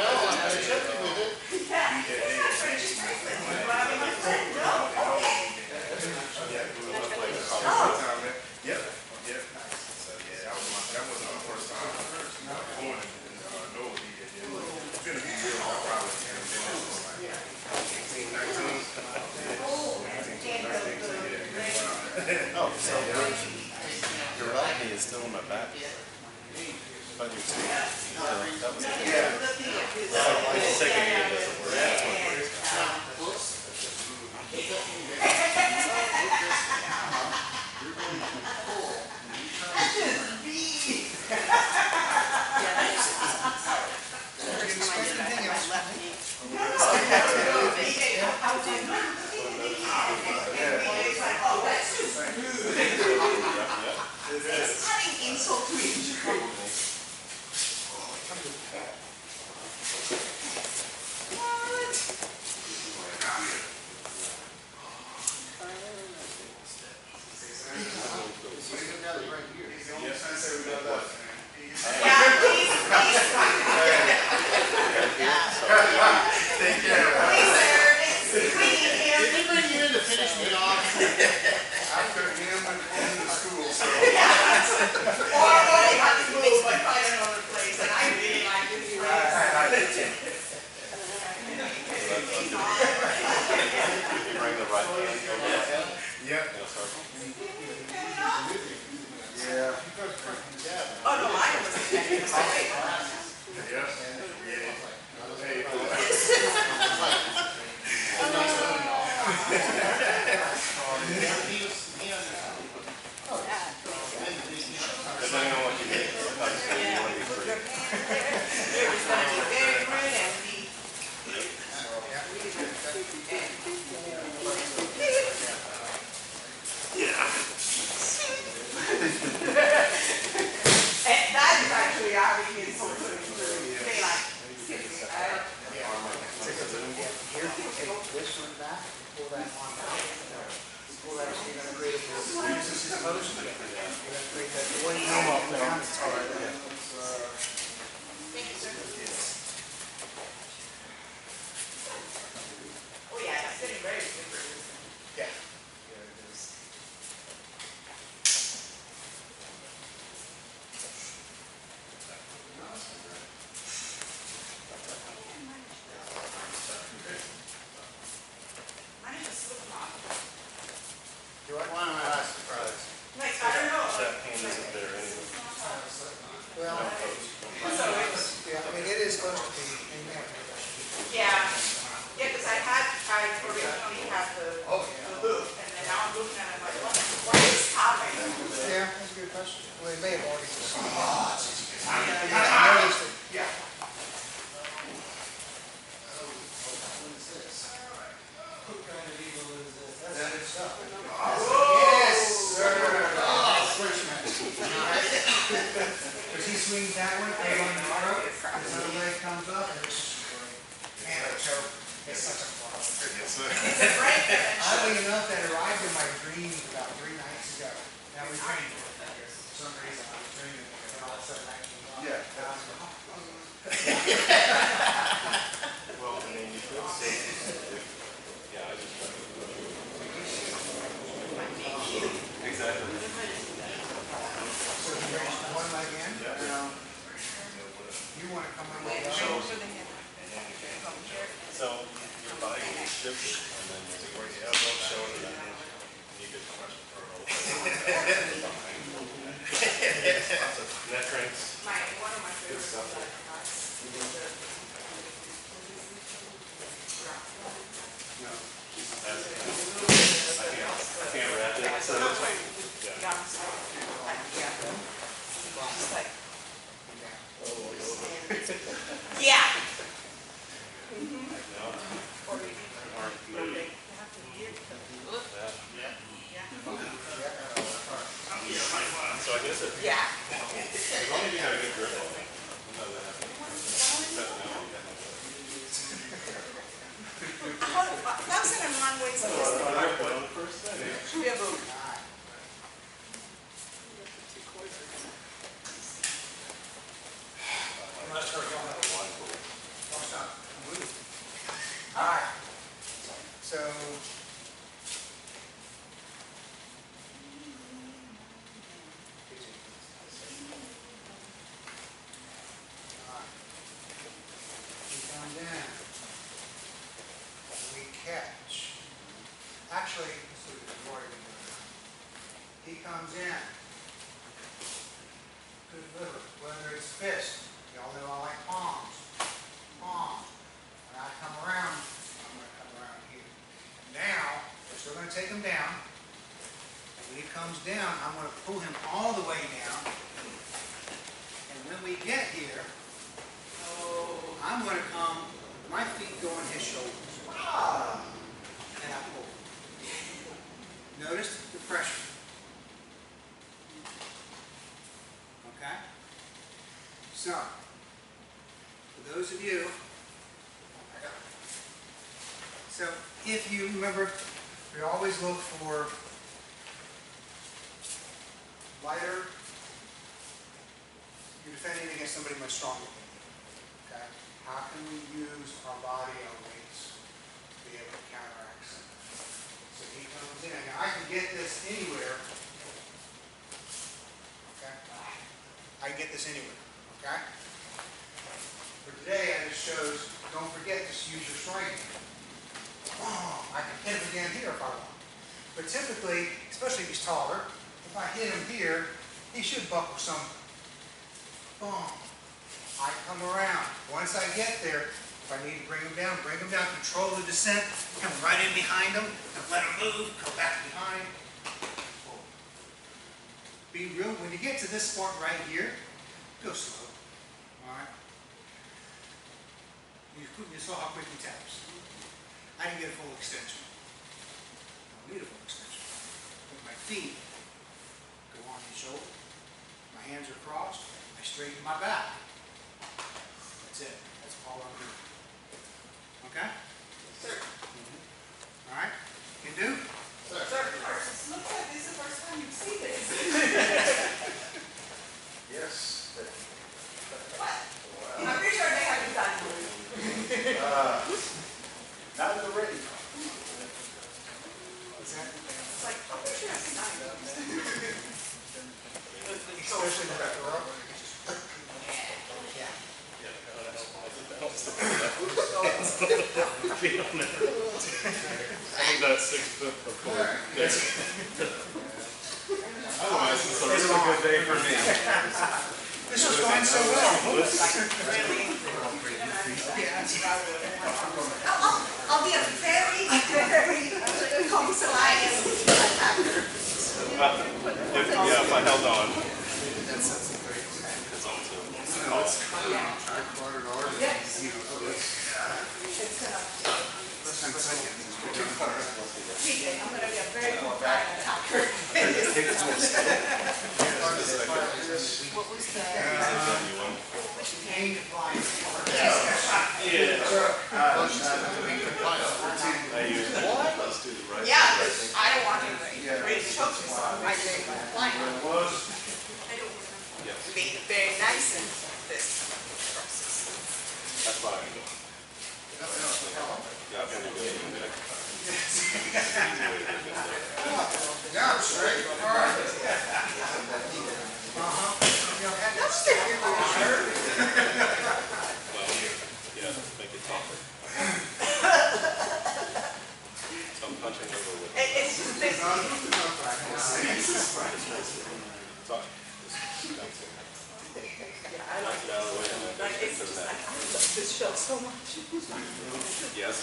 know, I'm gonna check you with it. Yeah. Friendship bracelet. You wanna be my friend? No? Yep. So, yeah, that was my first time going and know what he did. It's been a few years, I probably haven't been there since like 18, 19. Oh, so your right knee is still on my back. But your two. He comes in to deliver, whether it's fist, you take him down. And when he comes down, I'm going to pull him all the way down. And when we get here, I'm going to come, my feet go on his shoulders. And I pull. Notice the pressure. Okay? So, for those of you, so if you remember, we always look for lighter, you're defending against somebody much stronger than you. Okay? How can we use our body, our weights, to be able to counteract something? So he comes in. Now I can get this anywhere. Okay? I can get this anywhere. Okay? For today, I just shows, don't forget to use your striking. Oh, I can hit him again here if I want. But typically, especially if he's taller, if I hit him here, he should buckle some. Boom. I come around. Once I get there, if I need to bring him down, control the descent, come right in behind him, and let him move, come back behind. Boom. Be real, when you get to this part right here, go slow. Alright? You saw how quick he taps. I didn't get a full extension. I don't need a full extension. But my feet go on his shoulder. My hands are crossed. I straighten my back. That's it. That's all I'm doing. Okay? Sir. All right? Can do? Sir, it looks like this is the first time you've seen this. Yes. What? I'm pretty sure they haven't done it. Not in the ring. What's that? It's like, I'm pretty sure I've done it. Especially with that girl. Yeah. I think that's 6 foot before. Otherwise, it's a really good day for me. This was going so well. Really? I'll be a very, very compliant attacker. If I held on. I'm going to be a very compliant attacker. What was the... Yeah, I don't want to really choke myself. I think compliant. I don't want to be very nice in this process. That's what I'm doing. Yeah, I'm going to do it. Yeah, straight. All right. That's very hard. Well, yeah, make it tougher. So I'm punching over with it. It's just this. Talk. Yeah, I like Knock it out of the way and then like, it's just like, I love this show so much. yes.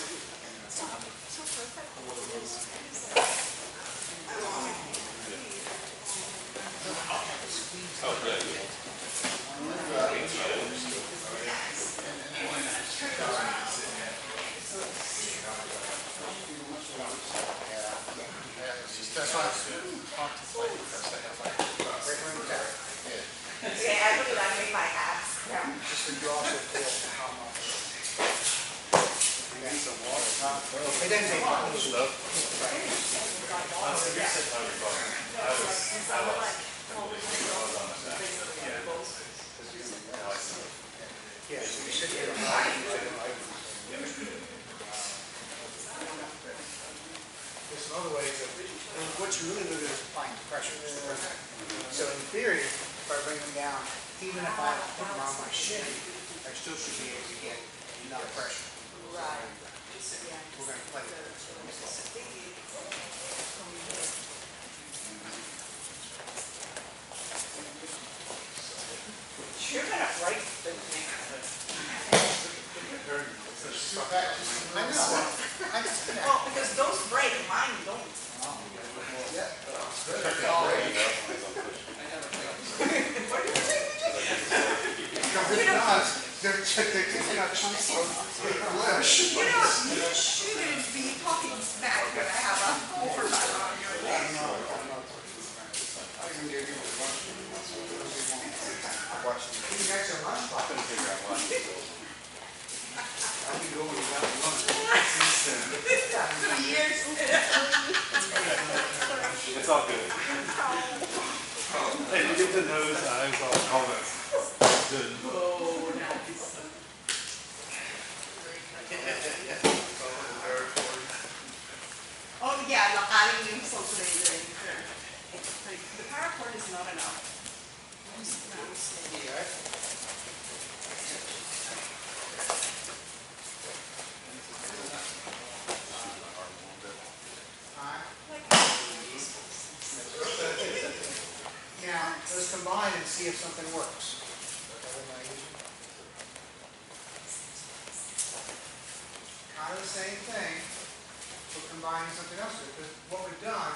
So perfect. Oh, yeah, yeah. That's why I talk to play because they have like Yeah, I really like make my abs. Yeah. Just to draw so cool. You need some water, huh? It doesn't take much. Yeah, so you should get a there's some other ways of, what you really do is applying pressure. So in theory, if I bring them down, even if I put them on my shin, I still should be able to get enough pressure. Right. We're going to play with this. You're gonna break the thing. I know. Well, because those break, mine don't. They're taking out chunks of flesh. You know, you shouldn't be talking smack when I have a overrun on your leg. You guys are lunch box. Couldn't figure out why. I can go without lunch. 2 years. It's all good. Hey, you get the nose, eyes, all that. Good. Oh, nice. Oh, yeah, no, adding new something there. The paracord is not enough. Now, let's combine and see if something works. Kind of the same thing, but combining something else with it. Because what we've done,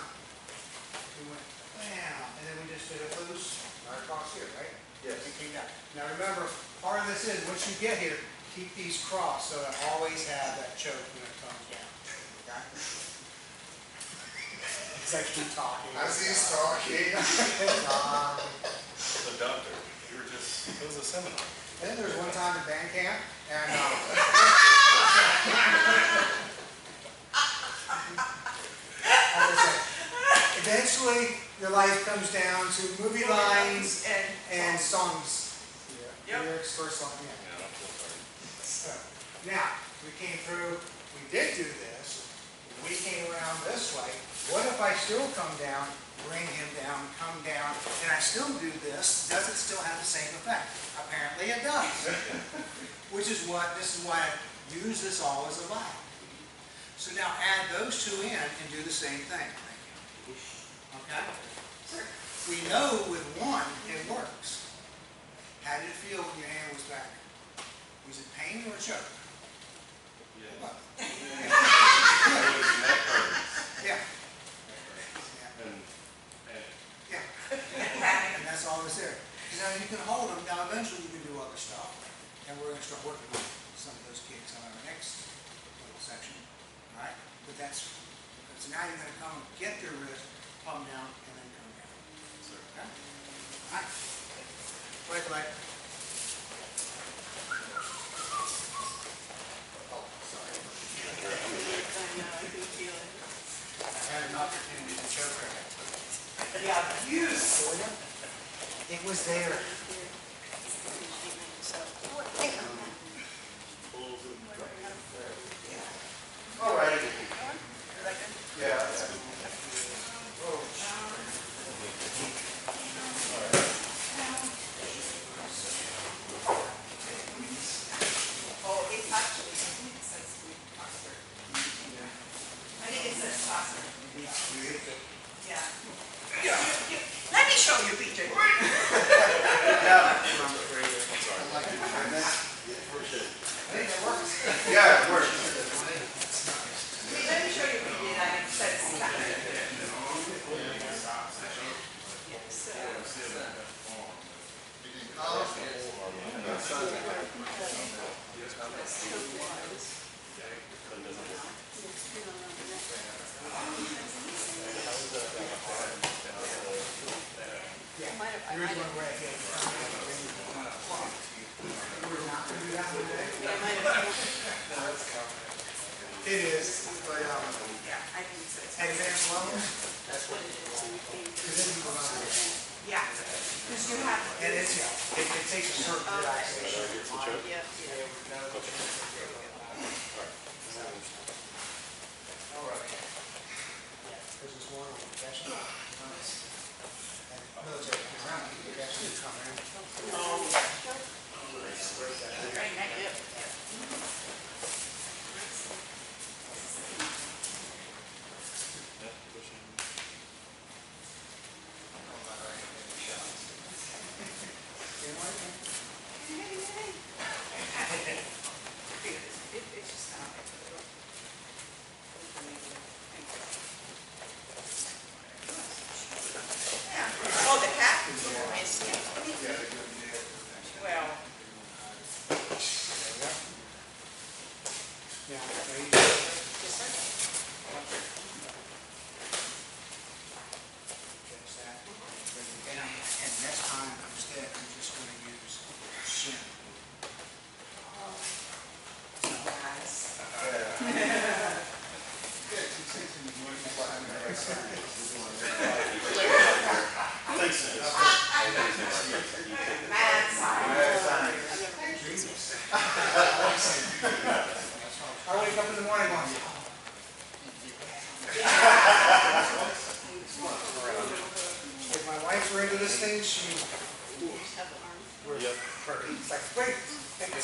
we went bam, and then we just did it loose right across here, right? Yes. And came down. Now remember, part of this is, once you get here, keep these crossed so that always have that choke when it comes down. Okay? It's like keep talking. As he's talking. So doctor, you were just, it was a seminar. And then there was one time in band camp, and as I said, eventually your life comes down to movie lines and songs. Yep. Lyrics for a song, yeah. Yeah, I'm so sorry. So, now, we came through, we did do this, we came around this way. What if I still come down, bring him down, come down, and I still do this? Does it still have the same effect? Apparently it does. This is why I use this all as a vibe. So now add those two in and do the same thing. Okay? We know with one it works. How did it feel when your hand was back? Was it pain or a choke? Yeah. What? It was neck hurts. Yeah. And Yeah. And that's all that's there. Now you can hold them. Now eventually you can do other stuff. And we're going to start working with some of those kids on our next little section. All right? But that's, so now you're going to come and get their wrist, palm down, and then come down. Okay? All right. Right leg. Oh, sorry. I can feel it. I had an opportunity to choke her. Yeah, beautiful. It was there. All right. Yeah. Oh, it's actually, I think it says cluster. I think it says cluster. Yeah. Let me show you, PJ. Yeah, it works. Let me show you, PJ, that it says cluster. There is one way ahead. We're not going to do that one today. It is, but Yeah, I think it says. at advanced level, That's what it is. And we came because then you go on there. Yeah, because you have. And it's, yeah, it takes a certain relaxation. Yeah, yeah. All right. Because it's one on professional. And military around, you can actually come in. Right next.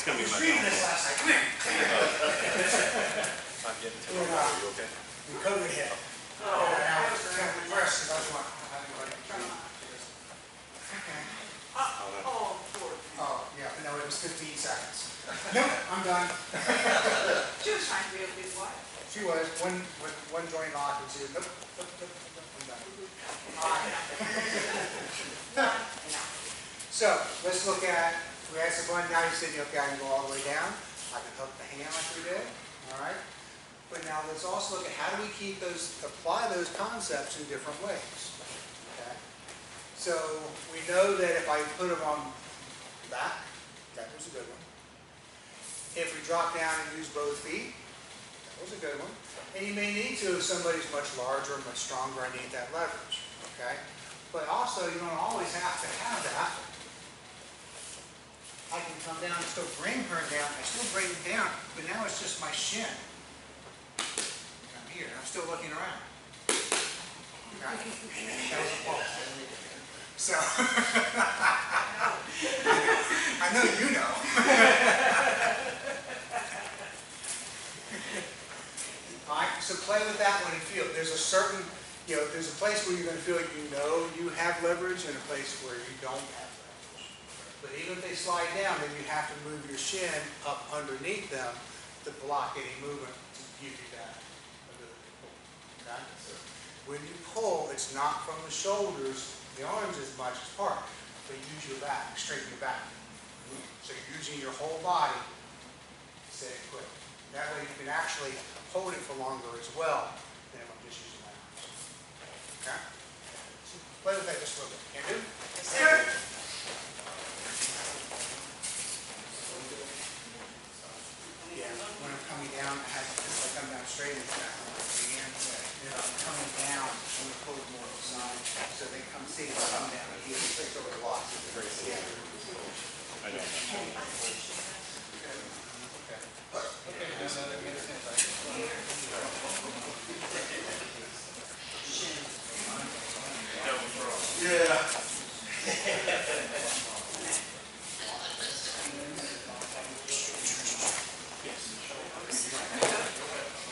That's gonna be my Reading this downfall. last night, come here. I'm getting to my are you okay? The COVID hit. And I was kind of depressed because I was like, how do I get okay. Oh, poor. Oh, yeah, no, it was 15 seconds. Nope, I'm done. She was trying to be able to be quiet. She was, one joint lock and she was, nope, nope, nope, nope, I'm done. All right. So, let's look at, we had some fun, now you're sitting, okay, I can go all the way down. I can hook the hand like we did, all right? But now let's also look at how do we keep those, apply those concepts in different ways, okay? So, we know that if I put them on the back, that was a good one. If we drop down and use both feet, that was a good one. And you may need to if somebody's much larger, much stronger, I need that leverage, okay? But also, you don't always have to have that. I can come down and still bring her down, I still bring it down, but now it's just my shin. I'm here, I'm still looking around. Okay? That was a pulse. So, I know you know. All right, so play with that one and feel. There's a certain, there's a place where you're going to feel you have leverage and a place where you don't have leverage. But even if they slide down, then you have to move your shin up underneath them to block any movement to give you that ability. Okay? When you pull, it's not from the shoulders, the arms as much as part, but use your back, straighten your back. So you're using your whole body to set it quick. That way you can actually hold it for longer as well than if I'm just using my arms. Okay? So play with that just a little bit. Can do? Yes, sir. Yeah, when I'm coming down, I come down straight into that. Again, and I'm coming down, I'm going to pull it more to the side. So they come see if I come down here, it's over the lock. Yeah. I know.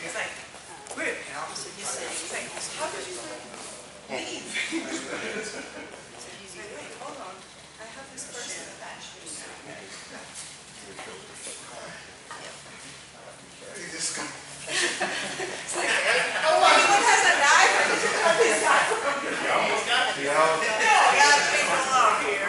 It's like, quit. So he's saying, he's like, how did you leave? He's like, wait, hold on. I have this person attached to me. It's like, oh, anyone has a knife? I just cut this guy from your No, I gotta take him off here.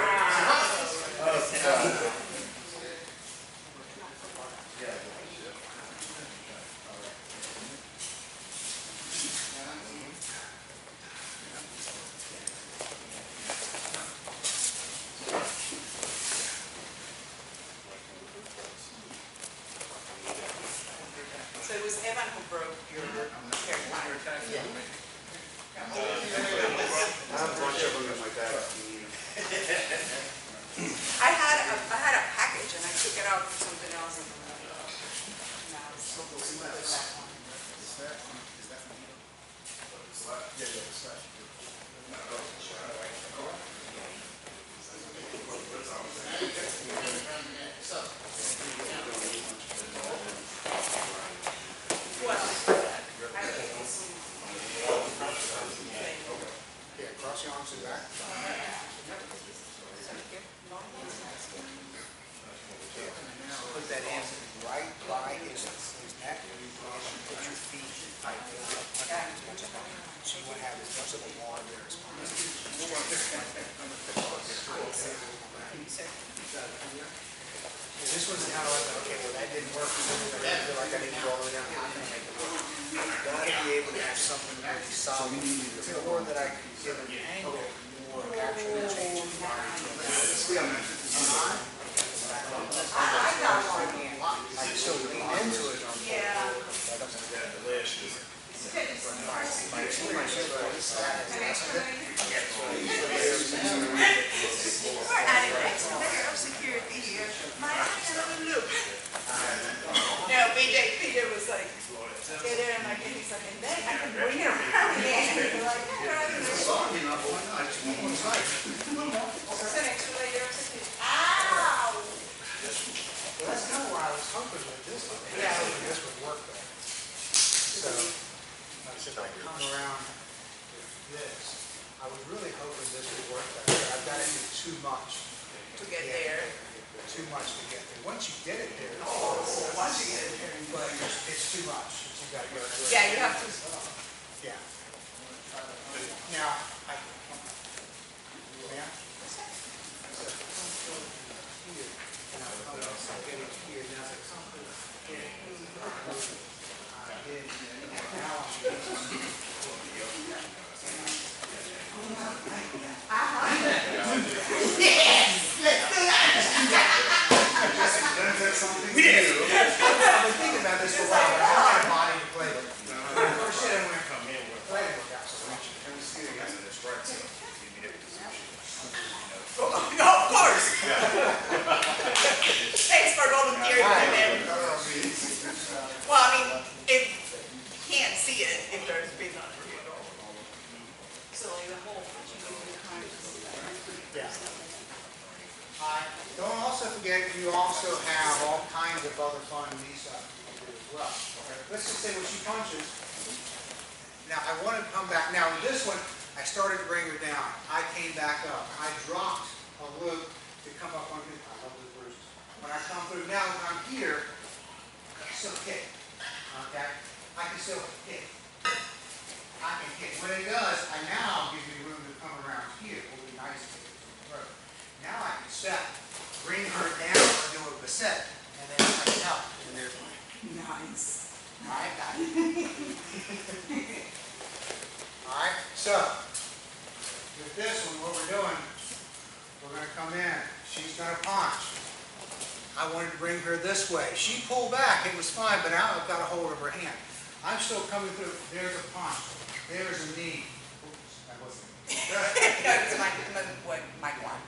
So it was Evan who broke your hair tie. Yeah. I have a bunch of them in my bag. I had a package and I took it out for something else. And now it's that one. What? Yeah, cross your arms and back. Put that in right by his neck. Put your feet right there. So you want to have as much of a wand there as possible. This one's now like, okay, well that didn't work. I feel like I need to go all the way down. How can I make it work? I've got to be able to have something really solid. The more that I can give an angle, the more actually changes my I got one. I can still lean into it. Yeah. We're at an extra layer of security here. My another loop. No, PJ was like, get in, and he's like, and then I can bring it around again. And you're like, Sorry enough, why not? Just one more side. it's an extra layer of security. Ow! Let's go. hoping that this would, Yeah. this would work better. So, like I said, if I come around with this, I was really hoping this would work better, but I've got to do too much. To get there. Too much to get there. Once you get it there, Once you get it there. but it's too much. You got to go through it. Yeah, you have to. Yeah. Now, ma'am? Here, and I'm getting here, now I come through here. Now we did. I've been thinking about this for a while, but I don't have a body to play with. When I first did it, I went from playing with that so much. Oh, of course. Thanks for volunteering for them. Well, I mean, if you can't see it, if there's been on it. So like the whole, Yeah. Don't also forget, you also have all kinds of other fun knee stuff you can do as well. Let's just say when she punches. Now, I want to come back. Now, with this one, I started to bring her down. I came back up. I dropped a loop to come up on his. I love the bruises. When I come through now, when I'm here, I can still kick. Okay? I can still kick. I can kick. When it does, I now give you room to come around here. It will be nice to get to the throat. Now I can step, bring her down, or do a set, and then I can help. And there's my. nice. All right? All right, so with this one, what we're doing, we're going to come in. She's going to punch. I wanted to bring her this way. She pulled back. It was fine, but now I've got a hold of her hand. I'm still coming through. There's a punch. There's a knee. Oops, that wasn't me. No, it's my one.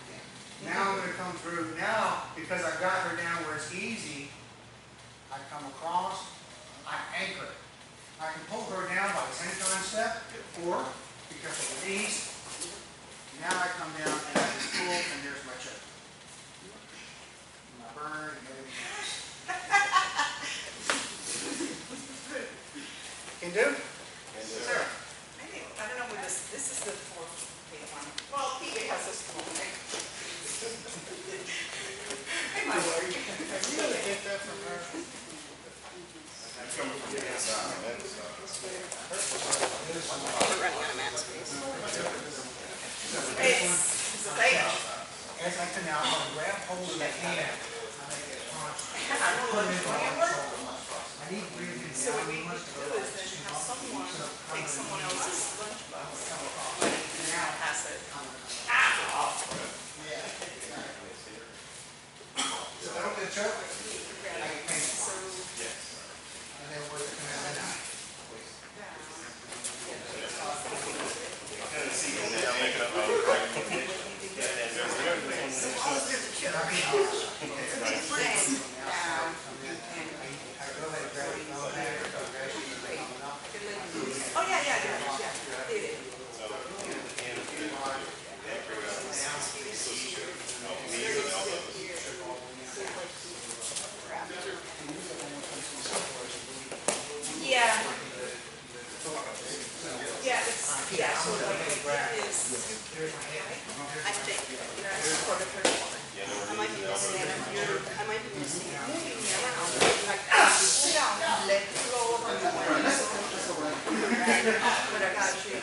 Now I'm going to come through. Now, because I got her down where it's easy, I come across. I anchor it. I can pull her down by the same time step, or because of the knees. Now I come down and I just pull, and there's my choke. My burn and everything else. Can do? Sure. I don't know what this is the fourth big one. Well, PJ has this one. Hey, my word. You really get that from her? We're running out of mat space. It's a thing. As I come out, I'm going to grab hold of the hand. I make it punch. I don't know what it's going to work. I need breathing. So what we need to do is then have someone take someone else's lunchbox and now pass it. So that'll get choke. I can paint it. And then we're going to come out. Oh, yeah, it is. Yeah. Yeah, so like it is. I think that's part of her. I might be missing it. I might be missing it. Moving me around. Like, sit down, let it roll over the way. But I got you.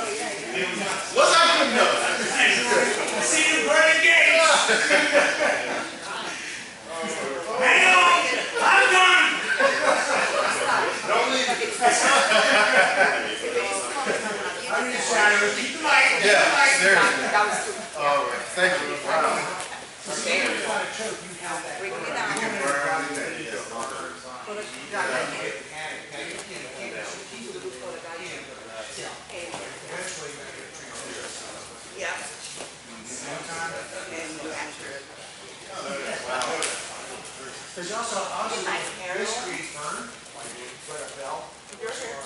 What's that good enough? See you burning gates! Hang on! I'm done! Don't leave. I'm in the shadow. Keep the light. Yeah, seriously. That was good. All right, thank you. Okay. Bring me down. Yeah. And you answer it. There's also this street burn, like you put a bell. Your turn.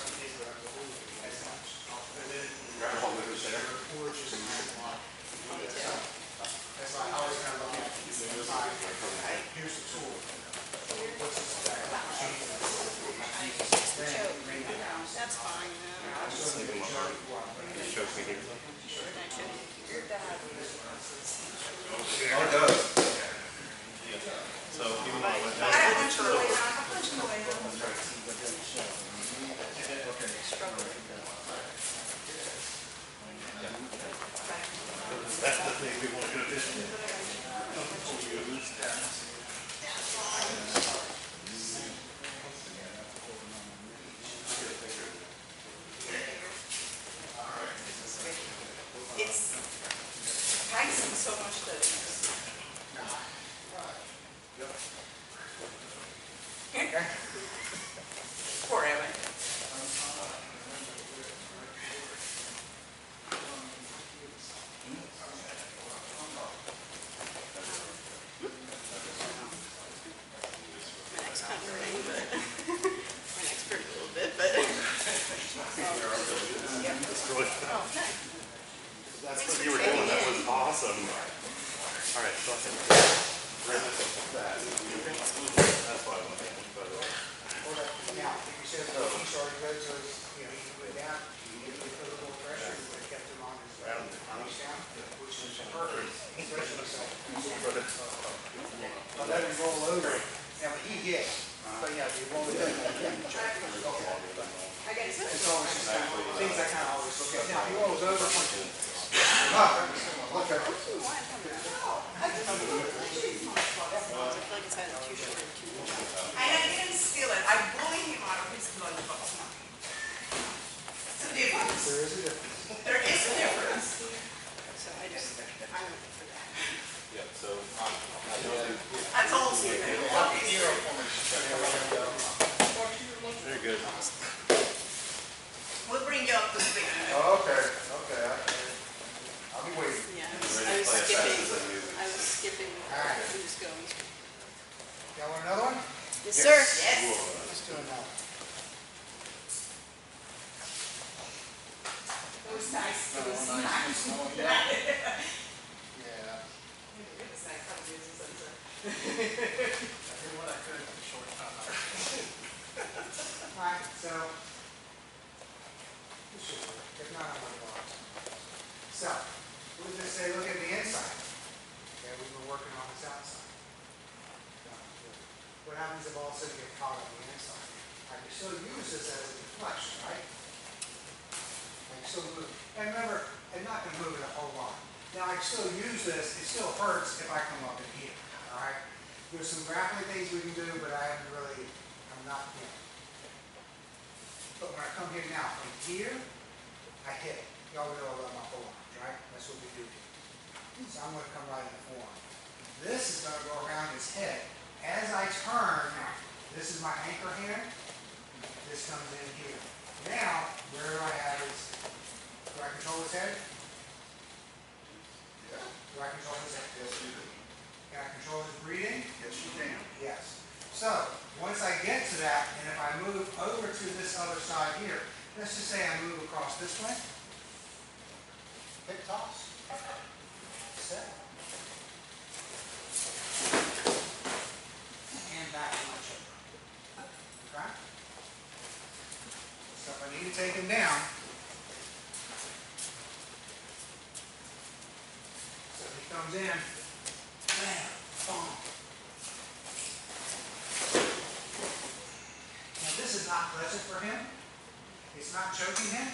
Your dad. Oh, it does. So if you want to let I don't punch him away now. I'll punch him away now. that's the thing we want to do. It's enticing so much that it's. Poor Evan. My neck's kind of hurting, but my neck's hurting a little bit, but. Oh, okay. That's what you were doing, that was awesome. All right, so I can rip that. That's why I went in, by the way. Now, if you said, well, he started to go to his, you know, he went down, he put a little pressure, he would have kept him on his down, which is perfect, especially so. But let him roll over. Now, he hit, but yeah, he rolled it. I got it. It's always just kind of, things I kind of always look at. Now, he rolls over, punches. Okay. I feel like it's either too short or too long. I didn't steal it. I bullied him out of his lunchbox. It's a difference. There is a difference. There is a difference. So I went for that. Yeah, so. I told you. Very good. We'll bring you up to speed. Okay, I'll be waiting. Yeah, Ready to play as fast as that music. I was skipping, Alright. I'm just going. Y'all want another one? Yes, sir. Yes. Let's do another. It was nice. It was nice. Yeah. It was nice how it is, isn't it? I did what I could in a short time. Alright, so. This should work. If not, I'm gonna go on. So, we'll just say, look at the inside. Okay, we've been working on this outside. What happens if all of a sudden you get caught on the inside? I can still use this as a deflection, right? I can still move. And remember, I'm not going to move it a whole lot. Now, I can still use this. It still hurts if I come up in here, all right? There's some grappling things we can do, but I'm not, you know. But when I come here now, from here, I hit. Y'all know about my forearms, right? That's what we do here. So I'm going to come right in the forearm. This is going to go around his head. As I turn, this is my anchor hand. This comes in here. Now, where do I have his, do I control his head? Yeah. Do I control his head? Yes, you do. Can I control his breathing? Yes, you can. Yes. So, once I get to that, and if I move over to this other side here, let's just say I move across this way. Hip toss. Set. And back to my shoulder. Okay? So if I need to take him down, so he comes in, bam, boom. Now this is not pleasant for him. It's not choking him,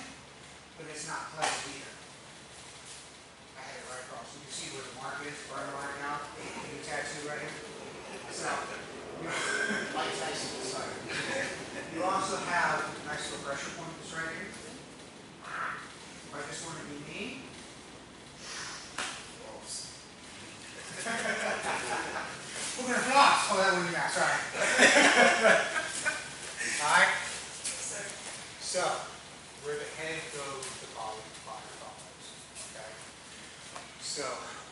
but it's not pleasant either. I had it right across. You can see where the mark is, burn right now. The tattoo right here. So, like Tyson decided. You also have a nice little pressure point that's right here. I just want to be me. We're going to floss. Oh, that wouldn't be nice. Sorry. All right. So, where the head goes, the body follows. Okay. So,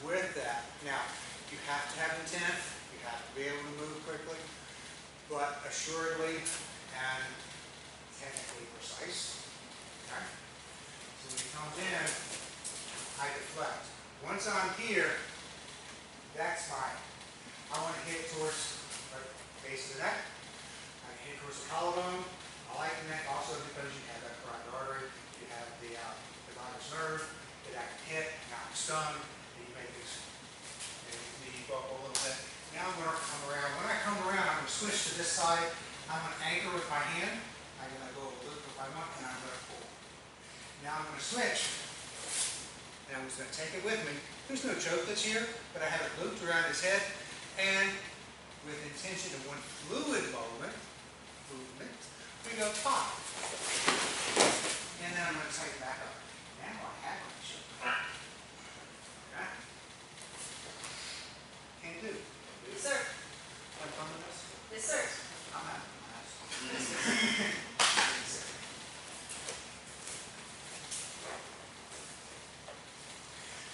with that, now, you have to have intent. You have to be able to move quickly, but assuredly and technically precise. Okay? So when he comes in, I deflect. Once I'm here, that's fine. I want to hit towards the base of the neck. I hit towards the collarbone. I like the neck also because you have that carotid artery, you have the vagus nerve. curve, that I can hit, now I'm stunned, and you make this, and you knee buckle a little bit. Now I'm gonna come around. When I come around, I'm gonna switch to this side. I'm gonna anchor with my hand. I'm gonna go a loop if I want, and I'm gonna pull. Now I'm gonna switch. And I'm just gonna take it with me. There's no choke that's here, but I have it looped around his head, and with intention of one fluid movement, we go pop. And then I'm going to tighten back up. Now I have my shoulder. Okay? Can do. Yes, sir. Like fun with this? Yes, sir. I'm having a blast.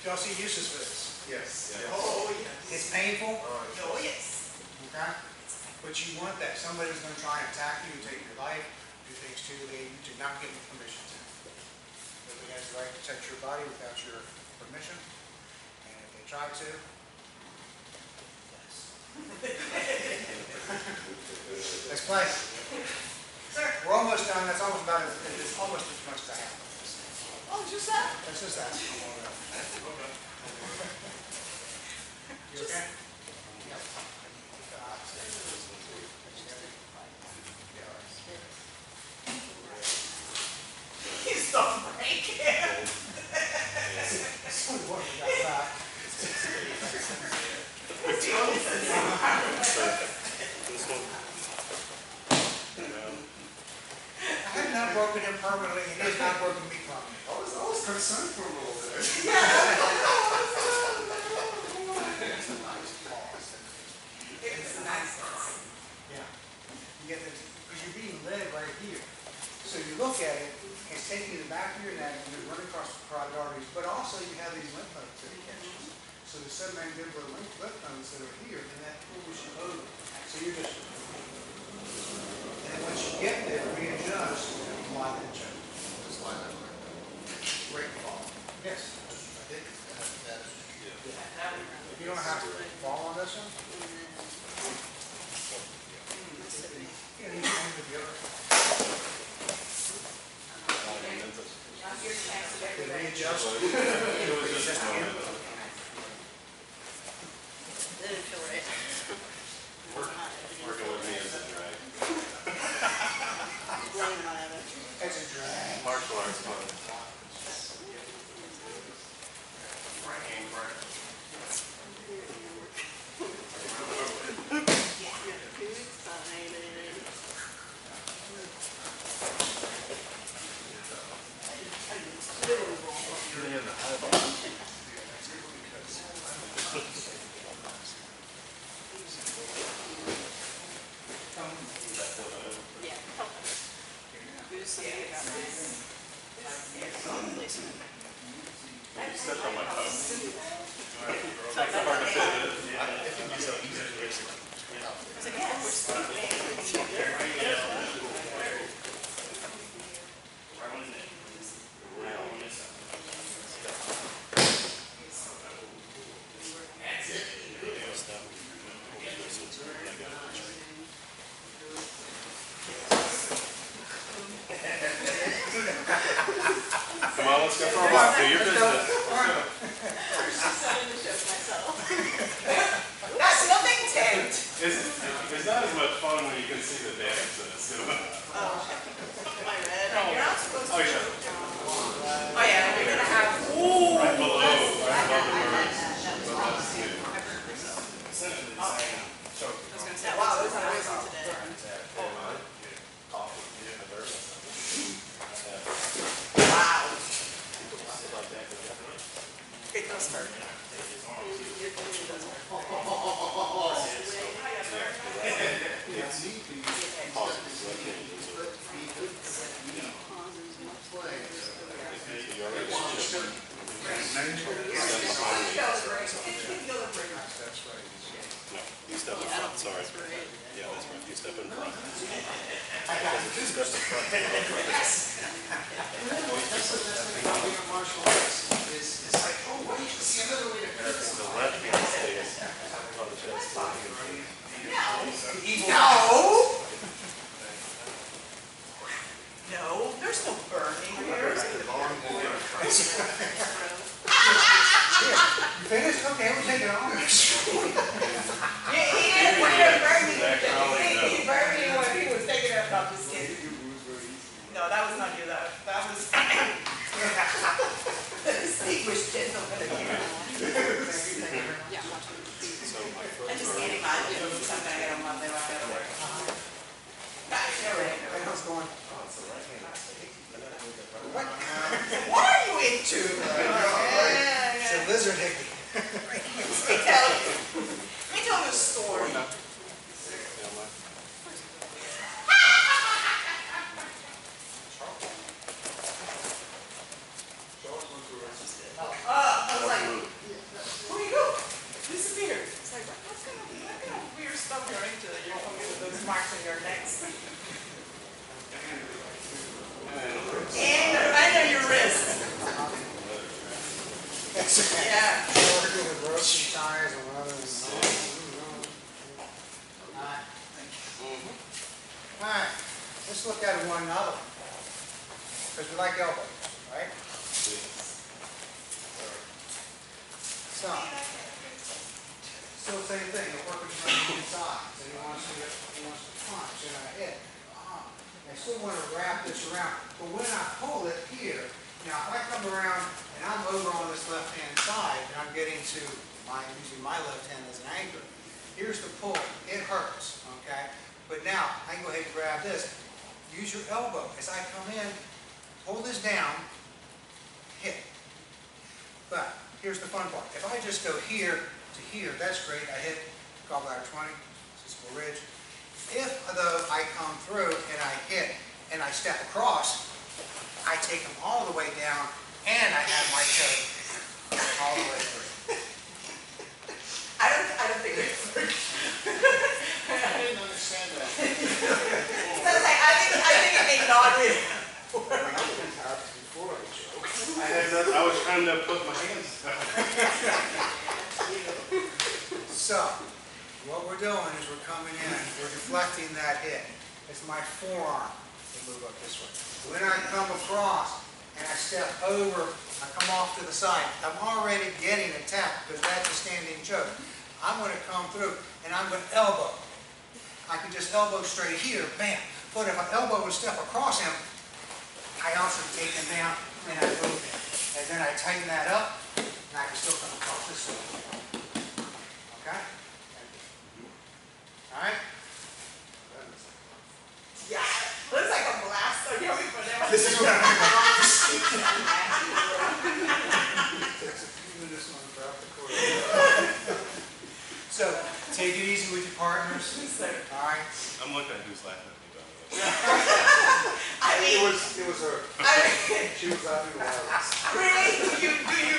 Y'all see uses for this? Yes. Oh, yes. It's painful. Oh, yes. Okay? But you want that. Somebody's going to try and attack you, take your life, do things to you that you do not give them permission to. Nobody has the right to touch your body without your permission. And if they try to, yes. Let's play. Sir. We're almost done. That's almost about it's almost as much as I have. Oh, just that? That's just that. You okay? He's the break. That's what we got back. This one. I have not broken him permanently, and he has not broken me permanently. I was concerned for a little bit. It's nice. Yeah. You get this, because you're being led right here. So you look at it, it's taking the back of your neck, and you're running across the carotid arteries, but also you have these lymph nodes that it catches. So the submandibular lymph nodes that are here, and that pulls you over. So you're just, and then once you get there, readjust, and apply that choke. Just like that. Great fall. Yes. I did. You don't have to fall on this one. Yeah, you can with the other. Did we adjust? It was just a moment. Didn't feel right. Working with me is a drag. Blame it on Evan. It's a drag. Martial arts fun. You stepped on my toe. It's hard to fit it. Come on, let's go for a walk. Do your business. That's nothing, Ted. It's not as much fun when you can see the damage that it's doing. My red. You're not supposed to. Oh, yeah. Oh, yeah, we're gonna have. Right below the birds. But that's good. Wow, those are amazing today. Wow. It does hurt. No, you step in front, sorry. Yeah, that's right, you step in front. Because if you step in front, the left hand stays on the chest. No. No, there's no burning here. Lizard hickey. Let me tell you a story. I was like, where you go? Disappeared. It's like, what kind of weird stuff you're into that you're coming with those marks on your necks? And under your wrist. Yeah. Working with roasting tires and runners. All right, let's look at one another. Because we like elbows, right? So, still same thing, the worker's running inside, so he wants to punch and I hit. I still want to wrap this around, but when I pull it here, now if I come around and I'm over on this left-hand side and I'm getting to using my left hand as an anchor, here's the pull, it hurts, okay? But now, I can go ahead and grab this, use your elbow. As I come in, hold this down, hit. But here's the fun part. If I just go here to here, that's great. I hit gallbladder 20, cystic ridge. If, though, I come through and I hit and I step across, I take them all the way down and I have my toe all the way through. I don't think it works. I didn't understand that. I think it may not really. I was trying to put my hands down. So, what we're doing is we're coming in, we're deflecting that hit. It's my forearm to move up this way. When I come across and I step over, I come off to the side, I'm already getting attacked because that's a standing choke. I'm going to come through and I'm going to elbow. I can just elbow straight here, bam. But if I elbow and step across him, I also take him down and I move him. And then I tighten that up and I can still come across this way. Okay? All right? Yeah, looks like a blast. So here we put them. This is what I'm going to So, take it easy with your partners. All right? I'm looking at who's laughing at me, by the way. I mean, It was her. I mean, She was laughing about us. really? Do you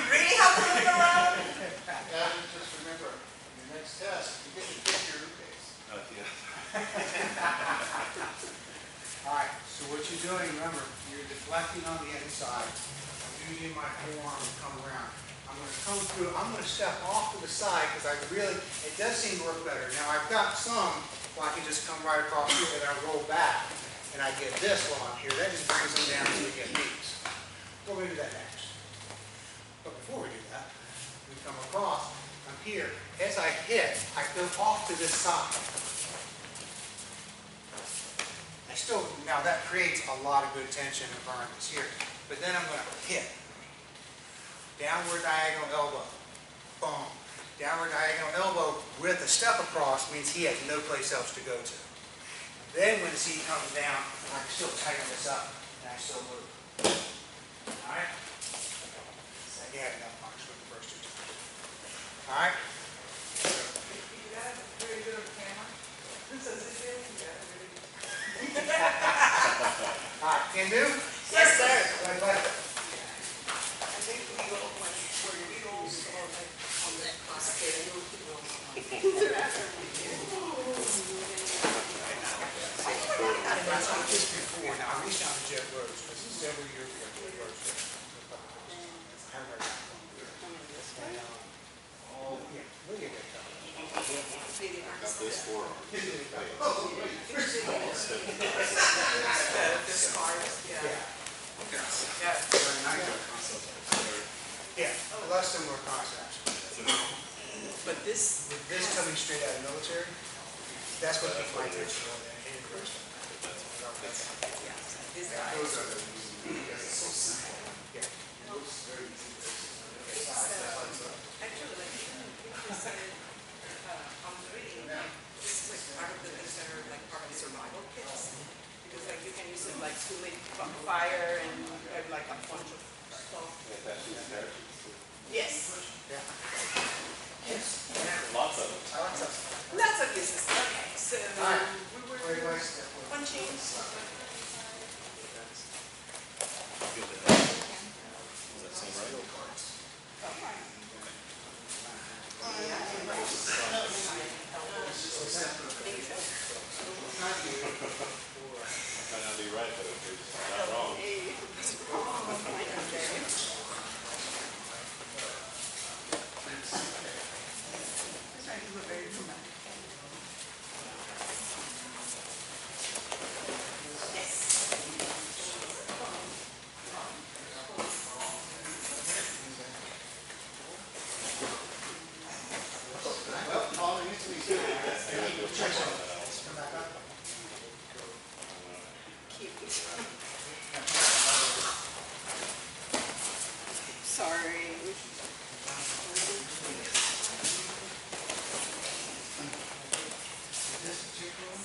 really have to look around? And just remember, your next test, you get to pick your root case. Yeah. All right, so what you're doing, remember, you're deflecting on the inside. I'm using my forearm to come around. I'm going to come through, I'm going to step off to the side because it does seem to work better. Now I've got some where I can just come right across here and I roll back and I get this while I'm here. That just brings them down until we get these. We're going to do that next. But before we do that, we come across, I'm here. As I hit, I go off to this side. Now that creates a lot of good tension and burns here. But then I'm going to hit. Downward diagonal elbow. Boom. Downward diagonal elbow with a step across means he has no place else to go to. Then when he comes down, I can still tighten this up and I still move. Alright? So he had enough punch with the first two times. Alright? You got a very good camera. Who says it is? You got a really good. Alright, can do? Yes, sir. Like that. I think we go like where we go like on that class. Okay, you'll keep going. That's not just before. Now, I reached out to Jeff Rose, because this is every year we have Jeff Rose. I haven't heard that one. Oh, yeah, we'll get that done. This forearm. The scars, yeah. Yeah. Very nice concept. Yeah, less similar concepts. But this, With this coming straight out of the military, that's what keeps my attention on that. And the rest of it. yeah, this guy. Those are the reasons, because it's so simple. Yeah. It looks very easy. Actually, like even in pictures that on the reading, this is like part of the things that are like part of the survival kits. Because like you can use it like to make fire and like a bunch of stuff. Yes. Yeah. Might not be right, but it's not wrong. Sorry. This particular one,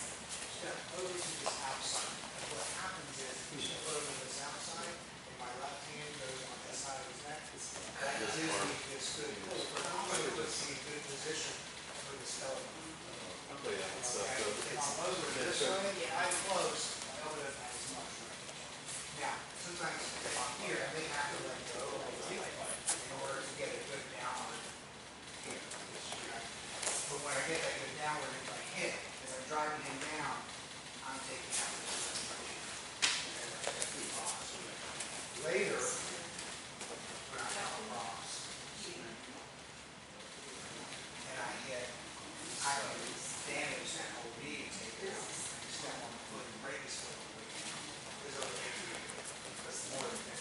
step over to this outside. What happens is, if you step over to this outside, and my left hand goes on this side of his neck, that gives me this good pull. But I'm going to put me in good position for the skeleton. Oh, yeah, that's Okay? If I'm over this way, I'm close, I don't have as much range. Now, sometimes if I'm here, I may have to let go in order to get a good downward here. But when I get that good downward, if I hit, as I'm driving him down, I'm taking out this left hand. Later, when I come across, and I hit, I can damage that whole knee and take it out. I can step on the foot and break his foot. There's other things we can do. But more than that,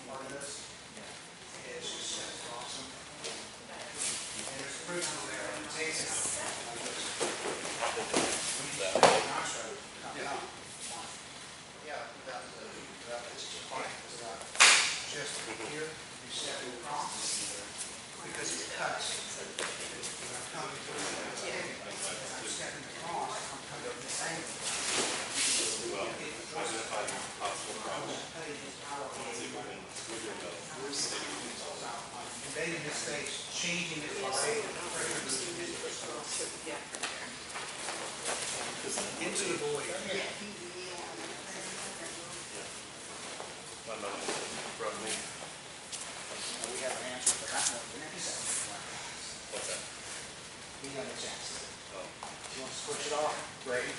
part of this is just set across them. And there's proof of that. It takes it out. Just here, you step across, because it cuts. When I'm coming through, as I'm stepping across, I'm coming to the same. Well, identify the possible problems. Cutting his power. Let's see if we can wiggle the stick. And then in this case, changing it by into the void. One moment from me. We have an answer for that one. What's that? We got a chance. Oh. You want to switch it off? Great.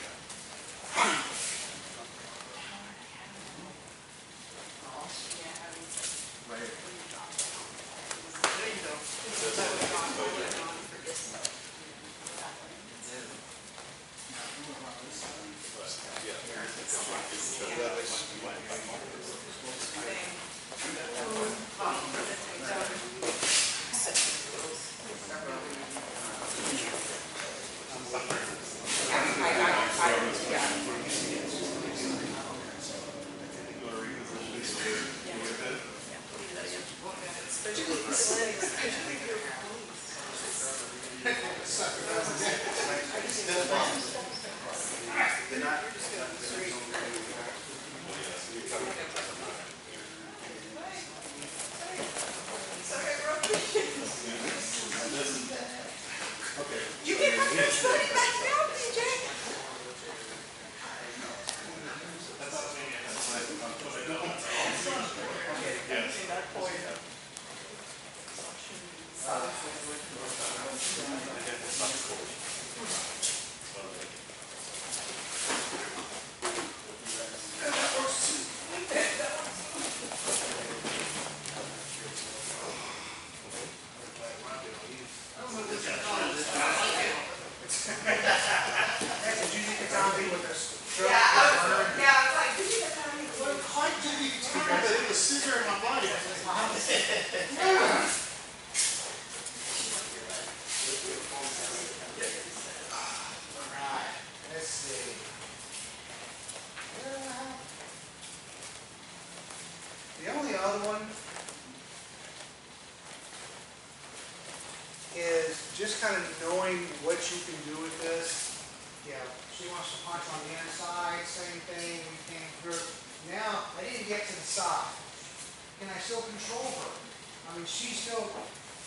You can come to study back now, PJ. Did you get the zombie with this? Yeah, I was like, did you get that? It was scissor in my body. Alright, let's see. The only other one is just kind of knowing what you can do with this. Yeah, she wants to punch on the inside, same thing, we came through. Now, I need to get to the side. Can I still control her? I mean, she still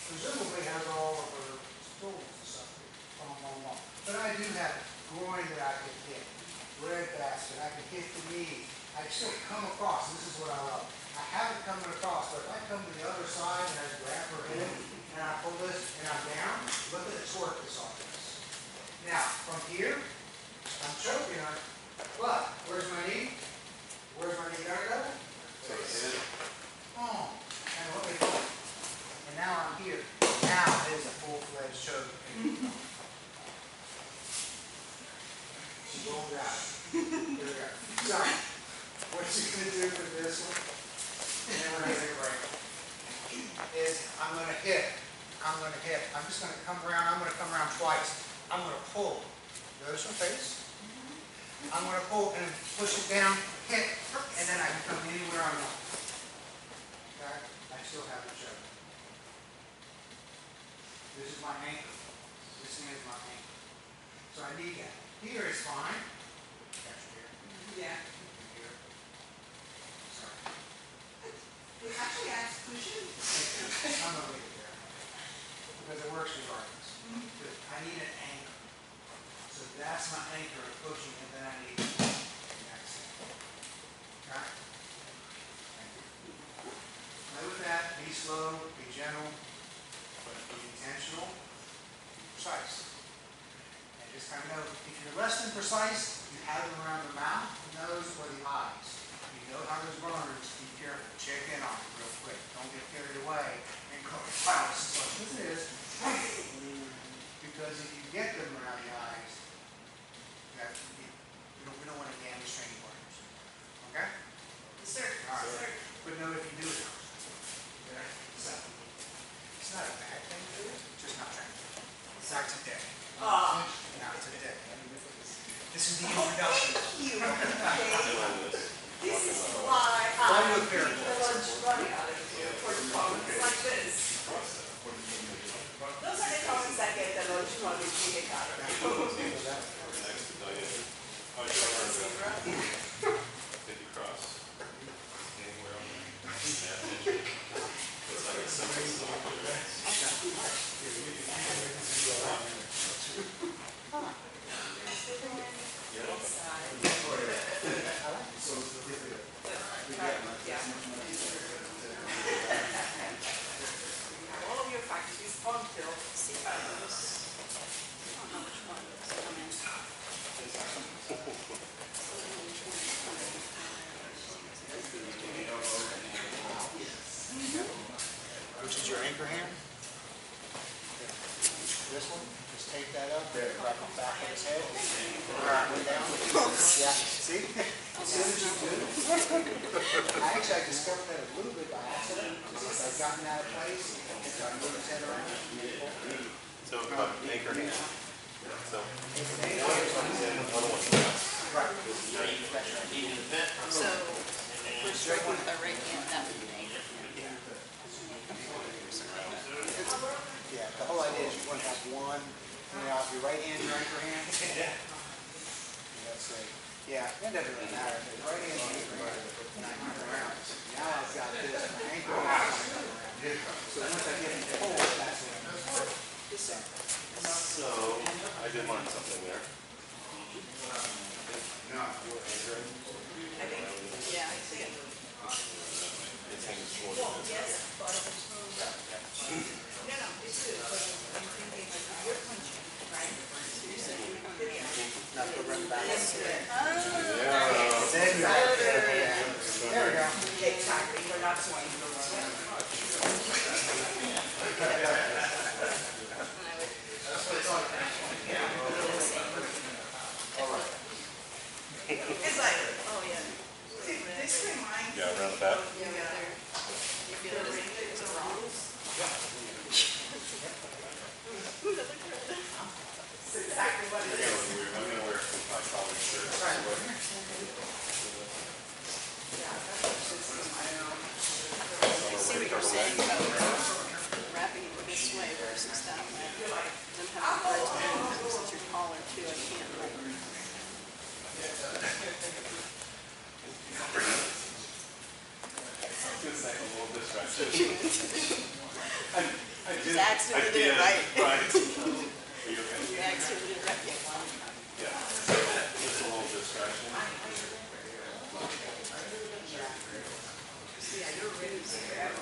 presumably has all of her tools and stuff. But I do have groin that I can hit, bread basket, I can hit the knee. I still come across, this is what I love. I have it coming across, but if I come to the other side and I grab her head, and I pull this, and I'm down, look at the torque that's on this. Now, from here, I'm choking on it, but where's my knee? Where's my knee gotta go? Oh, and look at that. And now I'm here. Now it is a full-fledged choke. She rolled out. Here we go. So, what you're gonna do for this one, and then we're gonna take a break, is I'm gonna hit. I'm just gonna come around, I'm gonna come around twice. I'm gonna pull. Notice my face. I'm gonna pull and push it down, hit, and then I can come anywhere I want. Okay? I still have the choke. This is my anchor. This thing is my anchor. So I need that. Here is fine. Catch it here. Yeah. Here. Sorry. Actually, I was pushing. I'm gonna leave it there. Because it works regardless. But I need an anchor. So that's my anchor of pushing, and then I need the next thing. Okay? Thank you. Play with that, be slow, be gentle, but be intentional, be precise. And just kind of know, if you're less than precise, you have them around the mouth, the nose, or the eyes. You know how those burners, be careful, check in on it real quick. Don't get carried away and go, wow, this is what this is. Because if you get them around the eyes, we don't want to damage training partners. Okay? Yes, sir. All right. Yes, sir. But know if you do it. Okay? So, it's not a bad thing to do, it's just not training. Not today. Not today. This is the introduction. Thank you. Okay. This is why I keep the lunch running out of here for comments like this. Those are the comments I get the lunch running kick out of me. All of your factories until see how those. I don't know which one is coming. Which is your anchor hand? This one? Just take that up, right on the back of his head. Right down. Yeah, see? See what you do? Actually, I discovered that a little bit by accident. Because I've gotten out of place, I move his head around. So, anchor hand. So, Right. So, we're striking with our right hand, that would be an anchor. Yeah, the whole idea is you want to have one, your right hand, your anchor hand. Let's see. Yeah, it doesn't really matter. The right hand, your anchor hand, and I come around. Now I've got this, my anchor hand. So once I get it pulled, that's when so I did learn something there. I think, yeah, I see it. It's hanging short. Well, yes, but no, it's good, but I'm thinking like you're punching, right? So you said you were coming here. not to run back. Oh, Exactly. There we go. exactly, we're not swinging. It's like, oh yeah. See, this reminds me. Yeah, around the back. Yeah, right there. You feel it as a wrong. It's exactly what it is. I'm going to wear my collared shirt. Yeah, that's what system I know. I see what you're saying about wrapping it this way versus that way. I'm having a hard time since you're taller too, I can't like. It's like a little distraction. I Just accidentally did it right. Right. Are you okay? You accidentally did it right. Yeah. Just a little distraction. Yeah, you're ready to grab.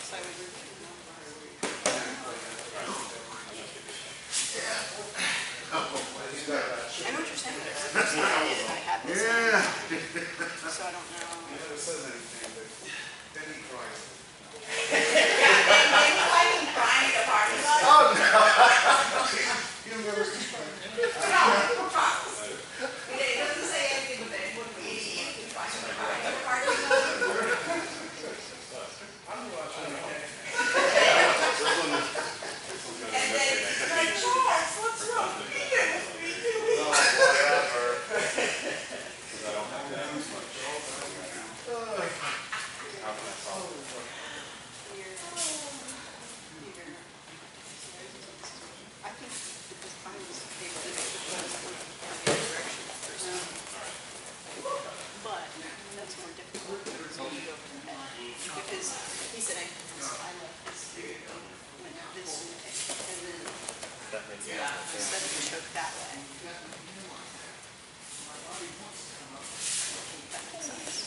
else I would review. I know what you're saying. I had this. So I don't know. Never says anything, but then he cries. I didn't cry in the parking lot. Oh, no. You never see No, promise. It doesn't say anything, but then when we find the car in the parking lot. And then, like, Charles, what's wrong? I think because I was able to make the direction first. But that's more difficult to read over the head. Because he said, I left this here, went this way, and then instead of choke that way. That makes sense.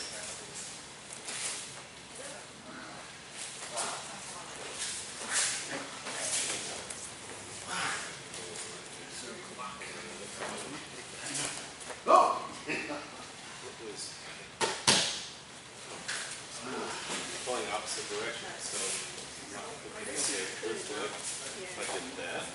Pulling opposite direction, so not looking this way, like I did that.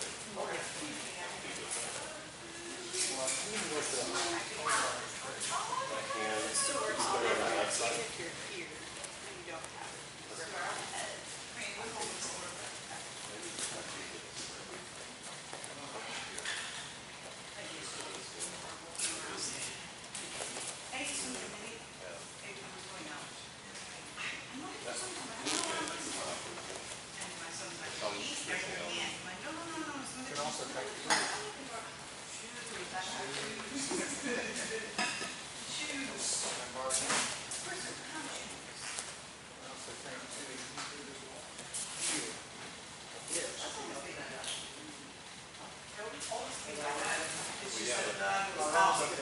So we're all different. If you're here, and you don't have it, you're on the head. Can also take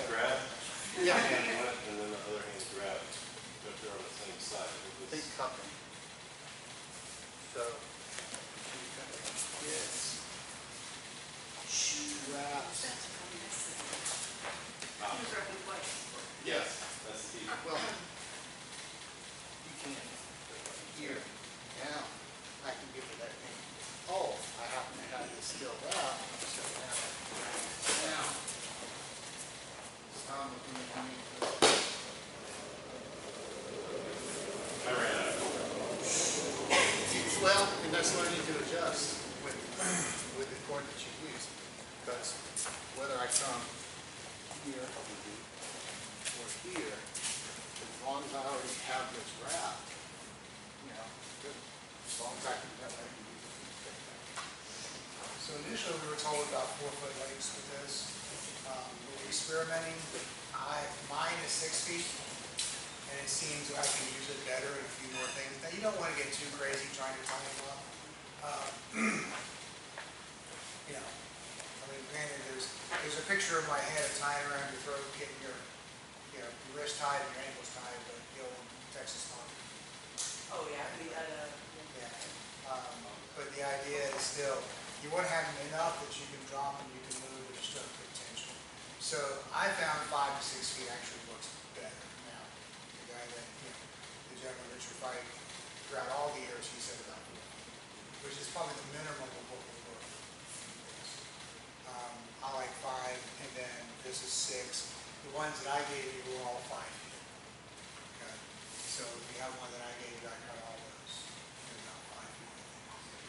Grab, yeah, hand went, and then the other hand grabbed, but they're on the same side. Big cupping. So, yes. Wraps. Yes, that's the key. Well, you can here. Now, I can give it that thing. Oh, I happen to have this still up. So now, Tom, looking at me. I ran out of Well, and that's learning to adjust with the cord that you use. Because whether I come here or here, as long as I already have this wrap, good. As long as I can use it. So initially, we were told about 4-foot lengths with this. We're experimenting. Mine is 6 feet, and it seems I can use it better in a few more things. Now, you don't want to get too crazy trying to tie them up. Granted, there's a picture of my head tying around your throat, getting your wrist tied and your ankles tied, but the old Texas farm. Oh, yeah, we got a. But the idea is still, you want to have them enough that you can drop and you can move and still have good tension. So I found 5 to 6 feet actually works better now. The guy that, the gentleman Richard Fight, throughout all the years, he said about 4 feet, which is probably the minimum of what we work. I like 5, and then this is 6. The ones that I gave you were all 5 feet. Okay. So if you have one that I gave you, I cut all those. They're about 5 feet.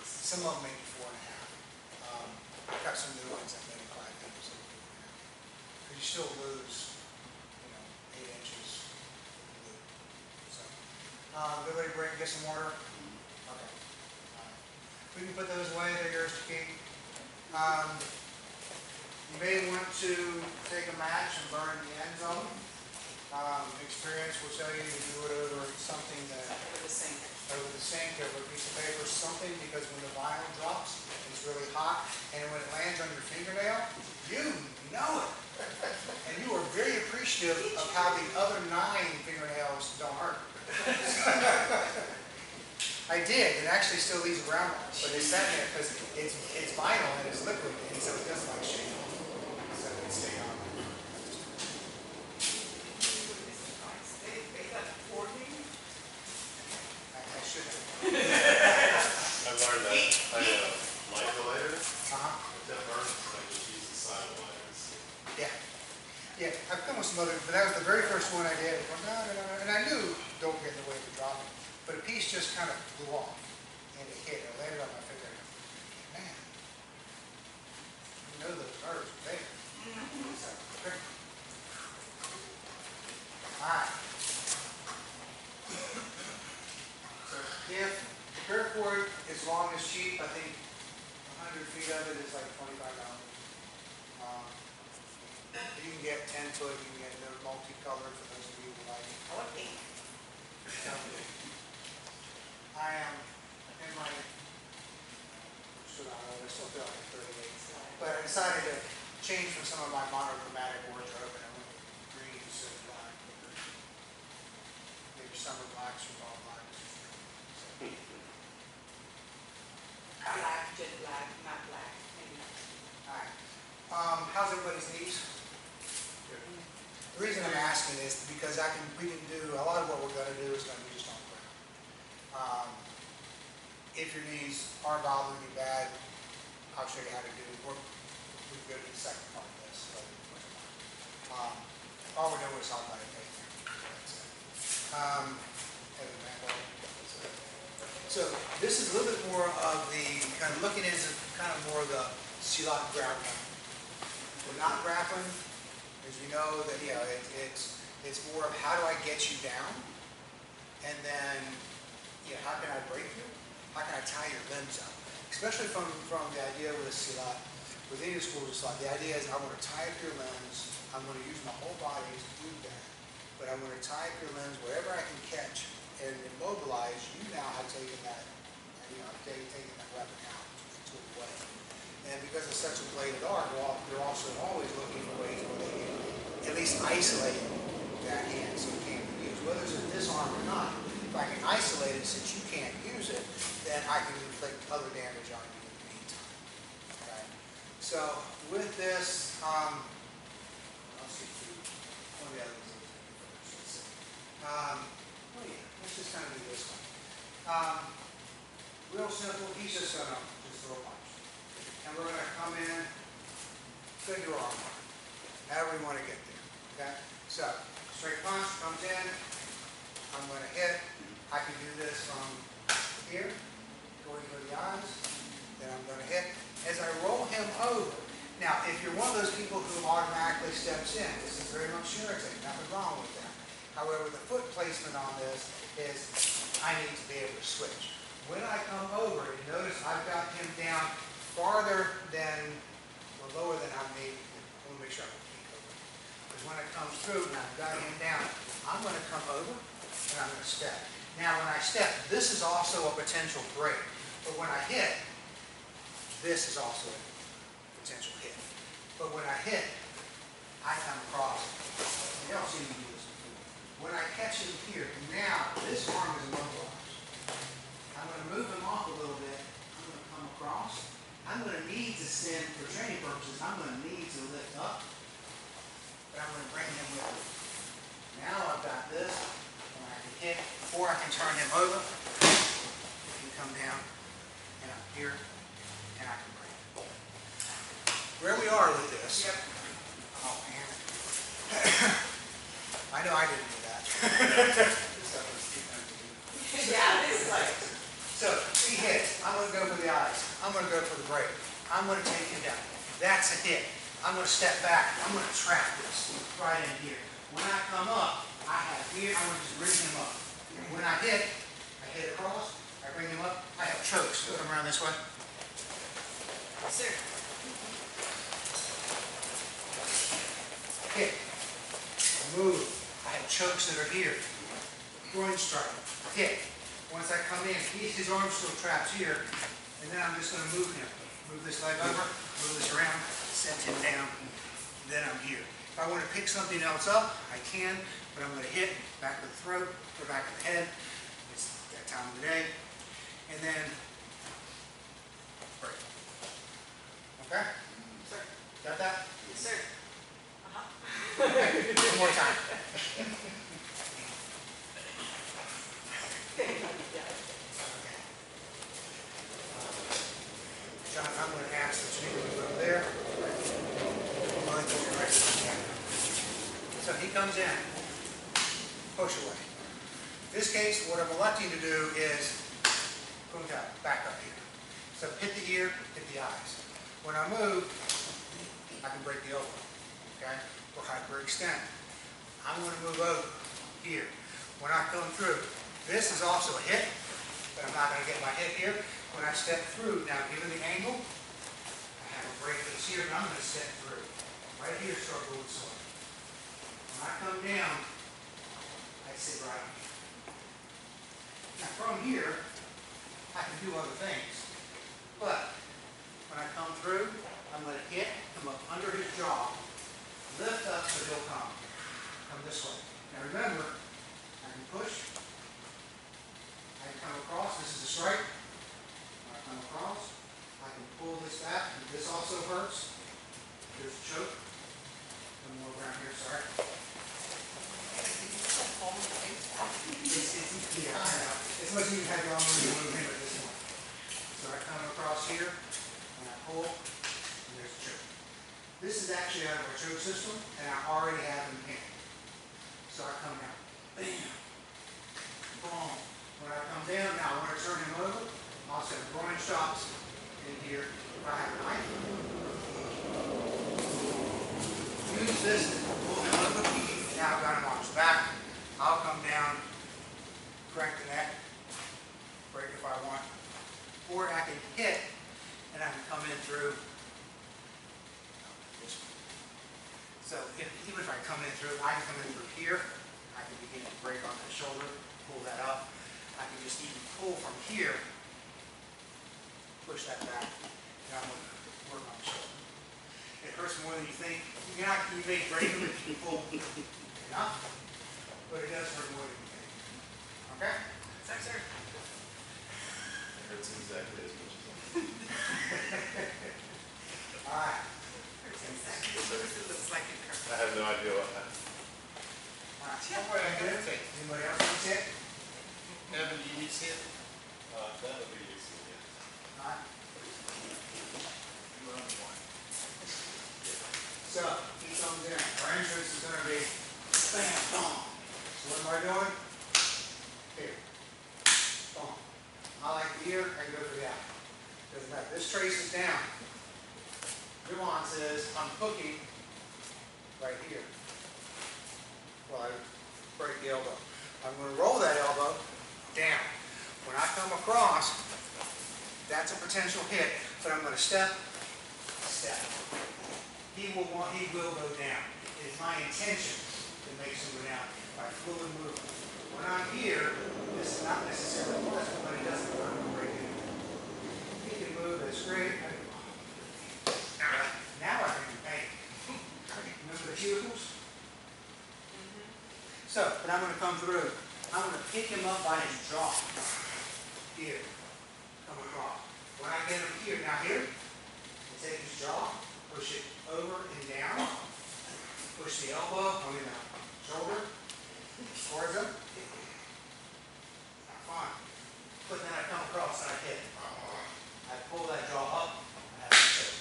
Some of them maybe 4.5. I've got some new ones that maybe 5 feet, so 4.5. Because you still lose, 8 inches. So, everybody get some water? Okay. We can put those away. They're yours to keep. You may want to take a match and burn the ends of them. Experience will tell you to do it over something that over the sink, over a piece of paper, something, because when the vinyl drops, it's really hot, and when it lands on your fingernail, you know it. And you are very appreciative of how the other 9 fingernails don't hurt. I I did. It actually still leaves a brown mark, but it's sat there because it's vinyl and it's liquid, and so it doesn't like shake. So it stayed on. I should have. I've learned that. Light-related, that burns, I just use the side wires. Yeah. Yeah, I've come with some other, but that was the very first one I did. And I knew don't get in the way of the drop, but a piece just kind of blew off and it hit. It landed on my finger. Man, you know those nerves are there. So, okay. All right. So if the paracord is long as cheap, I think 100 feet of it is like $25. You can get 10 foot, you can get they're multicolored for those of you who like it. I want pink. I am in my, I still feel like 38. But I decided to change from some of my monochromatic wardrobe and I went with greens and black. Maybe summer blacks or fall blacks. Black, jet black, not black, maybe. All right. How's everybody's knees? The reason I'm asking is because we can do, a lot of what we're going to do is going to be just on the ground. If your knees are bothering you bad, I'll show you how to do it. We'll go to the second part of this. All we're doing is talking about it. So this is a little bit more of the, kind of looking into kind of more of the silat grappling. We're not grappling. As you know, that it's more of how do I get you down, and then how can I break you? How can I tie your limbs up? Especially from the idea with a silat, with any school of silat, the idea is I want to tie up your limbs. I'm going to use my whole body to do that, but I'm going to tie up your limbs wherever I can catch and immobilize. You now have taken that, taken that weapon out into the way. And because it's such a bladed art, they're also always looking for ways where they can at least isolate that hand so it can't be used. Whether it's a disarm or not, if I can isolate it since you can't use it, then I can inflict other damage on you in the meantime. Okay? So with this, I'll see one of the other ones. Let's just kind of do this one. Real simple, he's just going to throw a punch. And we're going to come in, figure arm bar, however we want to get there. Okay? So, straight punch comes in, I'm going to hit. I can do this from here, going for the eyes, then I'm going to hit. As I roll him over, now if you're one of those people who automatically steps in, this is very much shirate, nothing wrong with that. However, the foot placement on this is I need to be able to switch. When I come over, you notice I've got him down farther than, or lower than I need. I want to make sure I can peek over. Because when it comes through and I've got him down, I'm going to come over and I'm going to step. Now when I step, this is also a potential break. But when I hit, this is also a potential hit. But when I hit, I come across. You don't see me do this before. When I catch him here, now this arm is immobilized. I'm going to move him off a little bit. I'm going to come across. I'm going to need to send, for training purposes, I'm going to need to lift up. But I'm going to bring him with me. Now I've got this, and I can hit, or I can turn him over. He can come down, and I'm here, and I can bring him. Where we are with this. Yep. Oh, man. I know I didn't do that. Yeah, it's like. So, he hits. I'm going to go for the eyes. I'm going to go for the break. I'm going to take him down. That's a hit. I'm going to step back. I'm going to trap this right in here. When I come up, I have here, I'm going to just bring him up. And when I hit across, I bring him up. I have chokes. Come around this way. Sir. Hit. Move. I have chokes that are here. Groin strike. Hit. Once I come in, his arm still traps here, and then I'm just going to move him. Move this leg over, move this around, set him down, then I'm here. If I want to pick something else up, I can, but I'm going to hit back of the throat or back of the head. It's that time of the day. and then brake. Okay? Sir. Got that? Yes, sir. One more time. John, I'm going to ask that you move over there. Mine goes right to the camera. So he comes in, push away. In this case, what I'm electing to do is back up here. So hit the ear, hit the eyes. When I move, I can break the elbow, okay, or hyperextend. I'm going to move over here. When I come through, this is also a hit, but I'm not going to get my hit here. When I step through, now given the angle, I have a break that's here, and I'm going to step through. Right here, start going slow. When I come down, I sit right on here. Now from here, I can do other things, but when I come through, I'm going to hit him up under his jaw, lift up so he'll come this way. Now remember, I can push, I can come across, this is a strike. When I come across, I can pull this back, and this also hurts. There's a choke. One more around here, sorry. Yeah, I know. It's much easier to have your arm move in at this point. So I come across here, and I pull, and there's a choke. This is actually out of our choke system, and I already have him in. So I come down, bam, boom. When I come down, now I want to turn him over. I'll set groin stops in here. If I have a knife, use this to pull him over. Now I've got him on his back. I'll come down, crank the neck, break if I want, or I can hit, and I can come in through this way. So even if I come in through, I can come in through here. I can begin to break on that shoulder, pull that up. I can just even pull from here, push that back, and I'm going to work on the shoulder. It hurts more than you think. You may break them if you pull enough, but it does hurt more than you think. Okay? Sir, sir. It hurts exactly as much as All right. It looks like it hurts. I have no idea what happened. All right. Anybody else want to see it? Evan, do you need to see it? That would be useful, yeah. All right. You run one. So, he comes in. Our entrance is going to be bam, boom. So what am I doing? Here. Boom. I like the ear, I go for the eye. Doesn't matter. This traces down. Nuance is I'm hooking right here. Well, I break the elbow. I'm going to roll that elbow down. When I come across, that's a potential hit, but I'm going to step. He will go down. It is my intention to make him go down by fluid movement. When I'm here, this is not necessarily forceful, but it doesn't hurt him right here. He can move, that's great. Now I can pain. Remember the cuticles? So, but I'm going to come through. I'm going to pick him up by his jaw. Here. Come across. When I get him here, now here, I take his jaw, push it over and down, push the elbow, shoulder, towards him. Fine. But then I come across and I hit. I pull that jaw up, I have to choke.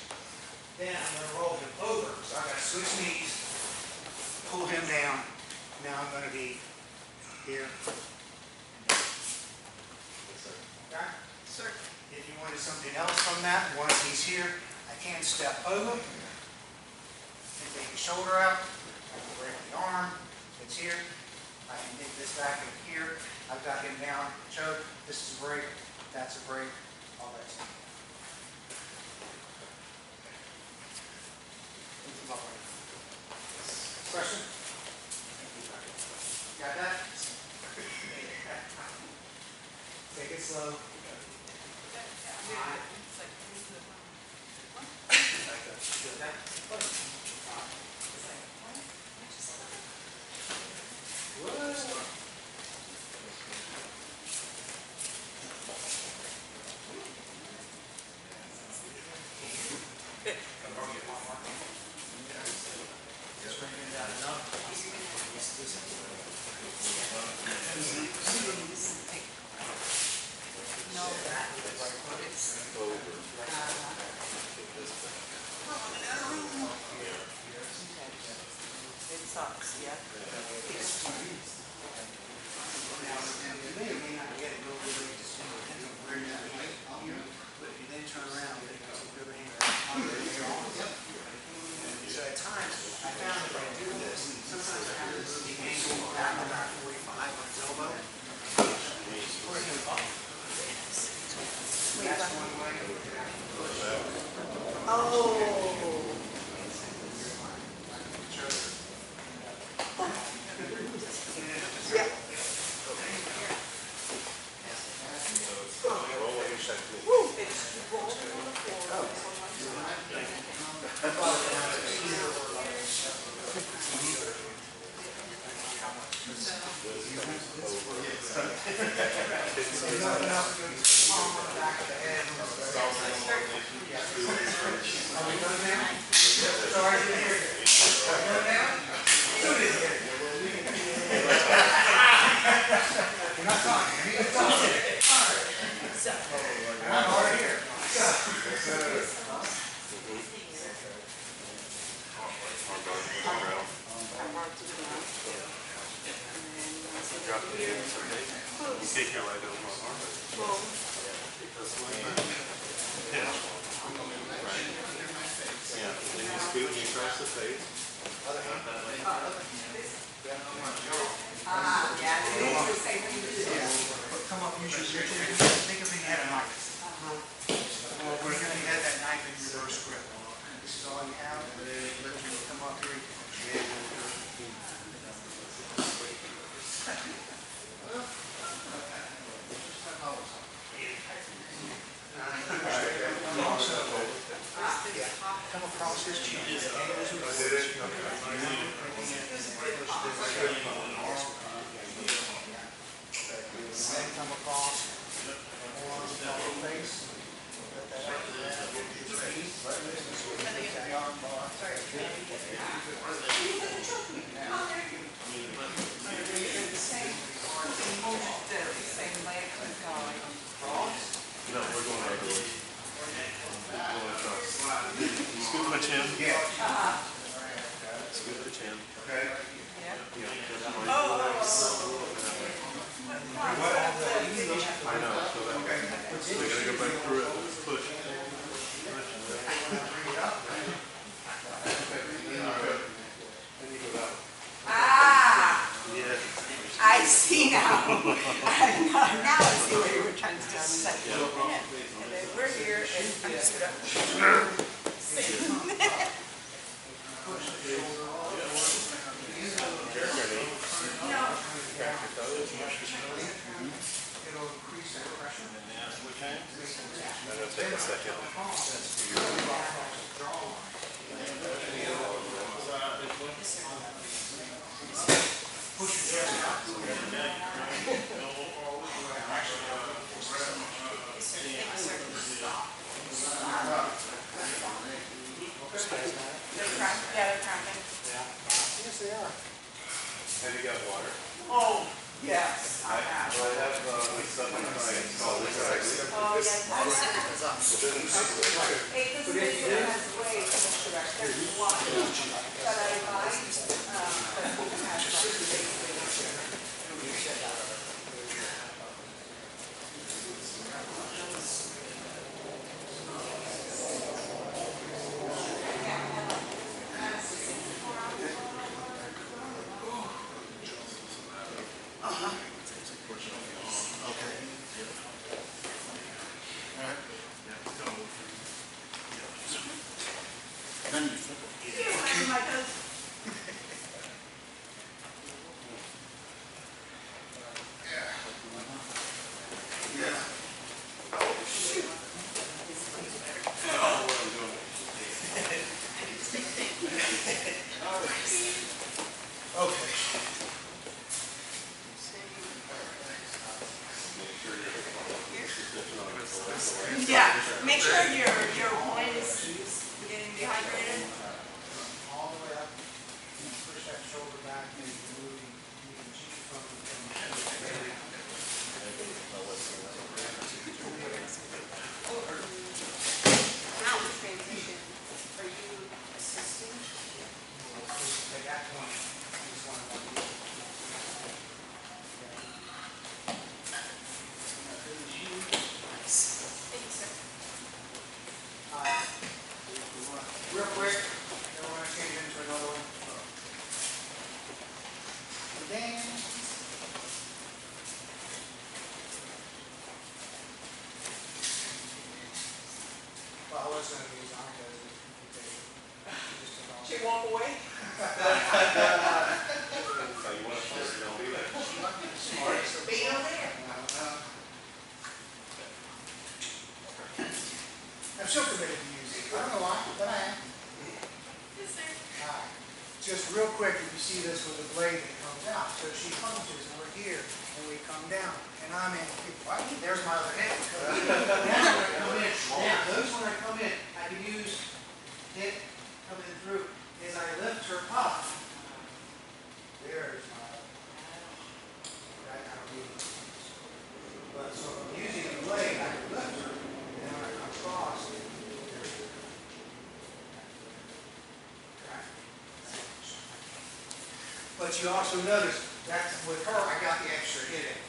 Then I'm going to roll him over. So I've got to switch knees, pull him down. Now I'm going to be here. Okay? Sir. If you wanted something else from that, once he's here, I can step over and take the shoulder out. I can break the arm that's here. I can get this back in here. I've got him down, choke. This is a break. That's a break. All that stuff. Question? Got that? Take it slow. that's one way. You have to push it. Oh. Yep. Woo, it's rolling on the floor. There's nothing else to do, just palm on the back of the head. Are we done now? Sorry, I didn't hear you. Are we done now? You didn't hear me. You're not talking, I need to talk to you. All right. And I'm hard here. Take your right over my arm. Yeah. Right. Yeah. Then you scoot and you press the face. Yeah, it is the same thing to do. Come up, use your reach. Think of it, you had a knife. Well, we're gonna have that knife in reverse grip. This is all you have, and then let you come up here. Come across his chin. Then come across the face. Same leg and going. No, we're going right over. We're going across. Scoot my chin. Yeah. Scoot the chin. Okay. Yeah. I know. So that we're gonna go back through it. Let's push. Ah, Yeah. I see now. Now I see what you were trying to tell me. It's like, yeah. And then we're here and I'm just gonna. It'll increase that pressure. That'll take a second. Push your chest out. Yeah, they're cramping. Yes, they are. Have you got water? Oh, yes, I have. Well, I have this stuff on my side. Oh, this is Oh, yes. Hey, this video has way too much sugar. There's one that I buy, that has like basically no sugar. Yeah, make sure your wine is getting dehydrated. All the way up. Push that shoulder back and move the cheek from the Now, transition, are you assisting? At that point, you just want to Thank you, sir. was gonna use on it, just took off. She walk away? So you want to play, you don't be there. Be on there. I'm still committed to music. I don't know why, but I am. Yes, sir. Just real quick, if you see this with the blade that comes out, so she punches, and we're here, and we come down, and I'm in, there's my other hand. Now when I come in, notice when I come in, I can use it coming through, as I lift her up. There's my other hand. I don't need it. But so if I'm using the blade, I can lift her, and when I come across, but you also notice that with her, I got the extra hit in.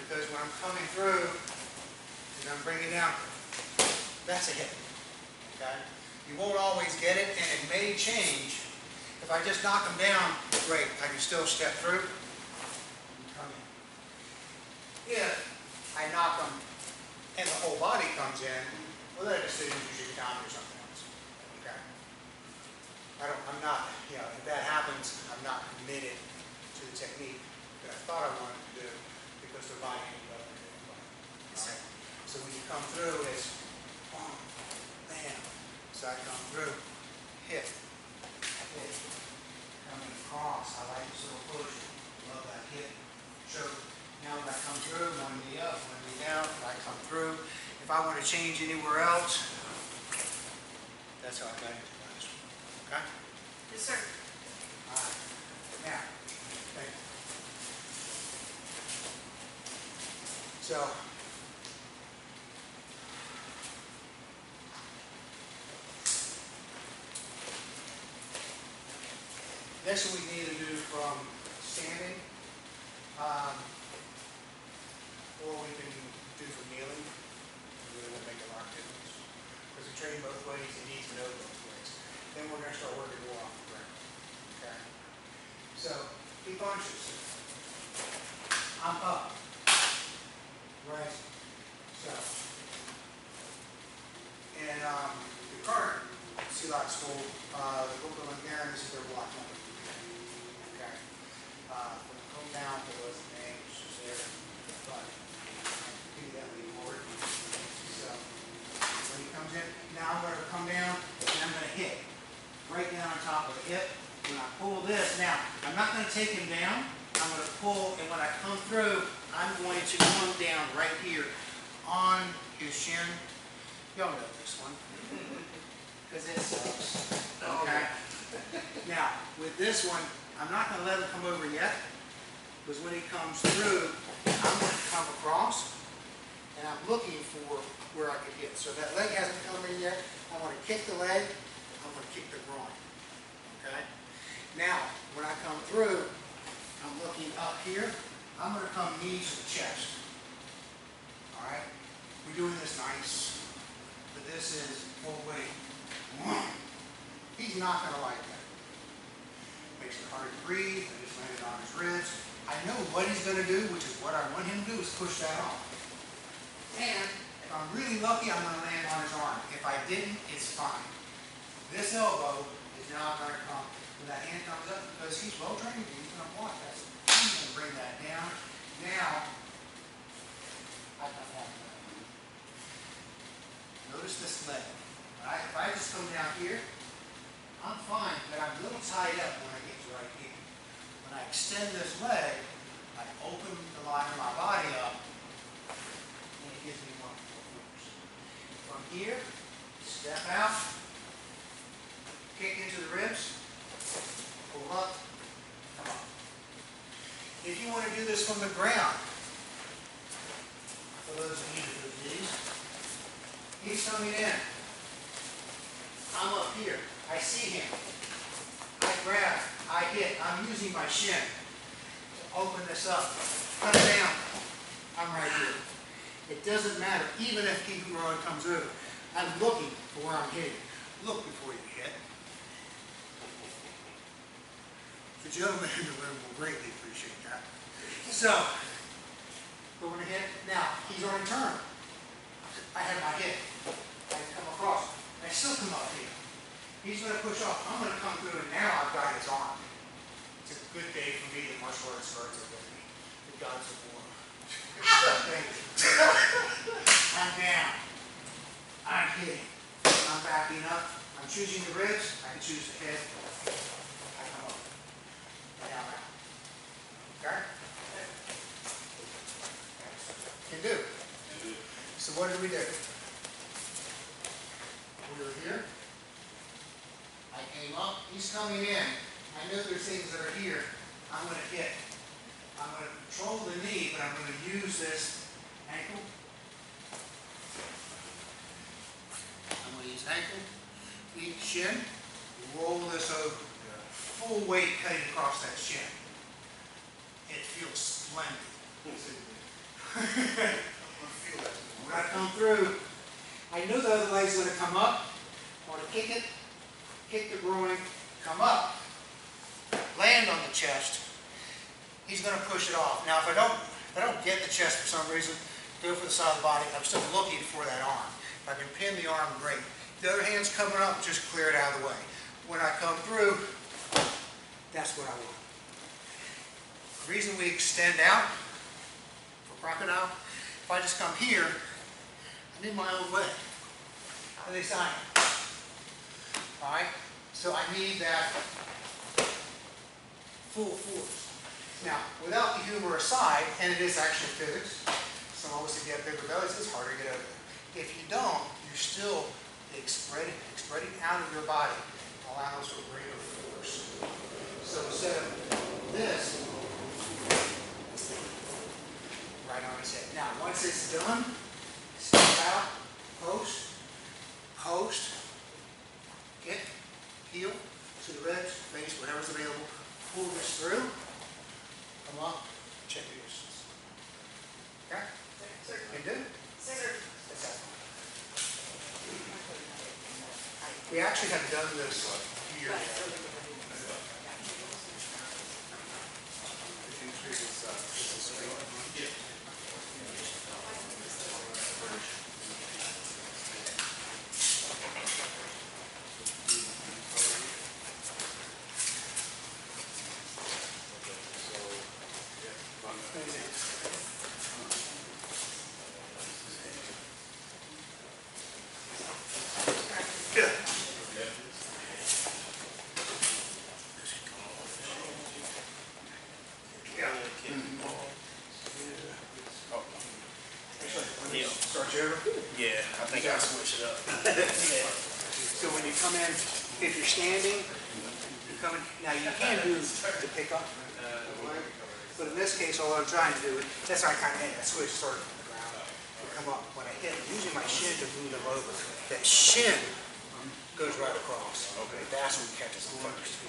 Because when I'm coming through and I'm bringing down, that's a hit. Okay? You won't always get it, and it may change. If I just knock them down, great. I can still step through and come in. If I knock them and the whole body comes in, well, then I just use your down or something else. Okay? I'm not, if that happens, I'm not committed to the technique that I thought I wanted to do because the body ain't up and doing it. Right? So when you come through, it's boom, bam. So I come through, hit, coming across. I like this little push. Love that hit. So now when I come through, one knee up, one knee down. If I come through, if I want to change anywhere else, that's how I got into last one. Okay? Yes, sir. All right. Now, thank you. So, next one we need to do from standing, or we can do from kneeling. We really won't make a lot of difference. Because we train both ways, it needs to know both ways. Then we're going to start working more off the ground. Okay? So, he punches. I'm up. Right? So, in the current Sea Life School, the Brooklyn Aaron, this is their block number. Okay? From the hometown, there was a name, which was there, but do that anymore. So, when he comes in, now I'm going to come down and I'm going to hit. Right down on top of the hip. When I pull this, now, I'm not going to take him down. I'm going to pull, and when I come through, I'm going to come down right here on his shin. Y'all know this one. Because it sucks. Okay? Now, with this one, I'm not going to let him come over yet. Because when he comes through, I'm going to come across, and I'm looking for where I can hit. So that leg hasn't come in yet. I'm going to kick the leg. I'm going to kick the groin. Okay? Now, when I come through, I'm looking up here. I'm going to come knees to the chest. All right? We're doing this nice. But this is full weight. He's not going to like that. Makes it hard to breathe. I just landed on his ribs. I know what he's going to do, which is what I want him to do, is push that off. And if I'm really lucky, I'm going to land on his arm. If I didn't, it's fine. This elbow is not going to come. When that hand comes up, because he's well trained, he's going to block that. I'm going to bring that down. Now, I got that. Notice this leg. If I just come down here, I'm fine, but I'm a little tied up when I get to right here. When I extend this leg, I open the line of my body up, and it gives me one force. From here, step out, kick into the ribs, pull up, come up. If you want to do this from the ground, for those of you who do these, he's coming in. I'm up here. I see him. I grab, I hit. I'm using my shin to open this up. Cut it down. I'm right here. It doesn't matter, even if keep groin comes over. I'm looking for where I'm hitting. Look before you hit. The gentleman in the room will greatly appreciate that. So, going to hit. Now, he's on a turn. I have my hit. I come across. across. I still come up here. He's gonna push off. I'm gonna come through, and now I've got his arm. It's a good day for me. The martial arts starts are with me. The gods of war. Thank you. I'm down. I'm hitting. I'm backing up. I'm choosing the ribs. I can choose the head. I come up. And now I'm out. Okay? Can do. So what did we do? We were here. I came up. He's coming in. I know there's things that are here. I'm going to hit. I'm going to control the knee, but I'm going to use this ankle. I'm going to use ankle, feet, shin, roll this over. Full weight cutting across that shin. It feels splendid. When I come through, I know the other leg's going to come up. I want to kick it, kick the groin, come up, land on the chest. He's going to push it off. Now, if I don't get the chest for some reason, go for the side of the body. I'm still looking for that arm. If I can pin the arm, great. The other hand's coming up, just clear it out of the way. When I come through, that's what I want. The reason we extend out for crocodile, if I just come here, I'm in my own way. At least I am. All right? So I need that full force. Now, without the humor aside, and it is actually physics, some of us that get bigger bellies, it's harder to get over there. If you don't, you're still spreading out of your body allows for greater force. So instead of this, right on his head. Now, once it's done, step out, post, get, heel, to the ribs, face, whatever's available, pull this through, come up, check your distance. Okay? Can do? That's that. We actually have done this here. Start you over? Yeah, I think I'll switch it up. So when you come in, if you're standing, you come in, now you can do the pickup, but in this case, all I'm trying to do, that's how I kind of end. I switch sort of from the ground to come up. When I hit, I'm using my shin to move them over. That shin goes right across. Okay. That's what catches them first.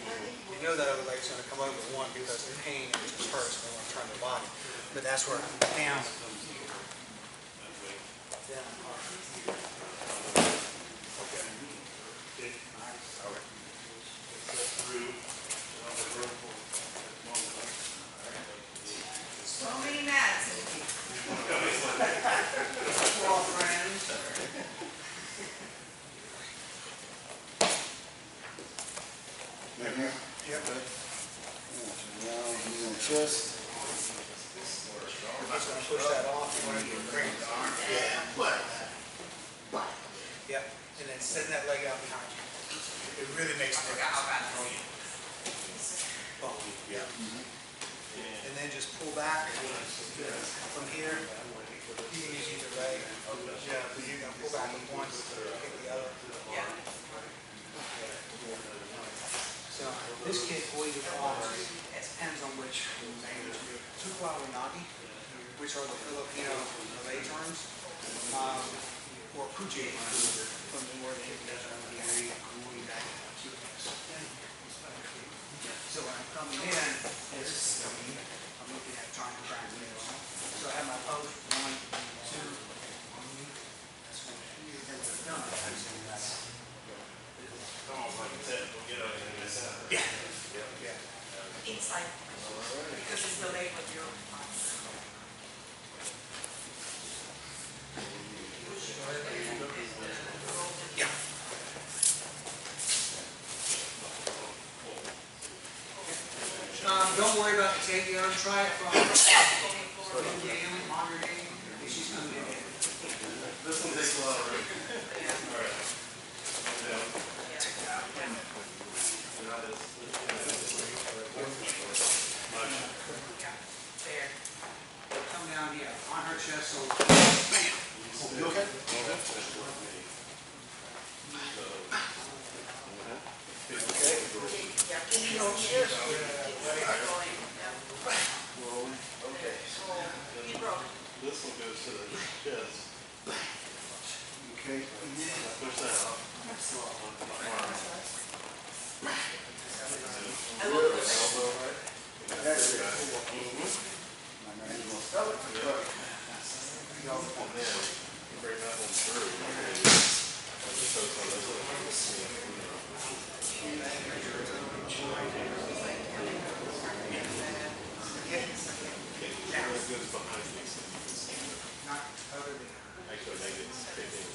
You know that other leg's going to come over one because of the pain and it just hurts when I turn the body. But that's where I'm down. So many mats. All friends. Yep. Chest. I'm just going to push that off. You want to get crank the arm. Yep. And then send that leg out behind you. It really makes a difference. Boom. Yep. And then just pull back from here. You can use either leg. Yeah, but you're going to pull back with one, kick the other. Yeah. So this kid boys with arms, it depends on which language we do. Tukwawinagi, which are the Filipino Malay terms, or Puji from the word Indonesia. So when I'm coming in, I'm looking at trying to translate it. So I have my post, 1, 2, that's one. That's done. Yeah. Yeah. Inside. Because it's the leg of your arm. Yeah. take the other try it from Margaret, she's coming in. This one takes a lot of room. All right. There. Come down here, on her chest, so. You okay? This one goes to the chest. Okay. Push that out. Elbow, right? And then bring that one through. So it's on this It goes behind these things. Not totally. Actually, maybe it's taking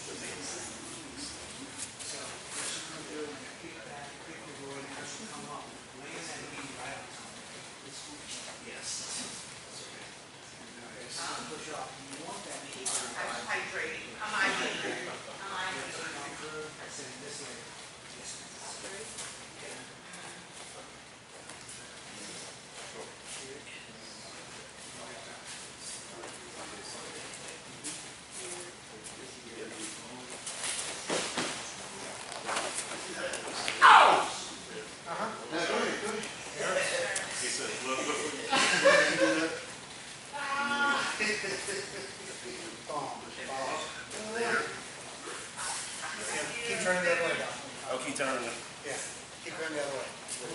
So, what she's gonna do, is kick that, kick the boy, and have her come up, land that knee right on top of it. Yes. Okay. So push up. You want that knee. I'm hydrating. I'm hydrating. I'm hydrating. I said this way. Yes. He said, look, Keep turning the other way down. I'll keep turning it. Yeah, keep turning the other way. So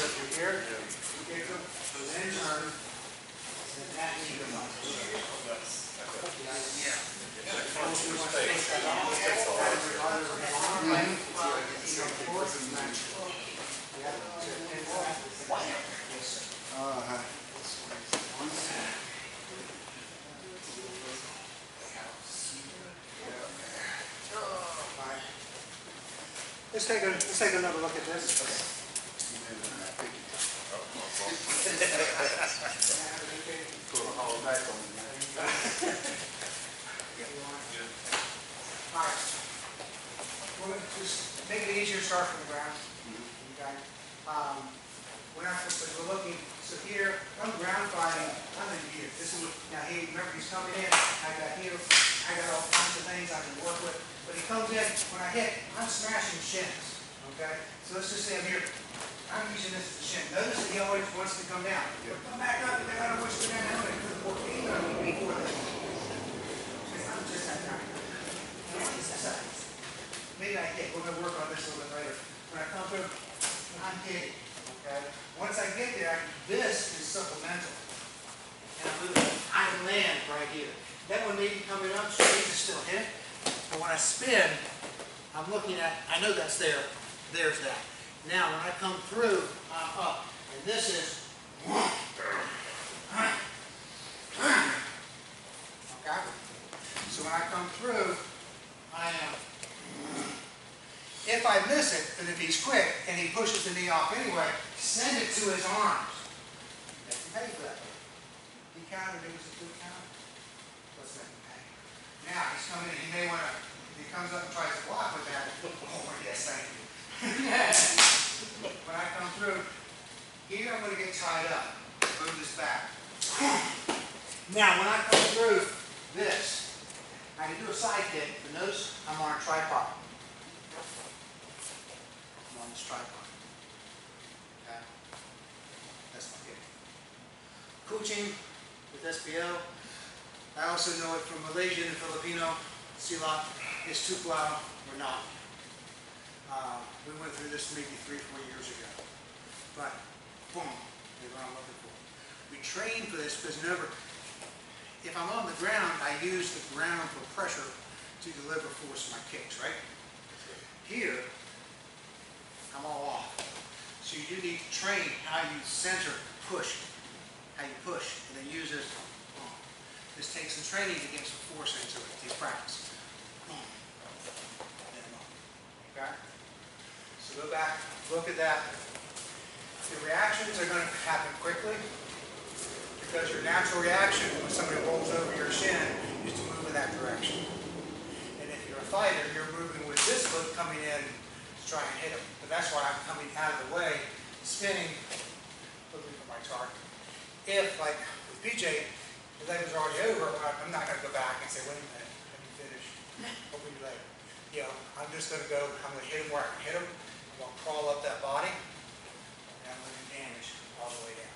if you're here, kick them, then turn, then that knee goes up. Let's take another look at this. All right. We'll just make it easier to start from the ground. Okay. We're looking, so here, I'm ground fighting, I'm in here. This is, now he, remember he's coming in, I got here, I got all kinds of things I can work with. But he comes in, when I hit, I'm smashing shins. Okay? So let's just say I'm here. I'm using this as a shin. Notice that he always wants to come down. Come back up, and then I don't want you to go down. I'm going to work before this. I'm just that guy. Maybe I hit. We're going to work on this a little bit later. When I come through, I'm hitting. Okay? Once I get there, this is supplemental. And I'm moving. I land right here. That one may be coming up, so these are still hit. But when I spin, I'm looking at, I know that's there. There's that. Now, when I come through, I'm up. And this is, okay? So when I come through, I am, if I miss it, and if he's quick, and he pushes the knee off anyway, send it to his arms. Make him pay for that. He counted, it was a good count. Let's make him pay. Now, he's coming in, he may want to, if he comes up and tries to block with that, oh, yes, thank you. When I come through, here I'm going to get tied up. Move this back. Now, when I come through this, I can do a side kick, but notice I'm on a tripod. I'm on this tripod. Okay? That's my kick. Coaching with SPO. I also know it from Malaysian and Filipino. Sila is tuklao or not. We went through this maybe 3 or 4 years ago. But, boom, is what I'm looking for. We train for this because never, if I'm on the ground, I use the ground for pressure to deliver force in my kicks, right? Here, I'm all off. So you do need to train how you center, push, how you push, and then use this. This takes some training to get some force into it, to practice. Okay? So go back, look at that. The reactions are going to happen quickly because your natural reaction when somebody rolls over your shin is to move in that direction. And if you're a fighter, you're moving with this foot coming in to try and hit him. But that's why I'm coming out of the way, spinning, looking for my target. If, like with PJ, the leg was already over, I'm not going to go back and say, wait a minute, let me finish. Hope you later. You know, I'm just going to go, I'm going to hit him where I can hit him. I'm going to crawl up that body. And I'm going to damage all the way down.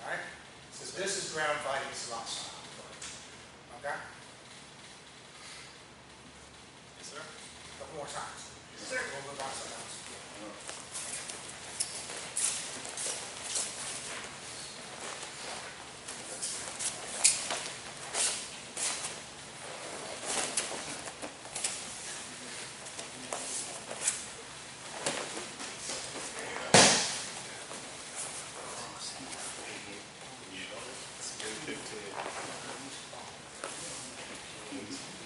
Alright? So this is ground fighting slot style. Okay? Yes, sir. A couple more times. Sir. We'll move on to something else.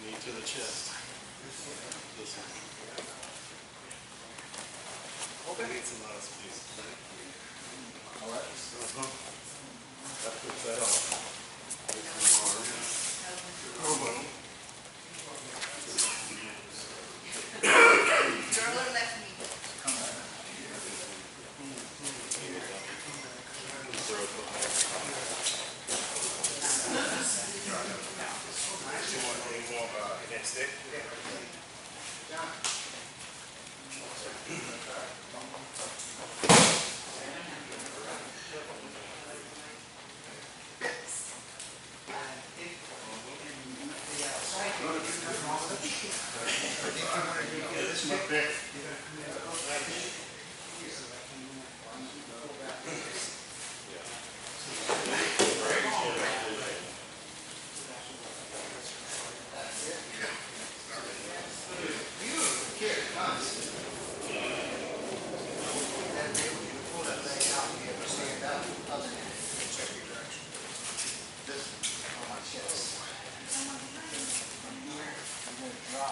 Knee to the chest. This one. Okay. Needs a lot of space. All right. That puts that off. Elbow. Darla left me. Against stick.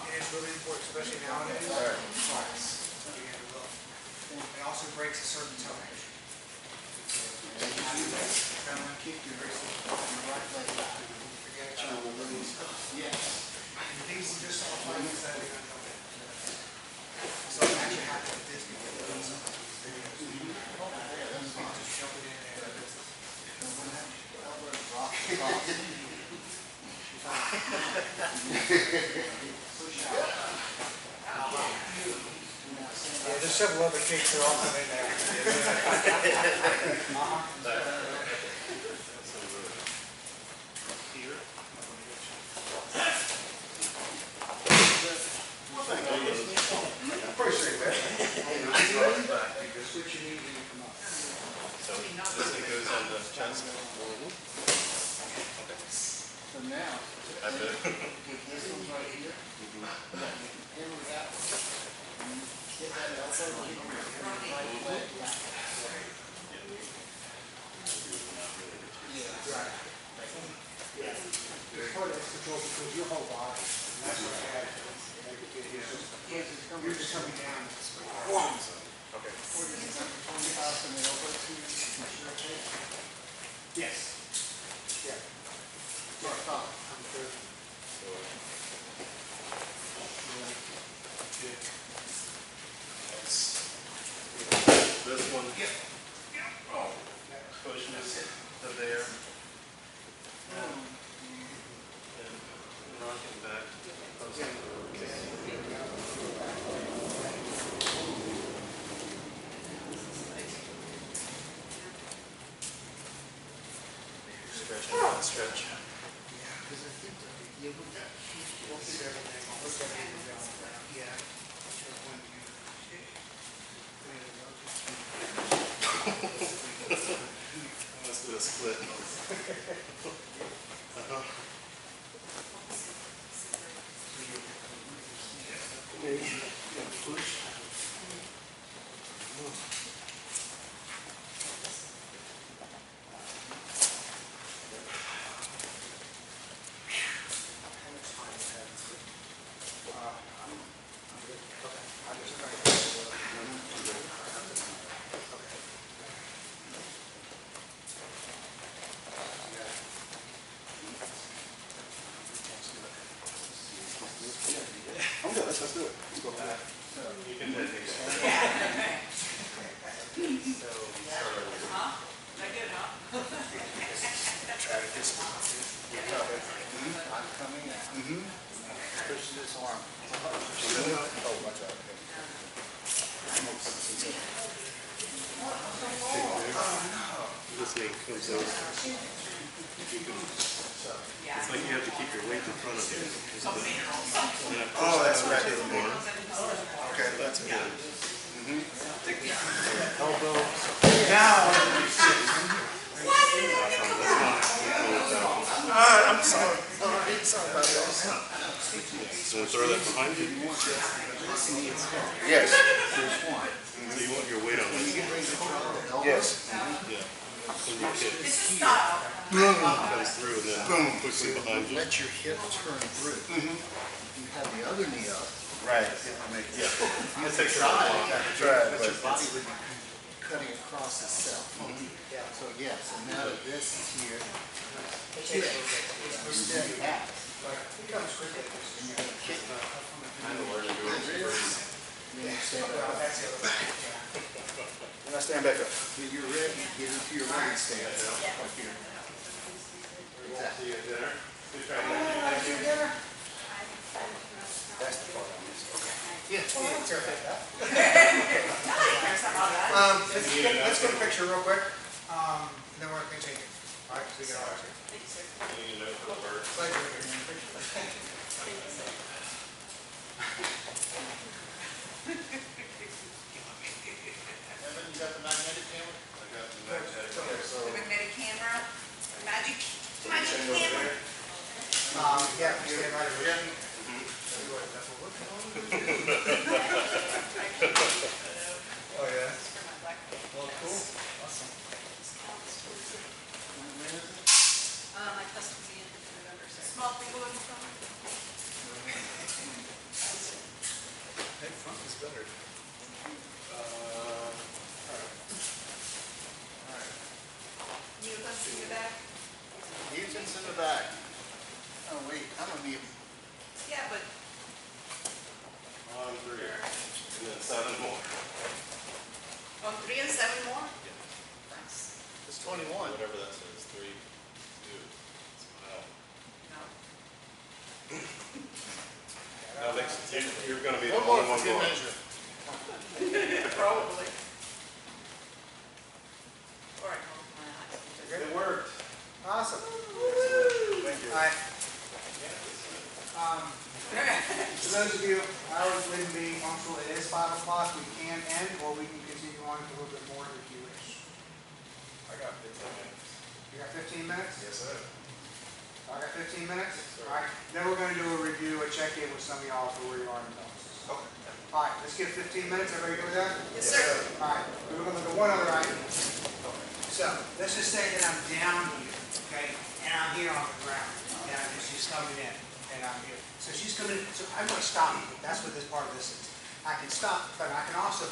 It is really important, especially nowadays. It also breaks a certain tone. These are just all fighters that are going to come in. So I'm actually happy with this because of those videos. Just jumping in there. Yeah, there's several other kicks that are all coming in there. Here. Appreciate that. Switch your knee when you come up. So this thing goes on the chest. So now, That's it. with this one right here, hammer that one. Get that elbow, hit your right leg. Yeah. Right. It's part of the control because your whole body, and that's what I had. You're just coming down. Okay. Or does it have to turn the house and the elbow to ensure it? Yes. Yeah. Yeah, top. I'm good. This one. Pushes to there. And knocking back. Stretch and stretch. Because I think you look at everything. Look at everything down the ground. Yeah. Let's do a split. let's do it. Let's go back. You can take it. Yeah. So, Huh? Is that good, huh? Try to get some. I'm coming in. Push this arm. Oh, watch out. This thing comes out. It's like you have to keep your weight in front of you. Oh, that's right. Okay, that's good. Elbow. I'm sorry. Sorry about that. So throw that behind you. Yes. So you want your weight on it. Yes. Yeah. So your hip This is style. comes through and then quickly behind you. Let your hip turn through. You have the other knee up. Right. Yeah. You That takes a try, while. Tried, but your but body would be cutting across itself. So yes, and now that this is here, hip is steady out. It comes quickly. And you're gonna kick I know where to do it. then you stand up. when I stand back up. When you're ready, get into your running stance. Like here. See you at dinner. Good try. That's the part I missed. Yeah. Let's get a picture real quick, and then we're gonna continue. All right, so we got all right. Thank you, sir. You need to know for the bird. Pleasure. Thank you, sir. Evan, you got the magnetic camera? I got the magnetic. The magnetic camera, magic camera. Yeah, you get right over here. Oh, yeah. For my black belt. Well, cool. Awesome. My customs in November, sir. Small people in front. Hey, front is better. You with us in the back? Newton's in the back. Oh, wait, I'm gonna be, Yeah, but On 3. And then 7 more. on 3 and 7 more? Nice. it's 21. Whatever that says. 3, 2. Smile. No. Now, you're going to be the One more only for one good going. measure. Probably. All right, hold my eyes. It worked. Awesome. Thank you. All right. For those of you, ours wouldn't be punctual, it is 5 o'clock, we can end, or we can continue on a little bit more if you wish. I got 15 minutes. You got 15 minutes? Yes, sir. I got 15 minutes? All right, then we're gonna do a review, a check-in with some of y'all for where you are in the process. Okay. All right, let's give 15 minutes, everybody good with that? Yes, sir. All right, we're gonna look at one other item. So, let's just say that I'm down here, okay, and I'm here on the ground, and she's coming in, and I'm here. So she's coming in, so I'm gonna stop you, that's what this part of this is. I can stop, but I can also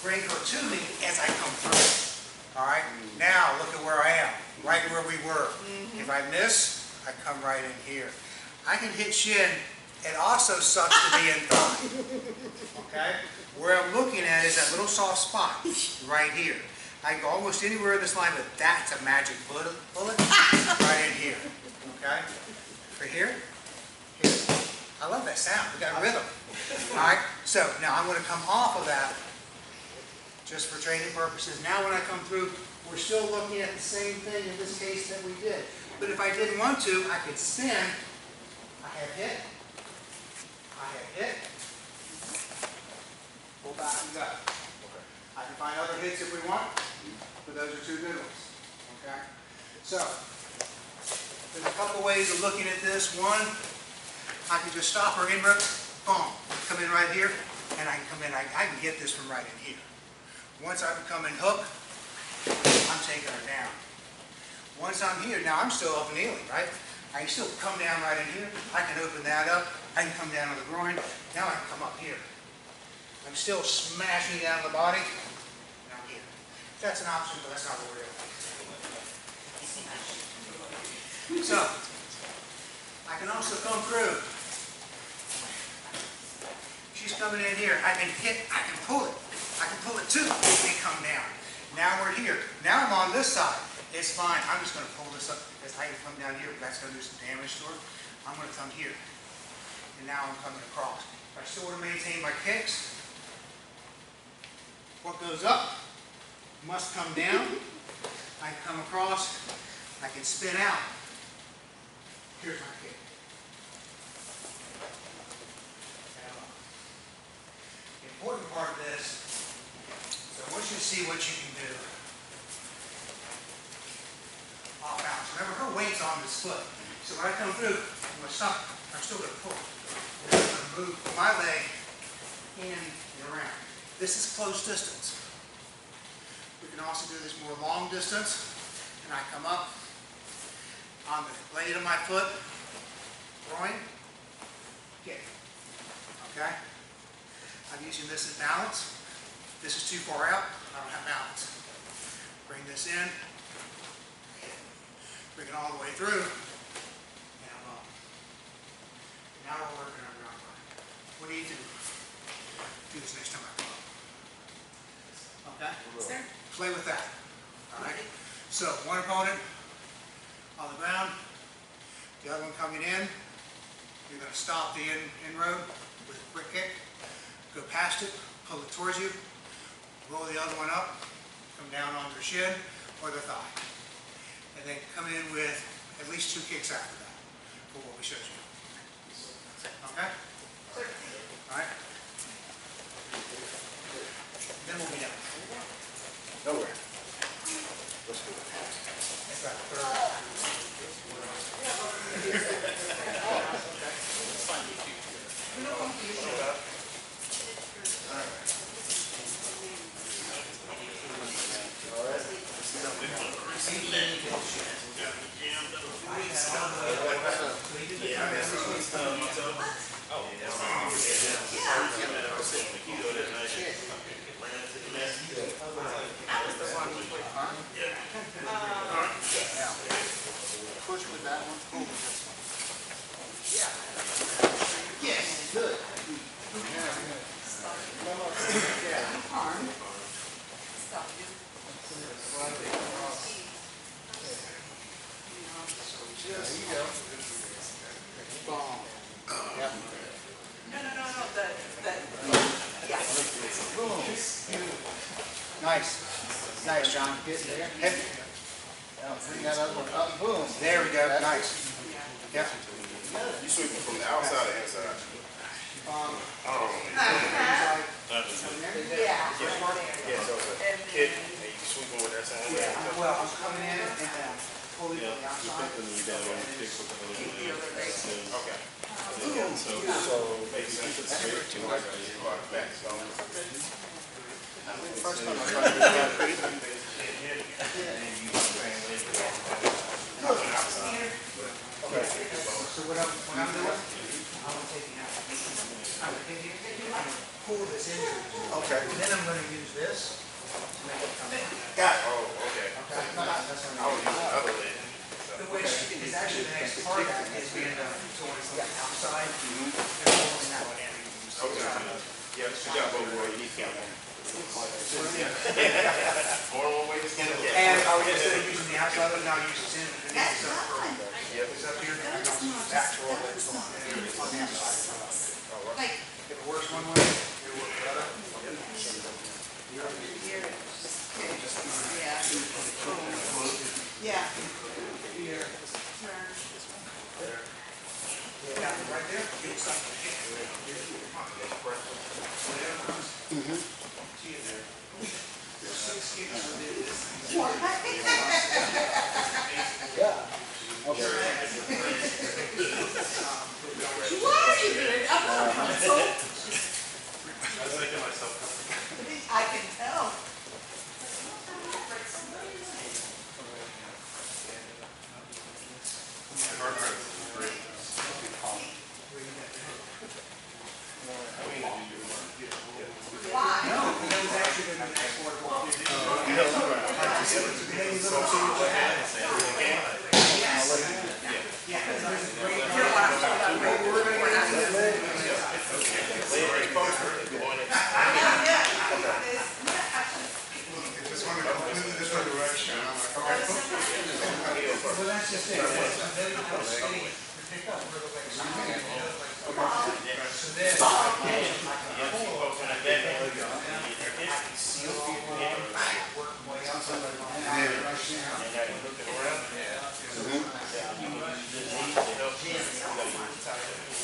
bring her to me as I come through. All right, now look at where I am, right where we were. If I miss, I come right in here. I can hit shin, it also sucks to be in thigh. Okay? Where I'm looking at is that little soft spot right here. I can go almost anywhere in this line, but that's a magic bullet right in here. Okay? Right here? Here. I love that sound. We got a rhythm. All right? So now I'm going to come off of that just for training purposes. Now when I come through, we're still looking at the same thing in this case that we did. But if I didn't want to, I could spin. I have hit. I have hit. Pull back and go. I can find other hits if we want, but those are 2 good ones. Okay? So, there's a couple ways of looking at this. One, I can just stop her in rope, boom, come in right here, and I can come in, I can get this from right in here. Once I become in hook, I'm taking her down. Once I'm here, now I'm still up and kneeling, right? I can still come down right in here. I can open that up. I can come down on the groin. Now I can come up here. I'm still smashing down the body, and I'm here. That's an option, but that's not what we're doing. So, I can also come through. she's coming in here, I can pull it. I can pull it too, and come down. Now we're here. Now I'm on this side. It's fine. I'm just gonna pull this up, because I can come down here, but that's gonna do some damage to her. I'm gonna come here. And now I'm coming across. I still want to maintain my kicks. What goes up must come down. I can come across. I can spin out. Here's my kick. The important part of this, so I want you to see what you can do. Off bounce. Remember, her weight's on this foot. So when I come through, I'm going to stop. I'm still going to pull. I'm going to move my leg in and around. This is close distance. We can also do this more long distance. And I come up on the blade of my foot, groin, kick. Okay? I'm using this as balance. This is too far out. I don't have balance. Bring this in. Bring it all the way through. And I'm up. Now we're working on ground line. What do you do? Do this next time I come up. Okay? Sir? Play with that. All right? So, one opponent on the ground, the other one coming in. You're going to stop the inroad with a quick kick. Go past it, pull it towards you, roll the other one up, come down on their shin or their thigh. And then come in with at least 2 kicks after that for what we showed you. Okay? All right? Then we'll be done. Nowhere. Let's do it. That's right. Push with that one, pull with this one. Yes, good. Harm. Stop you. There you go. Boom. Yeah. No, yeah. Nice. Nice, John. Get there. Hit. Now bring that other one up, boom. There we go. Nice. Yeah. You sweeping from the outside or inside? Yeah. Yeah, so it's a hit, and you sweeping with that same leg? Well, I'm coming in and pull it on the outside. Okay. So, Makes sense. It's too much. Back, so. first time I tried to do that. Okay. So what I'm doing, I'm gonna take it out. I'm gonna take it, I'm gonna pull this in. Okay. And then I'm gonna use this to make it come in. Got it. Oh, okay. Okay? That's what I was using the other leg. Which is actually the next part of that is we end up towards the outside. And pulling that one in. Okay. Yeah, you got both ways. More one way to skin it. And I was instead of using the outside, now use this in. And then That's it's up fine. it's up here. And I'm using that to roll it on the outside. Like, If it works one way, it'll work the other. yeah. Here. Turn. Yeah, right there. Give it something to hit. Whatever comes. See it there. There's 6 kicks within this. What are you doing? I was thinking myself. I can tell. Why? No, that was actually the next one. Yeah, because there's a great. We're gonna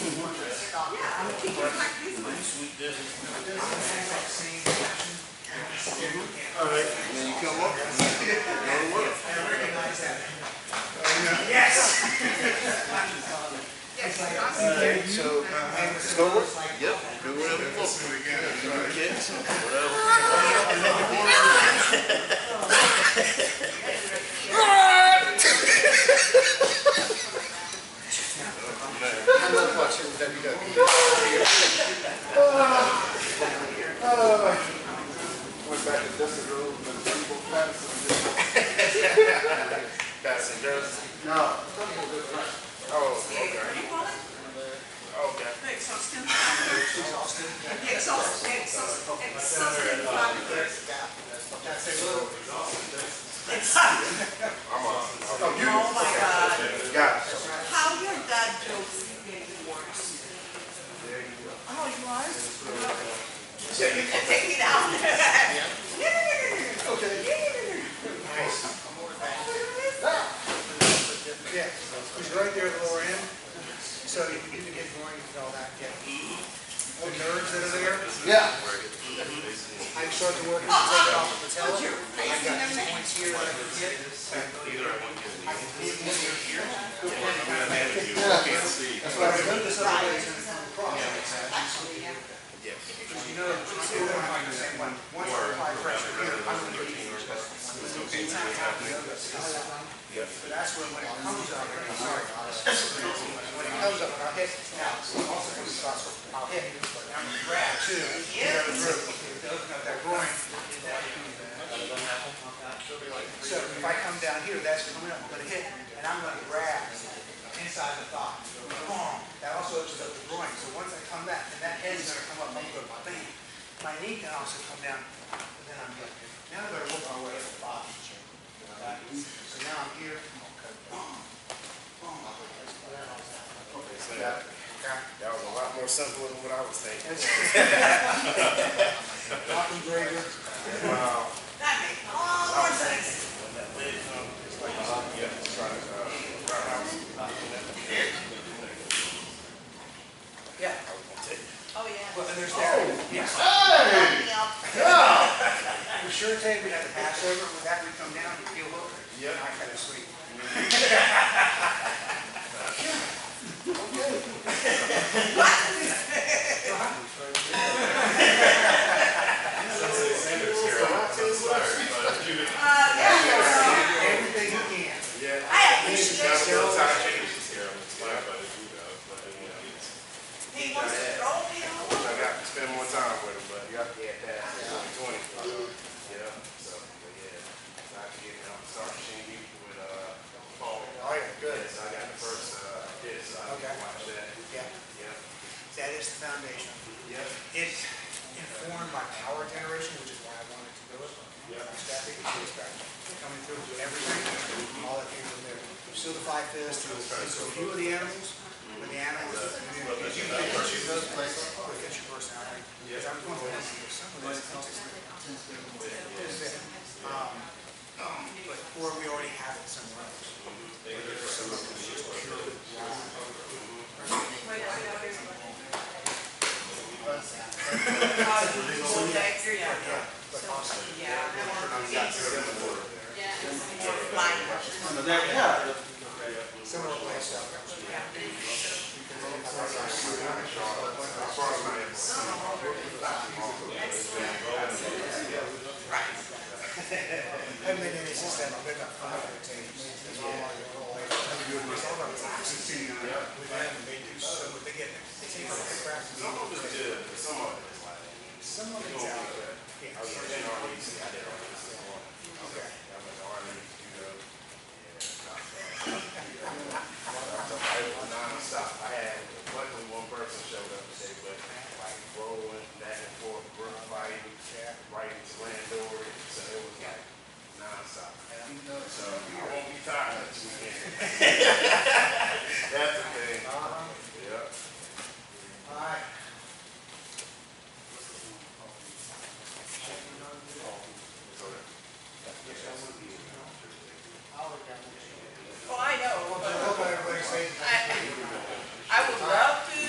Yeah, I'm teaching like this one. All right, and then you come up. I recognize that. Yes. So, snowboard? Yep, do whatever you want. Kids, whatever. I love watching WWE. Went back to Dustin Road and people passengers. No. Oh, okay. Okay. Exhausted. Exhausted. That's a little. Oh my God. Got it. How your dad jokes get worse. Oh, you are? So you can take me down. Okay. Nice. Yeah, it's right there at the lower end. So you need to get going and all that, get the nerves that are there. Yeah. I start to work and take it off the patella. I got these points here that I can hit. I can hit one here. That's why I know this other way is going to come across. Because you know, once I apply pressure here, I'm going to get easier. But that's when it comes up, sorry, when it comes up, I'll hit, now, also comes across, I'll hit, but I'm going to grab too, to open up that groin. So if I come down here, that's coming up, I'm going to hit, and I'm going to grab inside the thigh. Boom. That also opens up the groin. So once I come back, and that head's going to come up, I'm going to go bang. My knee can also come down, and then I'm good. Now I'm going to work my way up the bottom. So now I'm here. Boom. Boom. That was a lot more simple than what I was thinking. Malcolm Drager. Wow. That makes all more sense. Yeah, try to Yeah. Oh, yeah. Well, and there's that. Yes. For sure, today we had a Passover. With that, we come down and feel over. Yeah. I kind of sweet. Everything you can. Yeah. I appreciate it. He wants to throw me out. I got to spend more time with him, but yeah, past 20. Yeah, so, but yeah. So I can get start machine with Paul. Oh, yeah, good. So I got the first hit, so I can watch that. Yeah. Yeah. That is the foundation. Yeah. It's informed by power generation, which is why I wanted to do it. Yeah. Static, coming through everything, all that came from there. Still the 5 fist, it's a few of the animals, but the animals, if you can choose those places, look at your personality. Because I'm going to some of this, but or we already have it somewhere else. Some of it's just pure but awesome. Similar play stuff. Haven't been in since then. I've been up 5 teams. They get practice. Some of it's good, but some of it is like, Some of it's out there. I was in REC, I did REC. Okay. I went to Army, judo. I was non-stop. I had, luckily one person showed up today, but like rolling back and forth, brook fighting, right into Landori. So it was like non-stop. So I won't be tired this weekend. That's the thing. Yeah. All right. Oh, I know. I hope everybody stays. I would love to,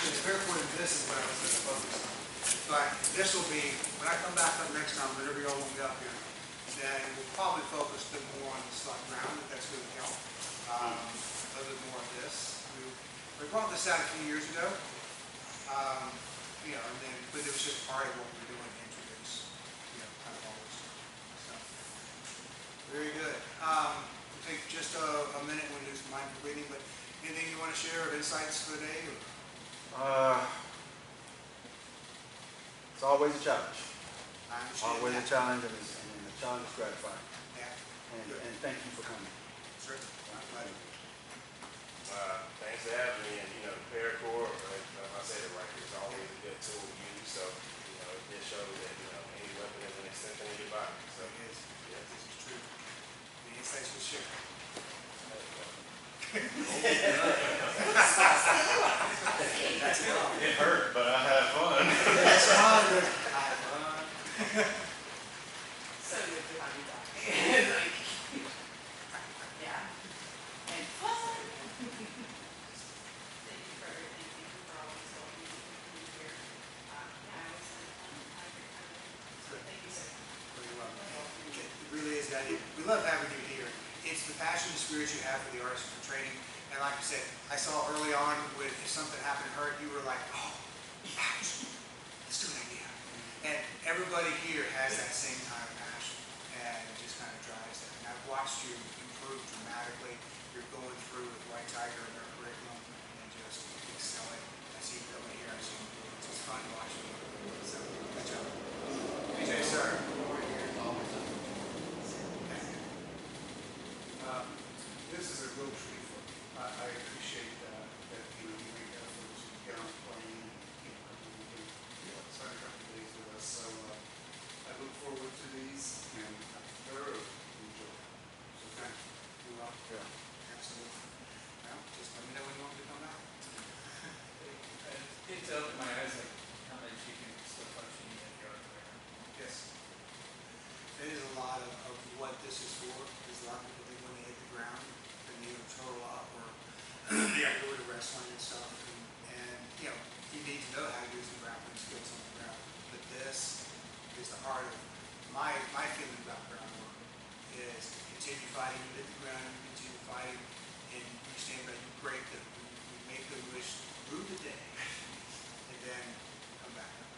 actually, the paracord in this is what I was going to focus on. But this will be, when I come back up next time, whenever y'all want me up here, then we'll probably focus a bit more on the slot ground, if that's going to help. A little bit more of this. We brought this out a few years ago. You know, and then, but it was just part of what we were doing to introduce, you know, kind of all this stuff. Very good. We'll take just a minute, we'll do some mindful reading, but anything you want to share of insights for the day? Or? It's always a challenge. I understand Always a that. challenge, and the challenge is gratifying. Yeah. And thank you for coming. Sure. My pleasure. Thanks for having me, and, you know, the paracord, like I said it right, it's always a good tool to use, so, you know, it just shows that, you know, any weapon is an extension of your body, so. It is. Yes. This is true. The insights will share. It hurt, but I had fun. That's fun. So good to have you back. Like, yeah. And fun. Thank you for everything, thank you for always helping me here. Yeah, I always had fun, I had a great time. So thank you, sir. Very well. It really is that. We love having you here. It's the passion and spirit you have for the arts and for training. And like I said, I saw early on if something happened to Hurt, you were like, oh, ouch, let's do an idea. And everybody here has that same kind of passion, and it just kind of drives that. And I've watched you improve dramatically. You're going through with White Tiger and their curriculum and just excelling. I see you coming here, I see you improving. So it's fun watching you. So, good job. BJ, sir. This is a real treat for me. I appreciate that you make efforts to get on the plane and spend a couple of days with us. So I look forward to these and I thoroughly enjoy them. So thank you. You're welcome. Yeah. Absolutely. Well, just let me know when you want me to come out. It's opened my eyes like how much you can still function even if you're on the ground. Yes. It is a lot of what this is for. There's a lot of people think when they hit the ground, they either throw up or they have to go to wrestling and stuff. And, you know, you need to know how to do some grappling skills on the ground. But this is the heart of my feeling about ground work is continue fighting, you hit the ground, you continue fighting, and you stand by, you break them, you make them wish through the day, and then come back up.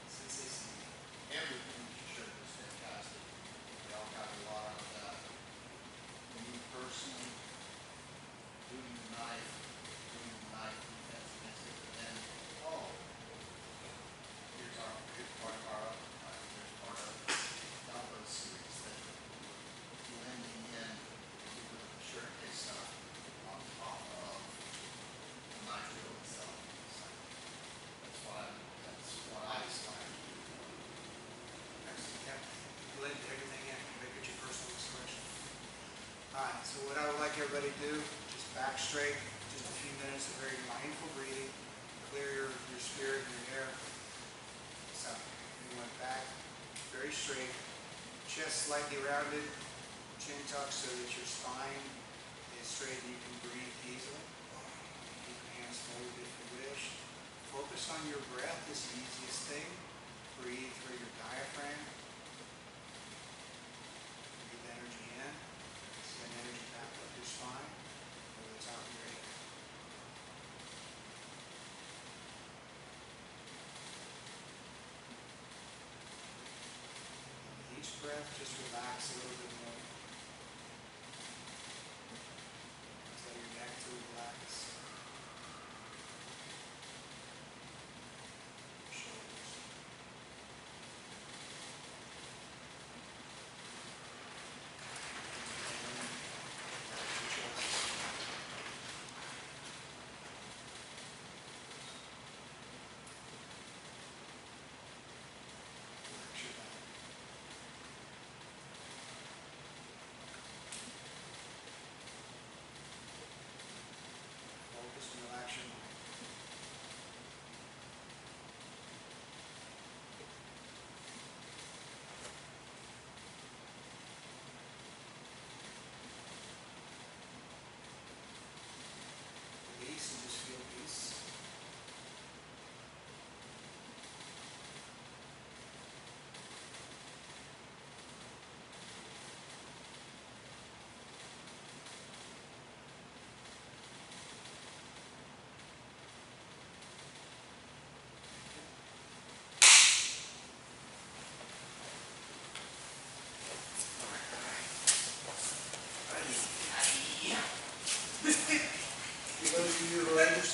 Since they see you. Everything you showed was fantastic. We all got a lot out of that. For me personally, doing the knife defense against it, but then, here's part of our, here's part of Alpha series that blending in with the shirt case stuff on top of the knife wheel itself. So that's what I aspire to do. Yeah, blend everything in, make it your personal expression. All right, so what I would like everybody to do is back straight, just a few minutes of very mindful breathing, clear your spirit and your air. So, you went back, very straight, chest slightly rounded, chin tucked so that your spine is straight and you can breathe easily. Keep your hands folded if you wish. Focus on your breath is the easiest thing. Breathe through your diaphragm. Breathe energy in. Send energy back up your spine, over the top of your head. And with each breath, just relax a little bit more. Tell your neck to relax. Your shoulders.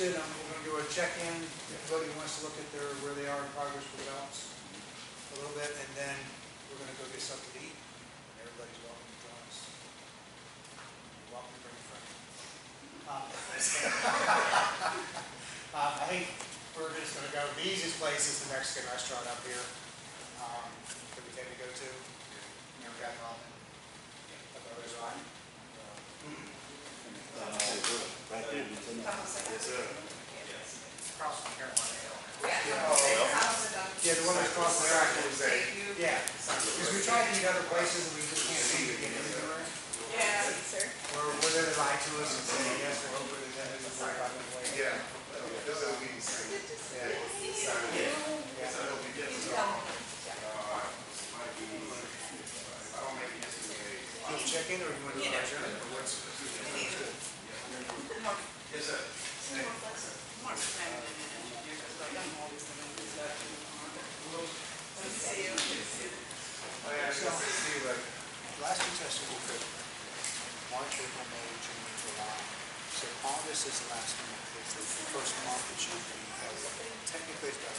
interested, we're gonna do a check-in, everybody wants to look at where they are in progress with belts a little bit, and then we're gonna go get something to eat, and everybody's welcome to join us. You're welcome to bring a friend. I think we're just gonna go, the easiest place is the Mexican restaurant up here, that we tend to go to. Never gotten off. Otherwise, right? Right there, you can- Yes, sir. Across from Carolina Hill. Yeah, the one that's across the track is yeah. Because we tried to eat other places and we just can't seem to get anywhere. Yeah, sir. Or where they lie to us and say, yes, we're open, and then we just worry about the way. Yeah. This will be the same. Yeah. You want to check in or you want to do our journey? Or what's? Yes, sir. Last two tests were good. March, April, May, June, July. So August is the last month, it's the first month that should be, technically it's done.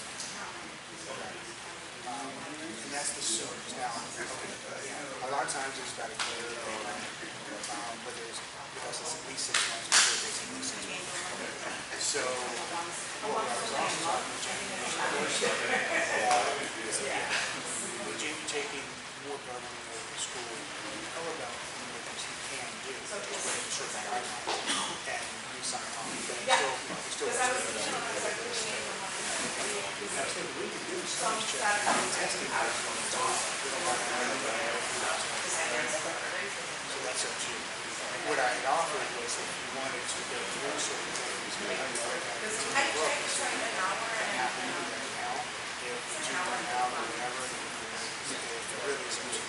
And that's the soonest. Now, a lot of times it's about a year, but because it's at least 6 months, before it's at least 6 months. So, what I was also talking to Jamie taking more government over the school, about what he can do, within certain guidelines, and we sign off. But we still have to do that's what we can do is testing. So that's up to you. What I had offered was if you wanted to go through certain things, maybe you would have to do the book. And have to do that now. If you do it now or whatever, if it really is easy.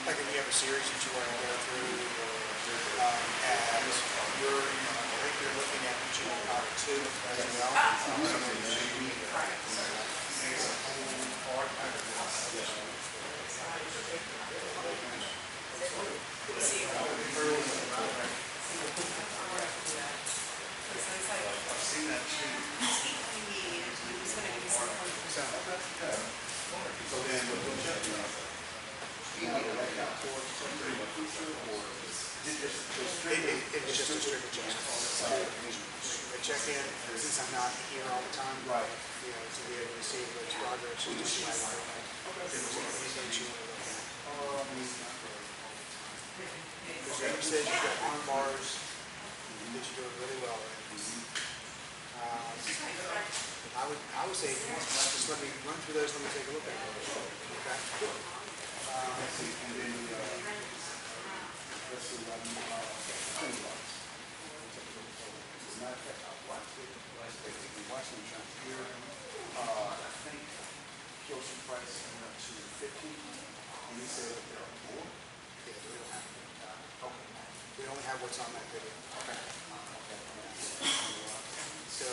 Like if you have a series that you want to go through, as you're, I think you're looking at June 2 as well. It was just a strict adjustment. I check in, since I'm not here all the time, right? You know, to be able to see what's progress, and just my life. If there's anything you want to look at. Jamie says you've got arm bars that you're doing really well in. I would say, just let me run through those, let me take a look at them. Okay? And then let's see, as a matter of fact, I watched them trying here. I think Kilson price coming up to 50, and he said that there are more. Yeah, we don't have it. Okay. We only have what's on that video. Okay. So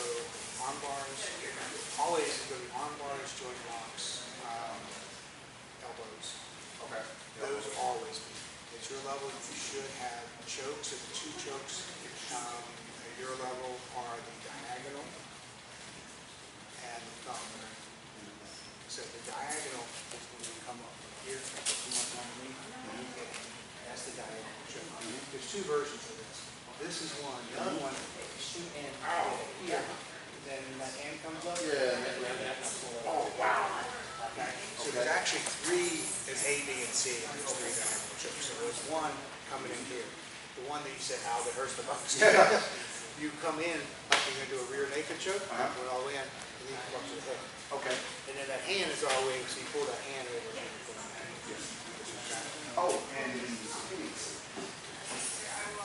arm bars, always go to arm bars, joint locks, elbows. Okay. Those always be. At your level, you should have chokes, and the two chokes at your level are the diagonal and the thumb. So the diagonal is when you come up here, come up underneath, that's the diagonal choke. There's two versions of this. This is one. The other one is shoot in here, then that hand comes up. Yeah. Oh, wow. Okay. So there's actually three, there's A, B, and C, and there's three diagonal chokes. So there's one coming in here. The one that you said, ow, that hurts the most. You come in, like you're going to do a rear naked choke, go all the way in, and then you come up to the head. Okay. And then that hand is all the way, so you pull that hand over. Oh, and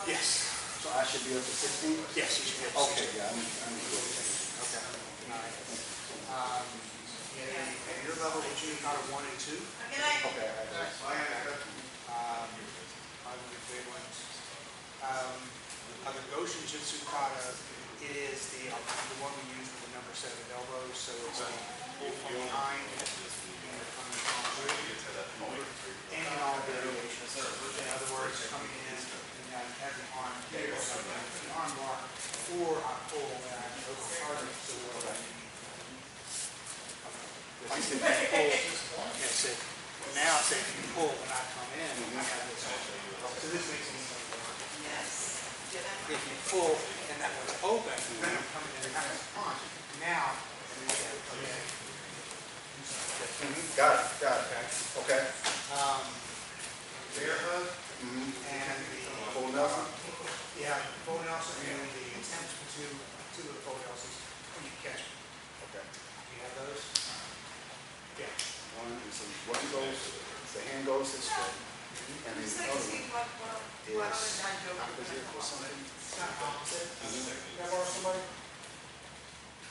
yes. so I should be up to 16? Yes, you should be able to. Okay, yeah, I'm good. Okay. All right. At your level, would you out of 1 and 2? Okay, I have that. Other big ones. Other Goshen Jitsu Kata, it is the one we use with the number 7 elbows, so it's from behind and you're coming on through. Any and all variations. In other words, coming in and now you have the arm bar come in, I have this. So this makes it easy. Yes. Yeah, that If you pull and that one's open, then I'm coming in and kind of punch. Now, we have to come in. Got it, okay. Bear hug and the. Full Nelson? Yeah, full Nelson and the attempts to two of the full Nelsons when you catch them. Okay. Do you have those? Yeah. One goes, the hand goes this way, and then the other one is opposite or something. It's not opposite. Can I borrow somebody?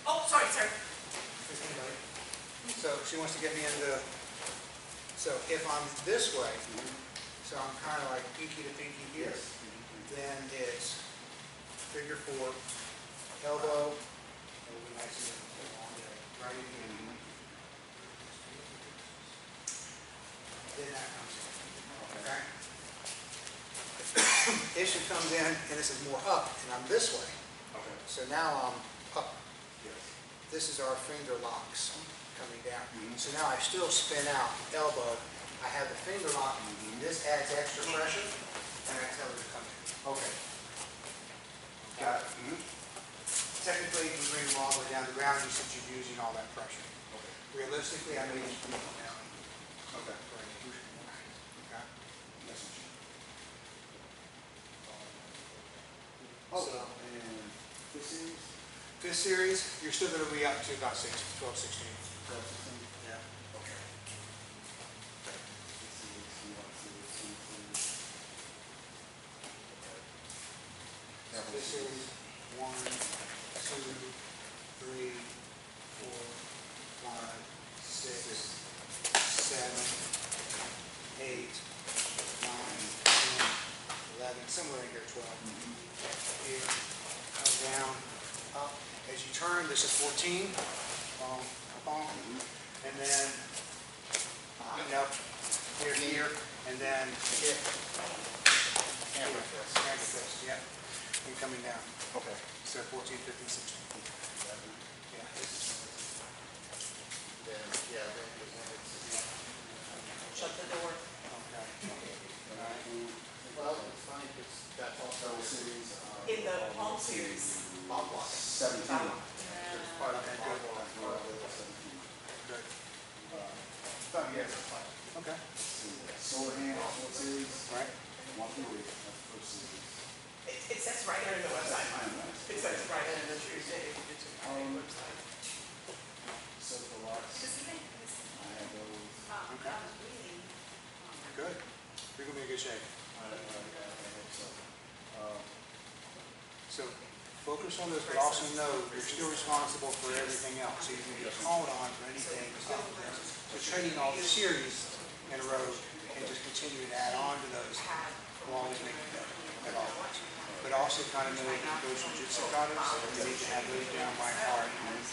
Oh, sorry, sir. Is anybody? So she wants to get me into, so if I'm this way, so I'm kind of like pinky to pinky here, then it's figure four, elbow, it will be nice and long there, right in here. Then that comes in, okay? Issue comes in, and this is more up, and I'm this way. Okay. So now I'm up. Yes. This is our finger locks coming down. So now I still spin out, elbow, I have the finger lock, this adds extra pressure, and I tell it to come in. Okay. Got it. Technically, if you bring them all the way down to the ground, you said you're using all that pressure. Okay. Realistically, I may just put it down. Okay. Okay? Oh, and this is? This series, you're still going to be up to about 12, 16. Yeah. Okay. This series, 1, 2, 3, 4, 5, 6, 7, 8, 9, 10, 11, somewhere in here, 12. Here, come down, up. As you turn, this is 14. Boom, boom. And then, up here, and then hit. Hammer fist, yeah. And coming down. Okay. So 14, 15, 16. Yeah. Then, yeah, then it's, Shut the door. Okay. well, it's funny, because that's also In the palm series. palm block. 17. It's part of the Okay, palm good. block, part of the 17. Good. Thought you guys were fine. Okay. Sword hand, sword series, Right. 1 through 8, that's the first series. It says right there in the website. I am nice. It says right there in the Tuesday, if you get to the website. Circle locks, I have those. Okay. Good. You're going to be in good shape. I hope so. So focus on this, but also know you're still responsible for everything else. So you can get called on for anything. So trading all the series in a row and just continue to add on to those will always make it better at all. But also kind of know that those jiu-jitsu katas, you need to have those down by heart.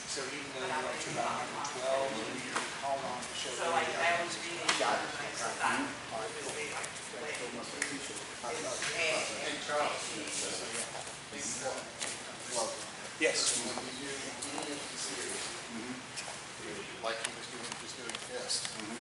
So even though you're up to about 112, you can call on to show So like, I was them. reading. Got it. And Charles, Yes. when you do any of the series,